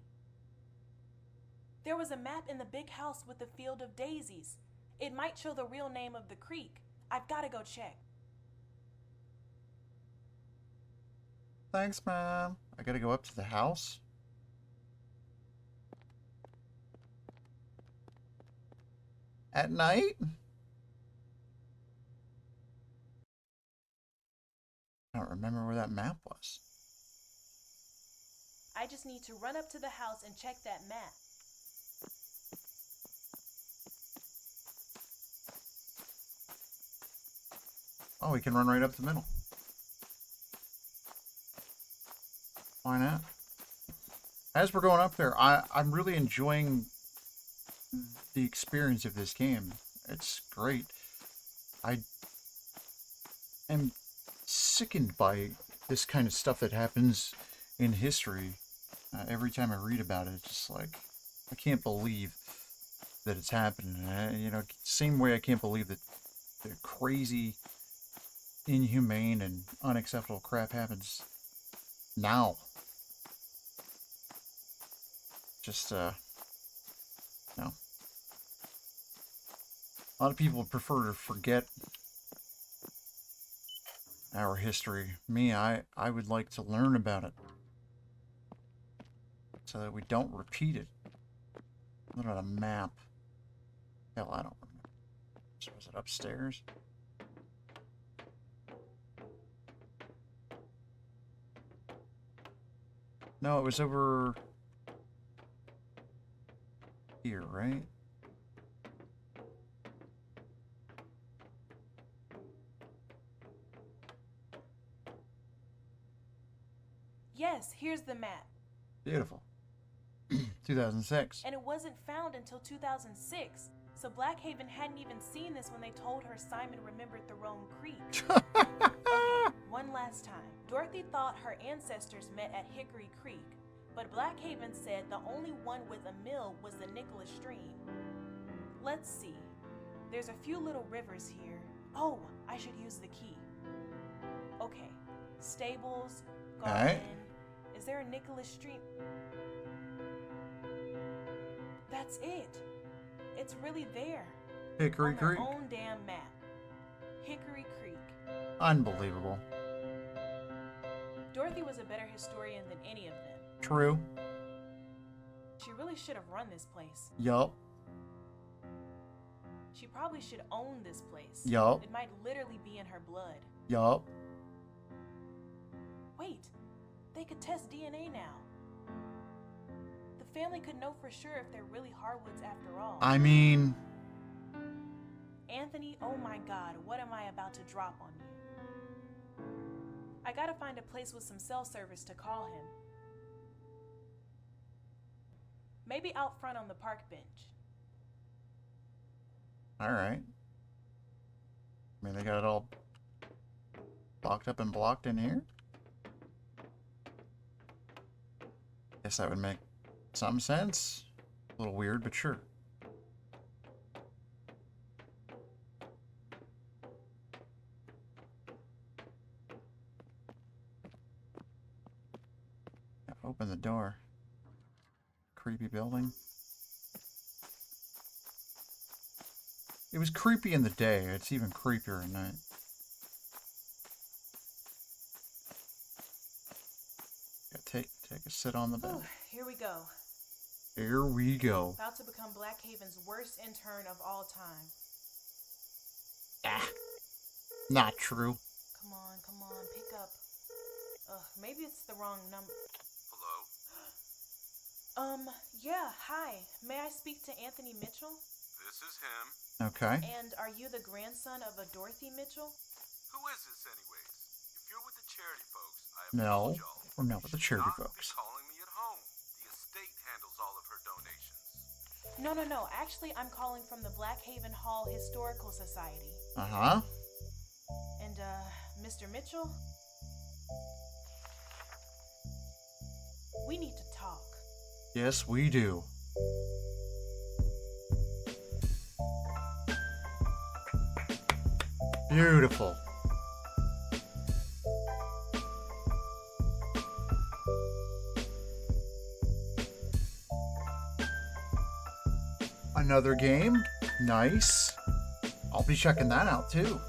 There was a map in the big house with the field of daisies. It might show the real name of the creek. I've got to go check. Thanks, Mom. I gotta go up to the house. At night? I don't remember where that map was. I just need to run up to the house and check that map. Oh, we can run right up the middle. Why not? As we're going up there, I'm really enjoying the experience of this game. It's great. I am sickened by this kind of stuff that happens in history. Every time I read about it, it's just like, I can't believe that it's happening. You know, same way I can't believe that the crazy, inhumane, and unacceptable crap happens now. Just, no. A lot of people prefer to forget our history. Me, I would like to learn about it so that we don't repeat it. What about a map? Hell, I don't remember. So was it upstairs? No, it was over here, right? Yes, here's the map. Beautiful. 2006. And it wasn't found until 2006. So Blackhaven hadn't even seen this when they told her Simon remembered the Rome Creek. Okay, one last time. Dorothy thought her ancestors met at Hickory Creek, but Blackhaven said the only one with a mill was the Nicholas Stream. Let's see. There's a few little rivers here. Oh, I should use the key. Okay. Stables, garden. Alright. Is there a Nicholas Stream? That's it. It's really there. Hickory on their Creek. own damn map. Hickory Creek. Unbelievable. Dorothy was a better historian than any of them. True. She really should have run this place. Yup. She probably should own this place. Yup. It might literally be in her blood. Yup. Wait, they could test DNA now. The family could know for sure if they're really Harwoods after all. I mean... Anthony, oh my God, what am I about to drop on you? I gotta find a place with some cell service to call him. Maybe out front on the park bench. Alright. I mean, they got it all locked up and blocked in here? Guess that would make some sense. A little weird, but sure. Open the door. Creepy building. It was creepy in the day. It's even creepier at night. Yeah, take a sit on the bed. Whew, here we go. Here we go. About to become Blackhaven's worst intern of all time. Ah, not true. Come on, pick up. Maybe it's the wrong number. Hello? Yeah, hi. May I speak to Anthony Mitchell? This is him. Okay. And are you the grandson of a Dorothy Mitchell? Who is this anyways? If you're with the charity folks, I have No, told y'all. we're not with the charity Not folks. be calling me at home. The estate handles all of her donations. No. Actually, I'm calling from the Blackhaven Hall Historical Society. Uh-huh. And, Mr. Mitchell? We need to talk. Yes, we do. Beautiful. Another game. Nice. I'll be checking that out too.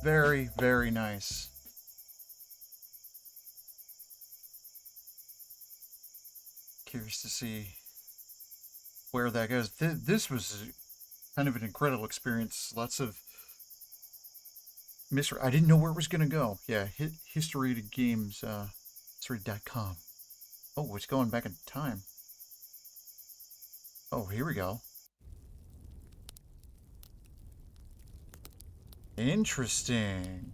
Very, very nice. Curious to see where that goes. This was kind of an incredible experience. Lots of mystery. I didn't know where it was gonna go. Yeah, history to games, history.com. Oh, it's going back in time. Oh, here we go. Interesting.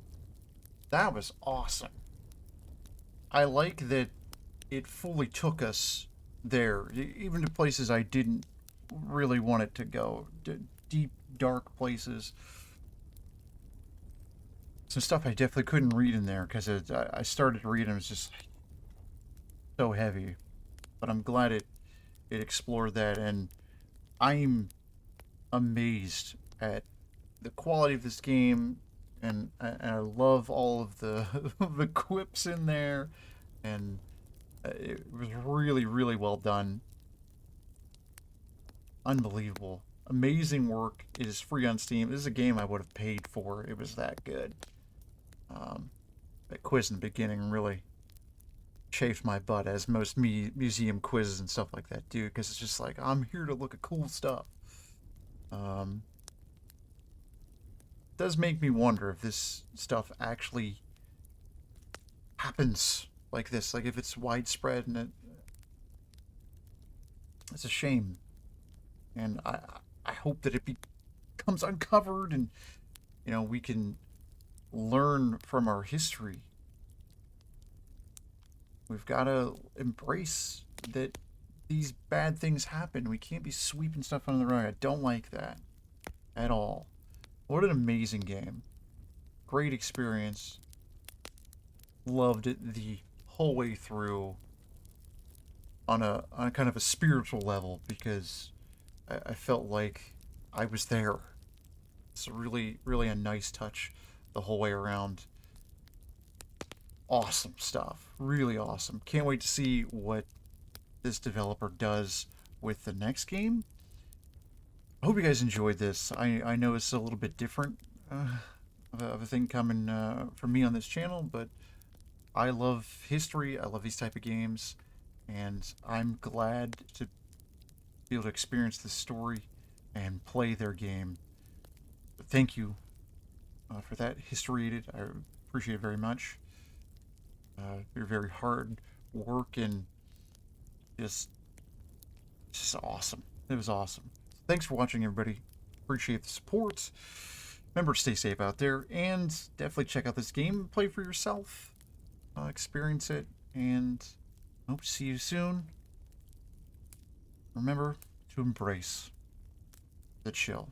That was awesome. I like that it fully took us there, even to places I didn't really want it to go. Deep, dark places. Some stuff I definitely couldn't read in there because I started reading, it was just so heavy. But I'm glad it explored that, and I'm amazed at the quality of this game, and I love all of the the quips in there, and it was really, really well done. Unbelievable. Amazing work. It is free on Steam. This is a game I would have paid for. It was that good. That quiz in the beginning really chafed my butt, as most museum quizzes and stuff like that do, because it's just like, I'm here to look at cool stuff. Does make me wonder if this stuff actually happens like this, like if it's widespread, and it's a shame. And I hope that it becomes uncovered, and we can learn from our history. We've got to embrace that these bad things happen. We can't be sweeping stuff under the rug. I don't like that at all. What an amazing game. Great experience. Loved it the whole way through on a kind of a spiritual level, because I felt like I was there. It's really, really a nice touch the whole way around. Awesome stuff. Really awesome. Can't wait to see what this developer does with the next game. I hope you guys enjoyed this. I know it's a little bit different of a thing coming from me on this channel, but I love history. I love these type of games, and I'm glad to be able to experience this story and play their game. But thank you for that, History. I appreciate it very much. Your very hard work, and just awesome. It was awesome. Thanks for watching, everybody. Appreciate the support. Remember to stay safe out there, and definitely check out this game, play for yourself, experience it, and I hope to see you soon. Remember to embrace the chill.